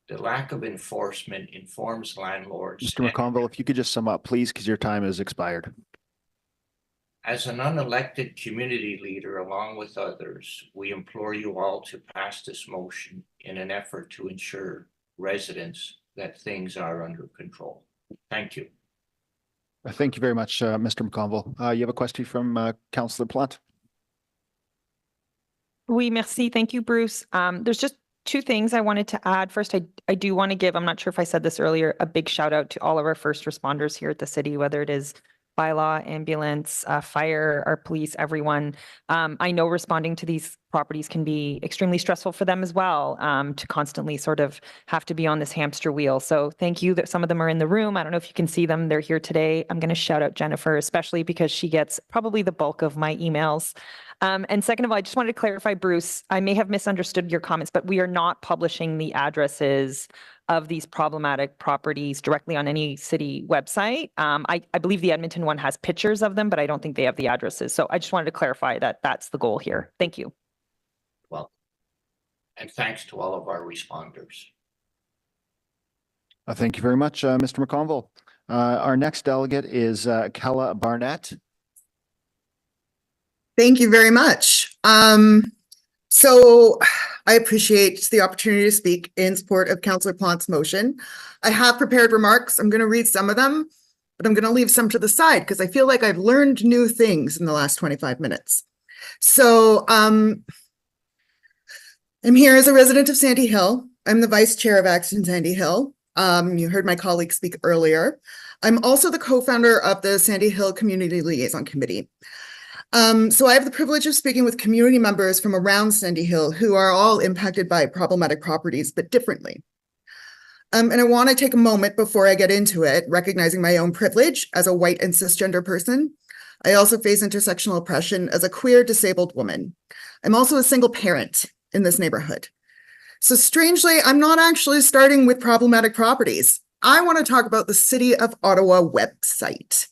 The lack of enforcement informs landlords. Mr. McConville, if you could just sum up, please, because your time has expired. As an unelected community leader, along with others, we implore you all to pass this motion in an effort to ensure residents that things are under control. Thank you. Thank you very much, Mr. McConville. You have a question from Councillor Plant? Oui, merci. Thank you, Bruce. There's just two things I wanted to add. First, I do want to give, I'm not sure if I said this earlier, a big shout out to all of our first responders here at the city, whether it is bylaw, ambulance, fire, our police, everyone. I know responding to these properties can be extremely stressful for them as well, to constantly sort of have to be on this hamster wheel. So thank you that some of them are in the room. I don't know if you can see them. They're here today. I'm going to shout out Jennifer, especially because she gets probably the bulk of my emails. And second of all, I just wanted to clarify, Bruce, I may have misunderstood your comments, but we are not publishing the addresses of these problematic properties directly on any city website. I believe the Edmonton one has pictures of them, but I don't think they have the addresses. So I just wanted to clarify that that's the goal here. Thank you. Well, and thanks to all of our responders. Thank you very much, Mr. McConville. Our next delegate is Kella Barnett. Thank you very much. So I appreciate the opportunity to speak in support of Councillor Plant's motion. I have prepared remarks. I'm going to read some of them, but I'm going to leave some to the side because I feel like I've learned new things in the last 25 minutes. So I'm here as a resident of Sandy Hill. I'm the vice chair of Action Sandy Hill. You heard my colleague speak earlier. I'm also the co-founder of the Sandy Hill Community Liaison Committee. So I have the privilege of speaking with community members from around Sandy Hill who are all impacted by problematic properties, but differently. And I want to take a moment before I get into it, recognizing my own privilege as a white and cisgender person. I also face intersectional oppression as a queer disabled woman. I'm also a single parent in this neighborhood. So strangely, I'm not actually starting with problematic properties. I want to talk about the City of Ottawa website.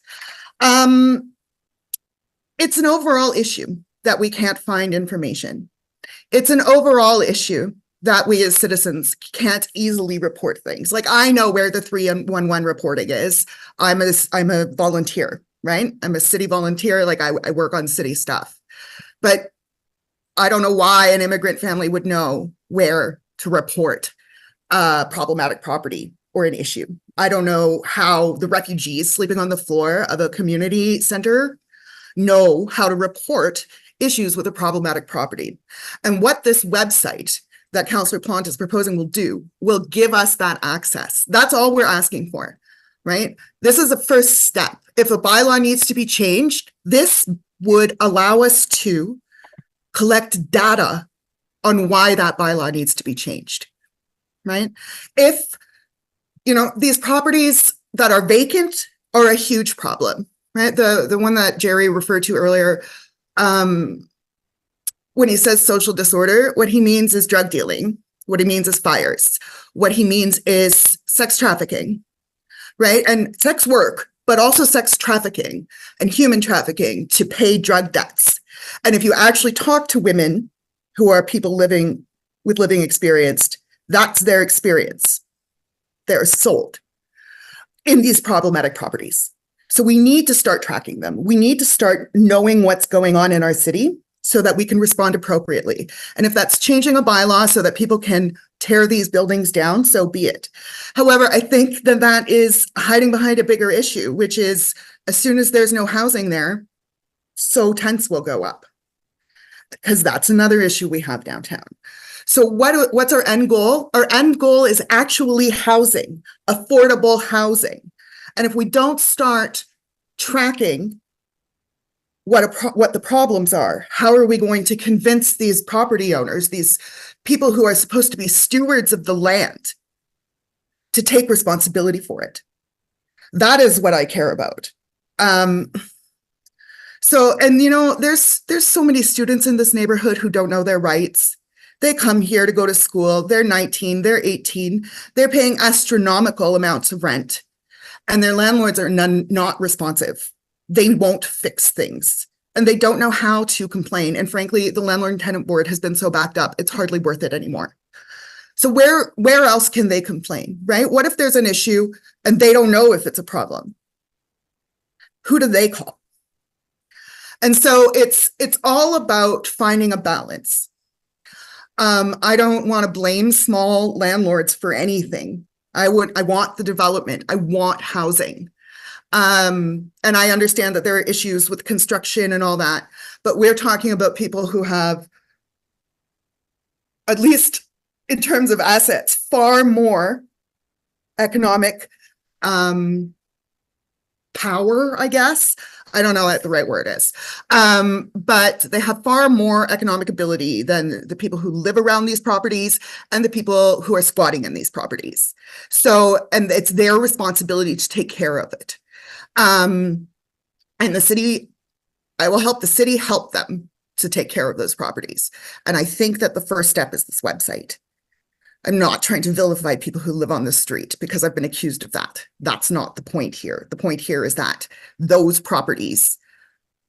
It's an overall issue that we can't find information. It's an overall issue that we as citizens can't easily report things. Like I know where the 311 reporting is. I'm a volunteer, right? I'm a city volunteer. Like I work on city stuff, but I don't know why an immigrant family would know where to report problematic property or an issue. I don't know how the refugees sleeping on the floor of a community center know how to report issues with a problematic property. And what this website that Councillor Plant is proposing will do will give us that access. That's all we're asking for, right? This is a first step. If a bylaw needs to be changed, this would allow us to collect data on why that bylaw needs to be changed, right? If, these properties that are vacant are a huge problem. Right, the one that Jerry referred to earlier, when he says social disorder, what he means is drug dealing. What he means is fires. What he means is sex trafficking, right? And sex work, but also sex trafficking and human trafficking to pay drug debts. And if you actually talk to women who are people living with living experience, that's their experience. They're sold in these problematic properties. So we need to start tracking them. We need to start knowing what's going on in our city so that we can respond appropriately. And if that's changing a bylaw so that people can tear these buildings down, so be it. However, I think that is hiding behind a bigger issue, which is as soon as there's no housing there, so tents will go up. Because that's another issue we have downtown. So what's our end goal? Our end goal is actually housing, affordable housing. And if we don't start tracking what the problems are, how are we going to convince these property owners, these people who are supposed to be stewards of the land, to take responsibility for it? That is what I care about. There's so many students in this neighborhood who don't know their rights. They come here to go to school. They're 19, they're 18. They're paying astronomical amounts of rent. And their landlords are not responsive. They won't fix things and they don't know how to complain. And frankly, the landlord and tenant board has been so backed up, it's hardly worth it anymore. So where else can they complain, right? What if there's an issue and they don't know if it's a problem? Who do they call? And so it's all about finding a balance. I don't want to blame small landlords for anything. I want the development. I want housing. And I understand that there are issues with construction and all that, but we're talking about people who have, at least in terms of assets, far more economic power, I guess. I don't know what the right word is. But they have far more economic ability than the people who live around these properties and the people who are squatting in these properties. So, and it's their responsibility to take care of it. And the city, I will help the city help them to take care of those properties. And I think that the first step is this website. I'm not trying to vilify people who live on the street because I've been accused of that. That's not the point here. The point here is that those properties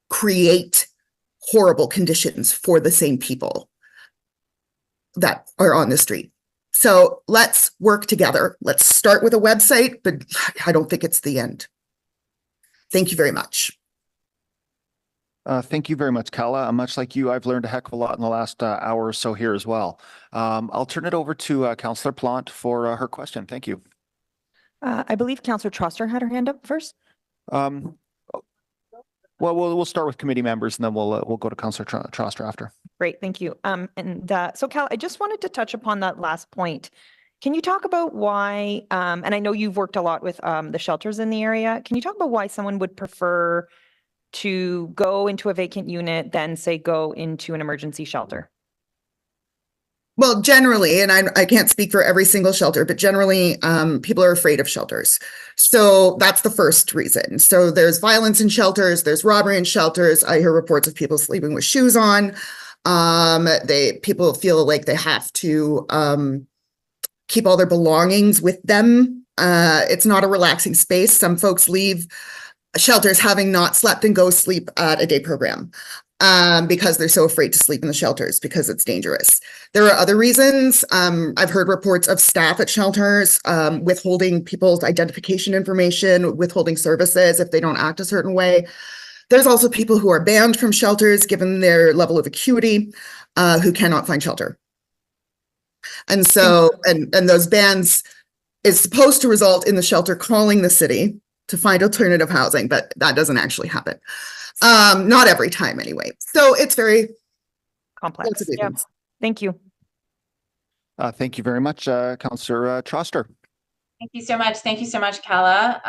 create horrible conditions for the same people that are on the street. So let's work together. Let's start with a website, but I don't think it's the end. Thank you very much. Thank you very much, Kala. Much like you, I've learned a heck of a lot in the last hour or so here as well. I'll turn it over to Councillor Plante for her question. Thank you. I believe Councillor Troster had her hand up first. Well, we'll start with committee members and then we'll go to Councillor Troster after. Great, thank you. So Cal, I just wanted to touch upon that last point. Can you talk about why, and I know you've worked a lot with the shelters in the area. Can you talk about why someone would prefer to go into a vacant unit than say go into an emergency shelter? Well, generally, and I can't speak for every single shelter, but generally people are afraid of shelters. So that's the first reason. So there's violence in shelters, there's robbery in shelters. I hear reports of people sleeping with shoes on. People feel like they have to keep all their belongings with them. It's not a relaxing space. Some folks leave shelters having not slept and go sleep at a day program because they're so afraid to sleep in the shelters because it's dangerous. There are other reasons. I've heard reports of staff at shelters withholding people's identification information, withholding services if they don't act a certain way. There's also people who are banned from shelters given their level of acuity who cannot find shelter. And so, and those bans is supposed to result in the shelter calling the city to find alternative housing, but that doesn't actually happen. Not every time anyway. So it's very complex. Yeah. Thank you. Thank you very much, Councillor Troster. Thank you so much. Thank you so much, Kala.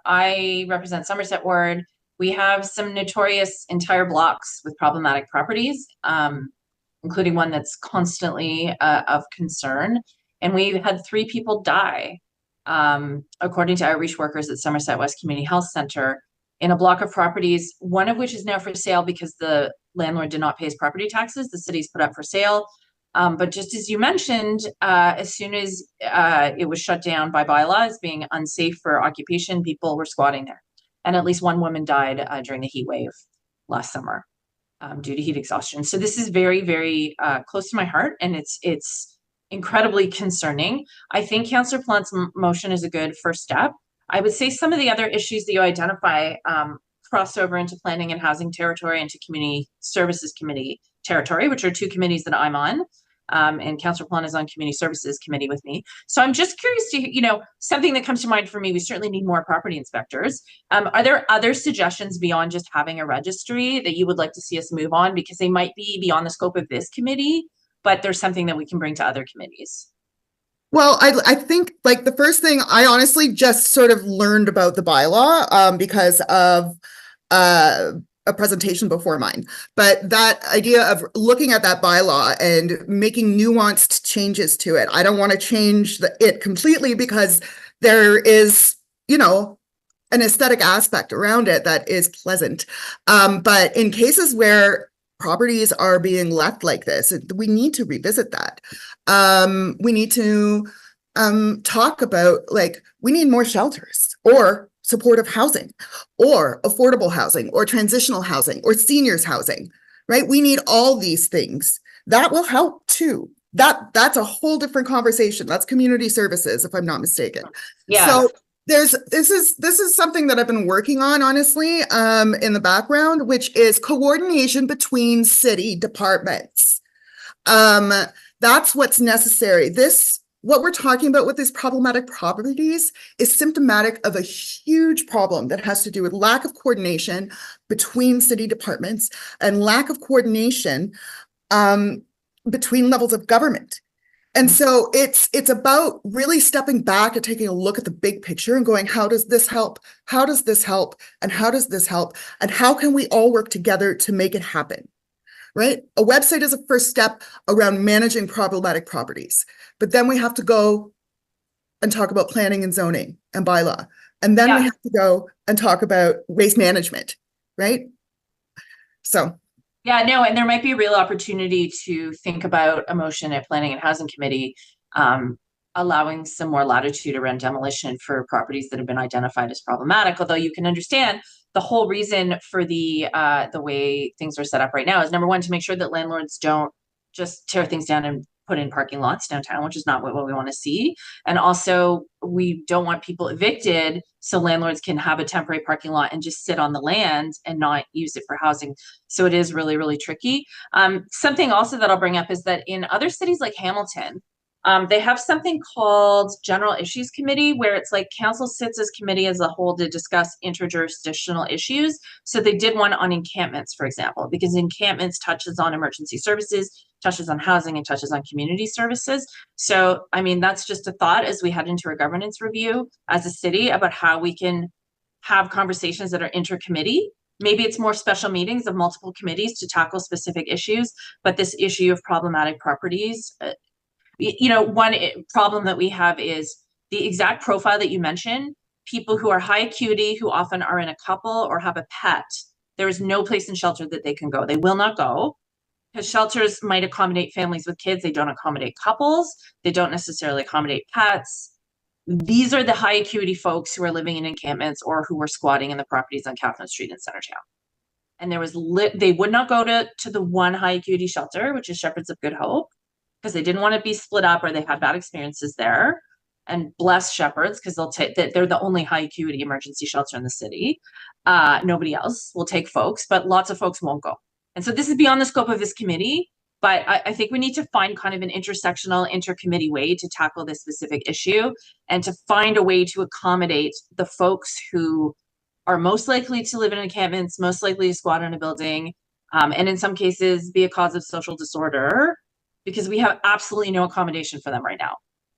I represent Somerset Ward. We have some notorious entire blocks with problematic properties, including one that's constantly of concern. And we've had 3 people die, according to outreach workers at Somerset West Community Health Center, in a block of properties, one of which is now for sale because the landlord did not pay his property taxes. The city's put up for sale. But just as you mentioned, as soon as it was shut down by bylaws being unsafe for occupation, people were squatting there. And at least one woman died during the heat wave last summer due to heat exhaustion. So this is very, very close to my heart, and it's incredibly concerning. I think Councillor Plante's motion is a good first step. I would say some of the other issues that you identify cross over into planning and housing territory, into community services committee territory, which are 2 committees that I'm on. And Councillor Plante is on community services committee with me. So I'm just curious to, something that comes to mind for me, we certainly need more property inspectors. Are there other suggestions beyond just having a registry that you would like to see us move on? Because they might be beyond the scope of this committee, but there's something that we can bring to other committees. Well, I think like the first thing I honestly just sort of learned about the bylaw because of a presentation before mine. But that idea of looking at that bylaw and making nuanced changes to it, I don't want to change it completely because there is, an aesthetic aspect around it that is pleasant. But in cases where properties are being left like this, we need to revisit that. We need to talk about, we need more shelters or supportive housing or affordable housing or transitional housing or seniors housing, right? We need all these things. That will help too. That's a whole different conversation. That's community services, if I'm not mistaken. Yeah. So this is something that I've been working on, honestly, in the background, which is coordination between city departments. That's what's necessary. What we're talking about with these problematic properties is symptomatic of a huge problem that has to do with lack of coordination between city departments and lack of coordination between levels of government. And so it's about really stepping back and taking a look at the big picture and going, how does this help? How does this help? And how does this help? And how can we all work together to make it happen? Right? A website is a first step around managing problematic properties. But then we have to go and talk about planning and zoning and bylaw. And then we have to go and talk about waste management, right? So. Yeah, no, and there might be a real opportunity to think about a motion at Planning and Housing Committee, allowing some more latitude around demolition for properties that have been identified as problematic. Although you can understand the whole reason for the way things are set up right now is, number one, to make sure that landlords don't just tear things down and put in parking lots downtown, which is not what we want to see. And also, we don't want people evicted so landlords can have a temporary parking lot and just sit on the land and not use it for housing. So it is really, really tricky. Something also that I'll bring up is that in other cities like Hamilton, they have something called General Issues Committee, where it's like council sits as committee as a whole to discuss interjurisdictional issues. So they did one on encampments, for example, because encampments touches on emergency services, touches on housing, and touches on community services. So, I mean, that's just a thought as we head into our governance review as a city about how we can have conversations that are intercommittee. Maybe it's more special meetings of multiple committees to tackle specific issues, but this issue of problematic properties, one problem that we have is the exact profile that you mentioned, people who are high acuity, who often are in a couple or have a pet. There is no place in shelter that they can go. They will not go because shelters might accommodate families with kids. They don't accommodate couples. They don't necessarily accommodate pets. These are the high acuity folks who are living in encampments or who were squatting in the properties on Catherine Street in Centertown. And they would not go to the one high acuity shelter, which is Shepherds of Good Hope, because they didn't want to be split up or they had bad experiences there. And bless Shepherds, because they're the only high acuity emergency shelter in the city. Nobody else will take folks, but lots of folks won't go. And so this is beyond the scope of this committee, but I think we need to find kind of an intersectional intercommittee way to tackle this specific issue and to find a way to accommodate the folks who are most likely to live in encampments, most likely to squat in a building, and in some cases be a cause of social disorder, because we have absolutely no accommodation for them right now.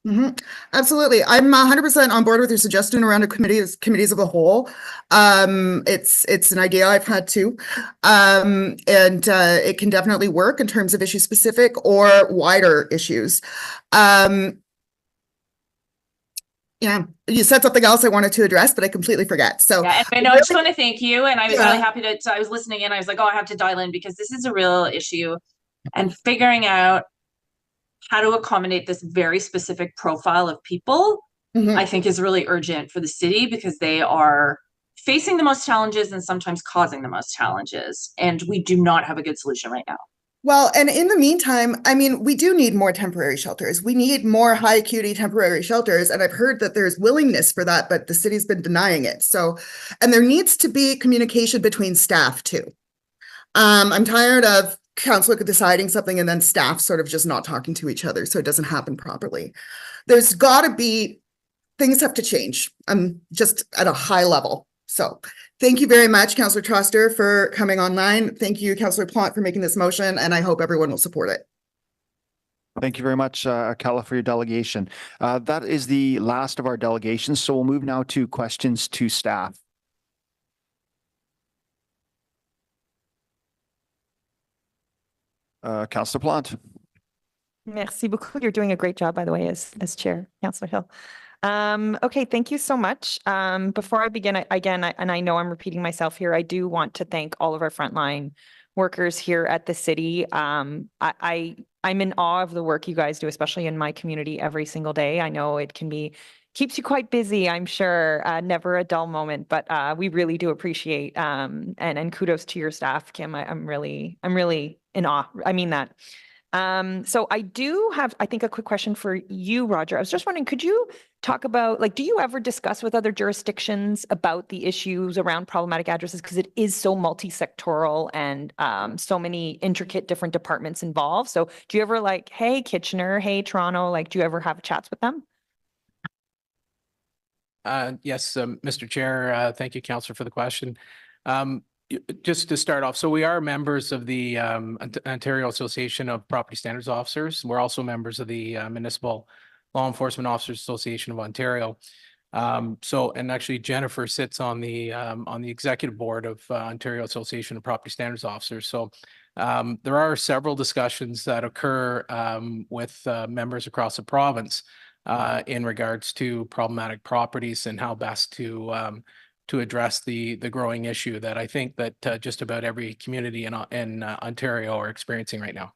Mm-hmm. Absolutely. I'm 100% on board with your suggestion around committees of the whole. It's an idea I've had too. And it can definitely work in terms of issue specific or wider issues. Yeah, you said something else I wanted to address, but I completely forget. So yeah, and I just want to thank you. And I was really happy I was listening in. I was like, oh, I have to dial in because this is a real issue, and figuring out how to accommodate this very specific profile of people, I think is really urgent for the city because they are facing the most challenges and sometimes causing the most challenges. And we do not have a good solution right now. Well, and in the meantime, I mean, we do need more temporary shelters. We need more high acuity temporary shelters. And I've heard that there's willingness for that, but the city's been denying it. So, and there needs to be communication between staff too. I'm tired of council deciding something and then staff sort of just not talking to each other, so it doesn't happen properly. There's got to be, things have to change. Just at a high level. So thank you very much, Councillor Troster, for coming online. Thank you, Councillor Plante, for making this motion, and I hope everyone will support it. Thank you very much, Kala, for your delegation. That is the last of our delegations, so we'll move now to questions to staff. Councillor Plante. Merci beaucoup. You're doing a great job, by the way, as chair, Councillor Hill. Okay, thank you so much. Before I begin, and I know I'm repeating myself here, I do want to thank all of our frontline workers here at the city. I'm in awe of the work you guys do, especially in my community every single day. I know it keeps you quite busy, I'm sure, never a dull moment, but we really do appreciate, and kudos to your staff, Kim. I'm really in awe. I mean that. So I do have, I think, a quick question for you, Roger. I was just wondering, could you talk about, like, do you ever discuss with other jurisdictions about the issues around problematic addresses? Because it is so multi-sectoral and so many intricate different departments involved. So do you ever like, hey, Kitchener, hey, Toronto, like, do you ever have chats with them? Yes, Mr. Chair, thank you, Councillor, for the question. Just to start off, so we are members of the Ontario Association of Property Standards Officers. We're also members of the Municipal Law Enforcement Officers Association of Ontario. And actually Jennifer sits on the executive board of Ontario Association of Property Standards Officers. So there are several discussions that occur with members across the province in regards to problematic properties and how best to address the growing issue that I think that just about every community in Ontario are experiencing right now.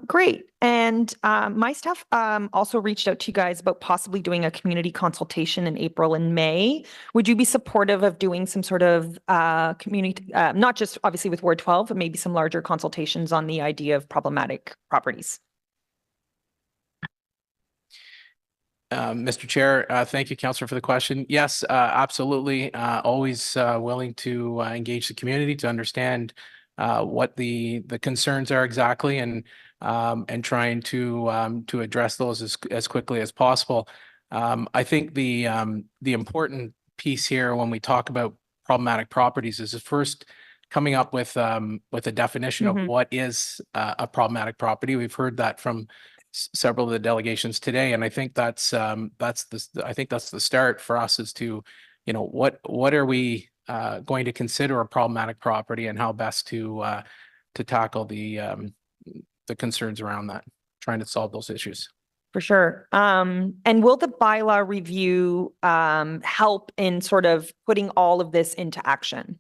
Great. And my staff also reached out to you guys about possibly doing a community consultation in April and May. Would you be supportive of doing some sort of community, not just obviously with Ward 12, but maybe some larger consultations on the idea of problematic properties? Mr. Chair, thank you, Councillor, for the question. Yes, absolutely. Always willing to engage the community to understand what the concerns are exactly, and trying to address those as quickly as possible. I think the important piece here when we talk about problematic properties is first coming up with a definition of what is a problematic property. We've heard that from several of the delegations today, and I think that's the start for us, is to, you know, what are we going to consider a problematic property, and how best to tackle the concerns around that, trying to solve those issues. For sure. And will the bylaw review help in sort of putting all of this into action?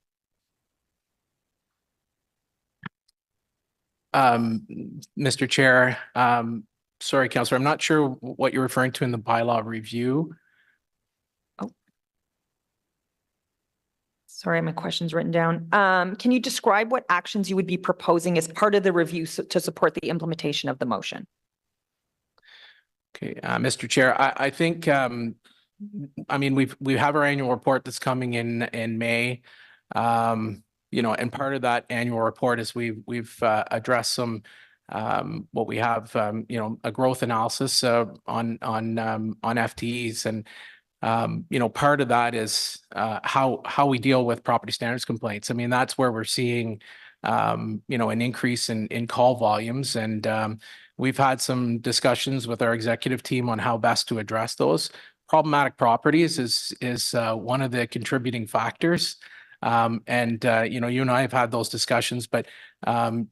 Mr. Chair, sorry, Councillor, I'm not sure what you're referring to in the bylaw review. Oh. Sorry, my question's written down. Can you describe what actions you would be proposing as part of the review to support the implementation of the motion? Okay, Mr. Chair, I think, I mean, we have our annual report that's coming in May. You know, and part of that annual report is we've addressed some what we have, you know, a growth analysis on FTEs, and you know, part of that is how we deal with property standards complaints. I mean, that's where we're seeing you know, an increase in call volumes, and we've had some discussions with our executive team on how best to address those. Problematic properties is one of the contributing factors. And you know, you and I have had those discussions, but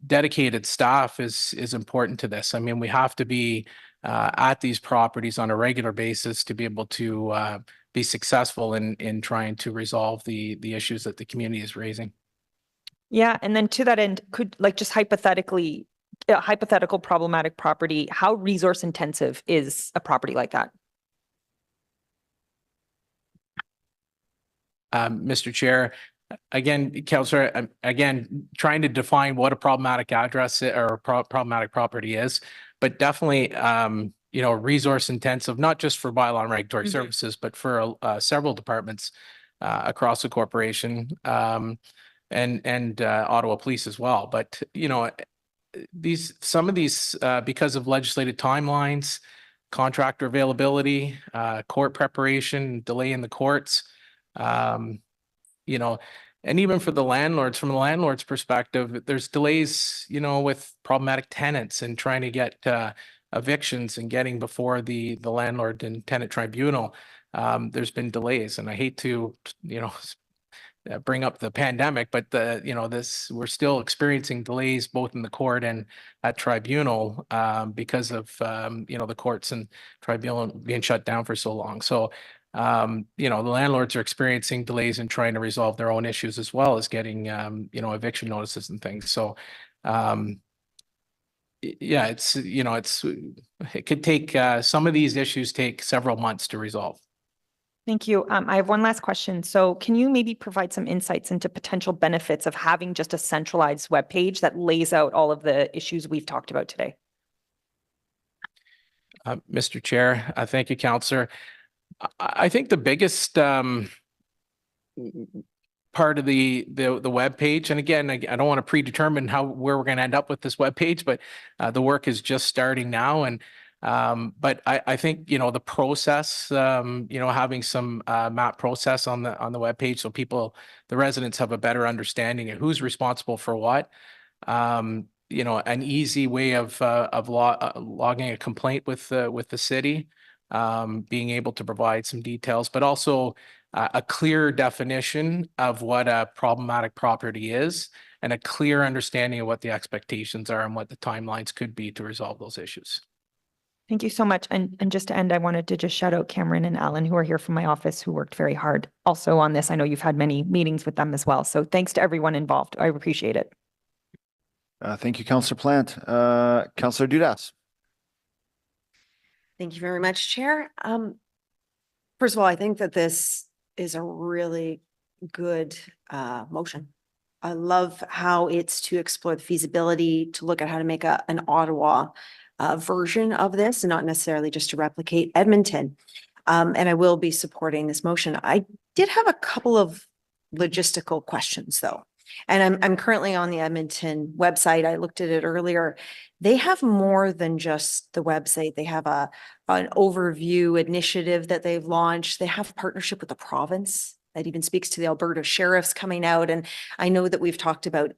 dedicated staff is important to this. I mean, we have to be at these properties on a regular basis to be able to be successful in trying to resolve the issues that the community is raising. Yeah, and then to that end, could, like, just hypothetically, a hypothetical problematic property, how resource intensive is a property like that? Mr. Chair, again, Councillor, again, trying to define what a problematic address or problematic property is, but definitely, you know, resource intensive, not just for bylaw and regulatory services, but for several departments across the corporation, and Ottawa Police as well. But, you know, some of these, because of legislated timelines, contractor availability, court preparation, delay in the courts, you know, and even for the landlords, from the landlord's perspective, there's delays, you know, with problematic tenants and trying to get evictions and getting before the landlord and tenant tribunal. There's been delays, and I hate to, you know, bring up the pandemic, but you know, we're still experiencing delays both in the court and at tribunal because of you know, the courts and tribunal being shut down for so long. So you know, the landlords are experiencing delays in trying to resolve their own issues, as well as getting you know, eviction notices and things. So yeah, it's, you know, it could take some of these issues take several months to resolve. Thank you. I have one last question. So can you maybe provide some insights into potential benefits of having just a centralized webpage that lays out all of the issues we've talked about today? Mr. Chair, thank you, Councillor. I think the biggest part of the web page, and again, I don't want to predetermine where we're going to end up with this web page, but the work is just starting now. And but I think the process, having some map process on the web page, so the residents have a better understanding of who's responsible for what. An easy way of logging a complaint with the city, being able to provide some details, but also a clear definition of what a problematic property is and a clear understanding of what the expectations are and what the timelines could be to resolve those issues. Thank you so much. And just to end, I wanted to just shout out Cameron and Alan, who are here from my office, who worked very hard also on this. I know you've had many meetings with them as well. So thanks to everyone involved. I appreciate it. Thank you, Councillor Plant. Councillor Dudas. Thank you very much, Chair. First of all, I think that this is a really good motion. I love how it's to explore the feasibility, to look at how to make an Ottawa version of this, and not necessarily just to replicate Edmonton. And I will be supporting this motion. I did have a couple of logistical questions, though. And I'm currently on the Edmonton website. I looked at it earlier. They have more than just the website. They have an overview initiative that they've launched. They have a partnership with the province that even speaks to the Alberta sheriffs coming out. And I know that we've talked about,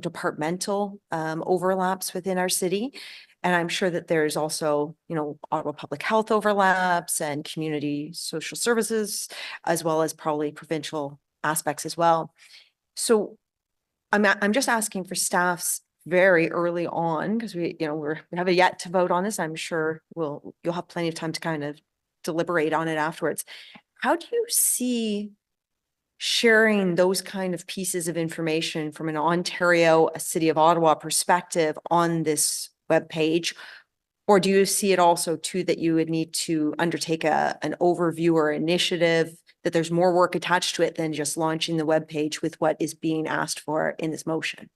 departmental overlaps within our city. And I'm sure that there's also, Ottawa Public Health overlaps and community social services, as well as probably provincial aspects as well. So I'm just asking for staff's very early on, because we haven't yet to vote on this. I'm sure you'll have plenty of time to kind of deliberate on it afterwards. How do you see sharing those kind of pieces of information from an Ontario, a City of Ottawa perspective on this webpage? Or do you see it also too that you would need to undertake an overview or initiative, that there's more work attached to it than just launching the webpage with what is being asked for in this motion?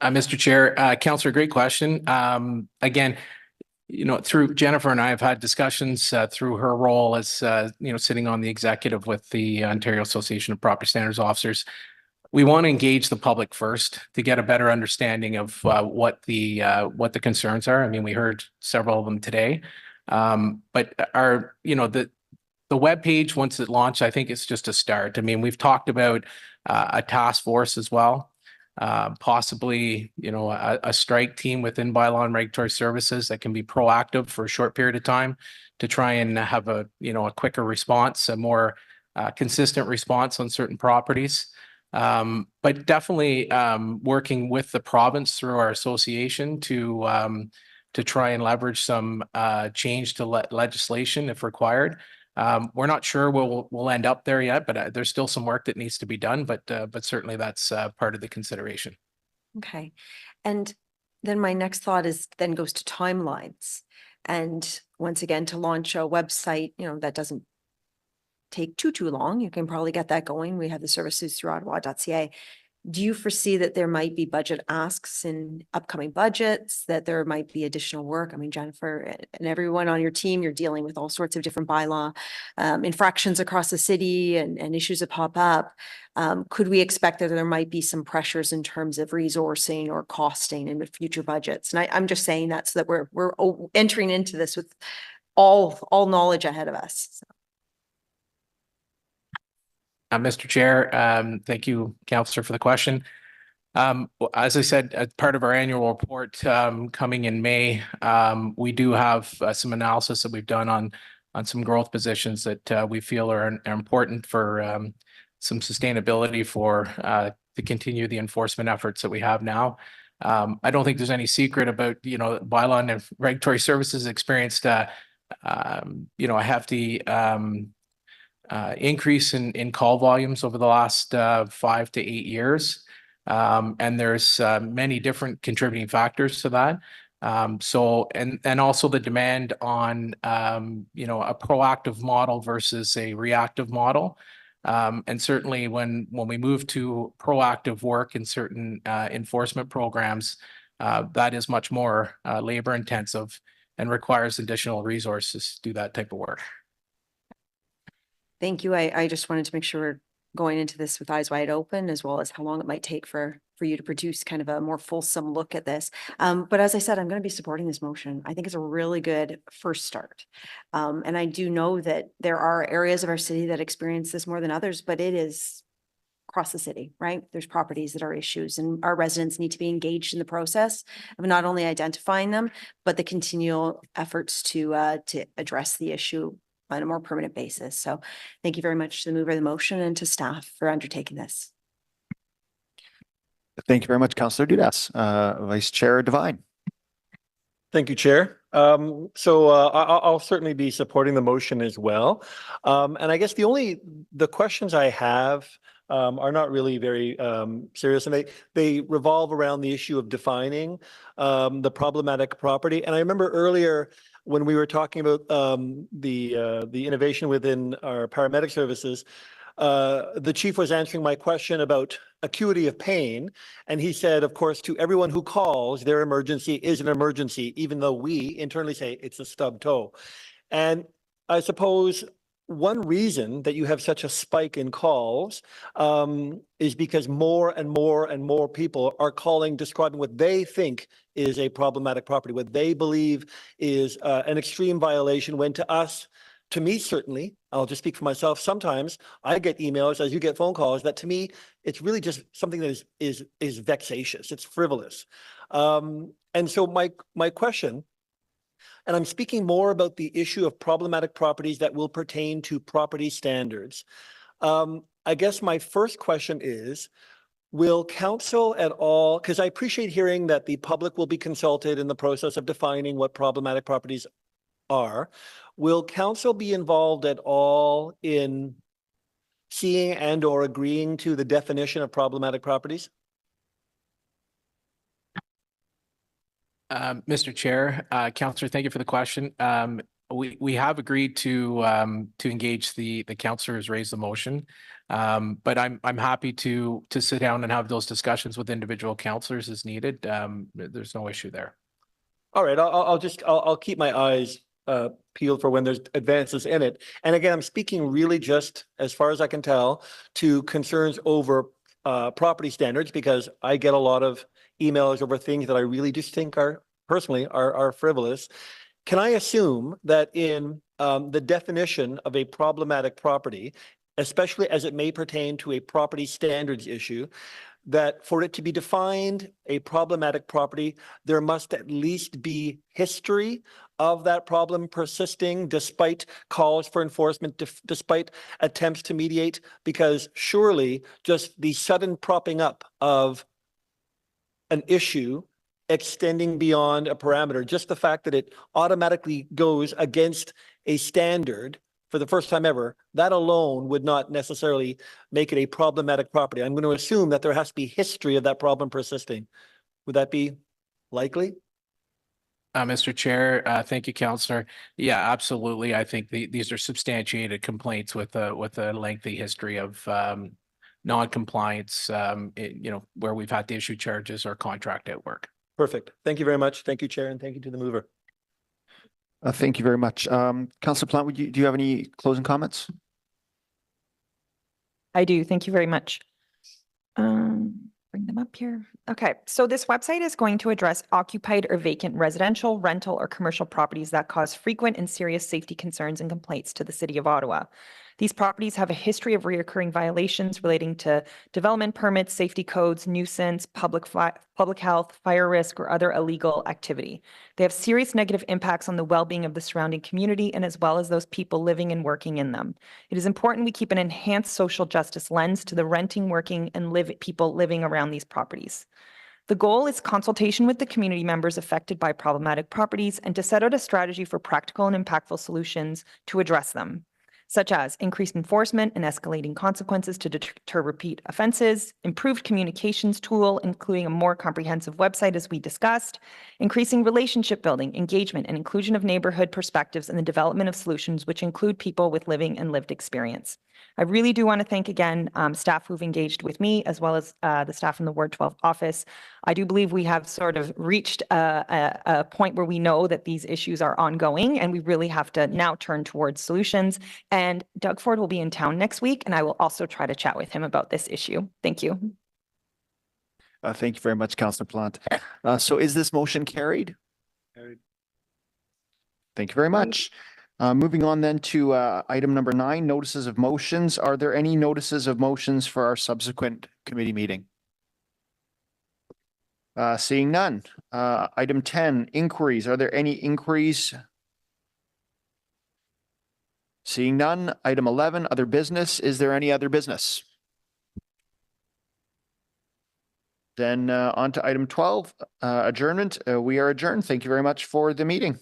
Mr. Chair, Councillor, great question. Again, through Jennifer and I have had discussions through her role as, sitting on the executive with the Ontario Association of Property Standards Officers. We want to engage the public first to get a better understanding of what the concerns are. I mean, we heard several of them today, but the webpage, once it launched, I think it's just a start. I mean, we've talked about a task force as well, possibly, a strike team within bylaw and regulatory services that can be proactive for a short period of time to try and have a quicker response, a more consistent response on certain properties. But definitely working with the province through our association to try and leverage some change to legislation if required. We're not sure we'll end up there yet, but there's still some work that needs to be done. But certainly that's part of the consideration. Okay, and then my next thought goes to timelines, and once again, to launch a website, that doesn't take too long. You can probably get that going. We have the services through ottawa.ca. Do you foresee that there might be budget asks in upcoming budgets, that there might be additional work? I mean, Jennifer and everyone on your team, you're dealing with all sorts of different bylaw infractions across the city and issues that pop up. Could we expect that there might be some pressures in terms of resourcing or costing in the future budgets? And I'm just saying that so that we're entering into this with all knowledge ahead of us. So. Mr. Chair, thank you, Councillor, for the question. As I said, as part of our annual report coming in May, we do have some analysis that we've done on some growth positions that we feel are important for some sustainability for to continue the enforcement efforts that we have now. I don't think there's any secret about, bylaw and regulatory services experienced a hefty increase in call volumes over the last 5 to 8 years. And there's many different contributing factors to that. So, and also the demand on, you know, a proactive model versus a reactive model. And certainly when we move to proactive work in certain enforcement programs, that is much more labor intensive and requires additional resources to do that type of work. Thank you. I just wanted to make sure we're going into this with eyes wide open, as well as how long it might take for you to produce kind of a more fulsome look at this. But as I said, I'm going to be supporting this motion. I think it's a really good first start. And I do know that there are areas of our city that experience this more than others, but it is across the city, right? There's properties that are issues, and our residents need to be engaged in the process of not only identifying them, but the continual efforts to address the issue on a more permanent basis. So thank you very much to the mover of the motion and to staff for undertaking this. Thank you very much, Councillor Dudas. Vice Chair Devine. Thank you, Chair. I'll certainly be supporting the motion as well. And I guess the questions I have are not really very serious, and they revolve around the issue of defining the problematic property. And I remember earlier when we were talking about the innovation within our paramedic services, the chief was answering my question about acuity of pain. And he said, of course, to everyone who calls, their emergency is an emergency, even though we internally say it's a stub toe. And I suppose one reason that you have such a spike in calls is because more and more and more people are calling, describing what they think is a problematic property, what they believe is an extreme violation, when to us, to me, certainly, I'll just speak for myself. Sometimes I get emails, as you get phone calls, that to me, it's really just something that is vexatious. It's frivolous. And so my question, and I'm speaking more about the issue of problematic properties that will pertain to property standards. I guess my first question is, will council at all, because I appreciate hearing that the public will be consulted in the process of defining what problematic properties are. Will council be involved at all in seeing and or agreeing to the definition of problematic properties? Mr. Chair, Councillor, thank you for the question. We have agreed to engage the councillor who's raised the motion, but I'm happy to sit down and have those discussions with individual councillors as needed. There's no issue there. All right, I'll keep my eyes peeled for when there's advances in it. And again, I'm speaking really just, as far as I can tell, to concerns over property standards, because I get a lot of emails over things that I really just think are frivolous. Can I assume that in the definition of a problematic property, especially as it may pertain to a property standards issue, that for it to be defined a problematic property, there must at least be history of that problem persisting despite calls for enforcement, despite attempts to mediate? Because surely just the sudden propping up of an issue extending beyond a parameter, just the fact that it automatically goes against a standard for the first time ever, that alone would not necessarily make it a problematic property. I'm going to assume that there has to be history of that problem persisting. Would that be likely? Mr. Chair, thank you, Councillor. Yeah, absolutely. I think these are substantiated complaints with a lengthy history of non-compliance, where we've had to issue charges or contract at work. Perfect. Thank you very much. Thank you, Chair, and thank you to the mover. Thank you very much. Councillor Plant, do you have any closing comments? I do. Thank you very much. Bring them up here. Okay, so this website is going to address occupied or vacant residential, rental, or commercial properties that cause frequent and serious safety concerns and complaints to the City of Ottawa. These properties have a history of reoccurring violations relating to development permits, safety codes, nuisance, public health, fire risk, or other illegal activity. They have serious negative impacts on the well-being of the surrounding community and as well as those people living and working in them. It is important we keep an enhanced social justice lens to the renting, working, and people living around these properties. The goal is consultation with the community members affected by problematic properties and to set out a strategy for practical and impactful solutions to address them. such as increased enforcement and escalating consequences to deter repeat offenses, improved communications tool, including a more comprehensive website as we discussed, increasing relationship building, engagement, and inclusion of neighborhood perspectives and the development of solutions which include people with living and lived experience. I really do want to thank again staff who've engaged with me as well as the staff in the Ward 12 office. I do believe we have sort of reached a point where we know that these issues are ongoing and we really have to now turn towards solutions. And Doug Ford will be in town next week and I will also try to chat with him about this issue. Thank you. Thank you very much, Councillor Plant. So is this motion carried? Carried. Thank you very much. Moving on then to item number 9, notices of motions. Are there any notices of motions for our subsequent committee meeting? Seeing none. Item 10, inquiries. Are there any inquiries? Seeing none. Item 11, other business. Is there any other business? Then on to item 12, adjournment. We are adjourned. Thank you very much for the meeting.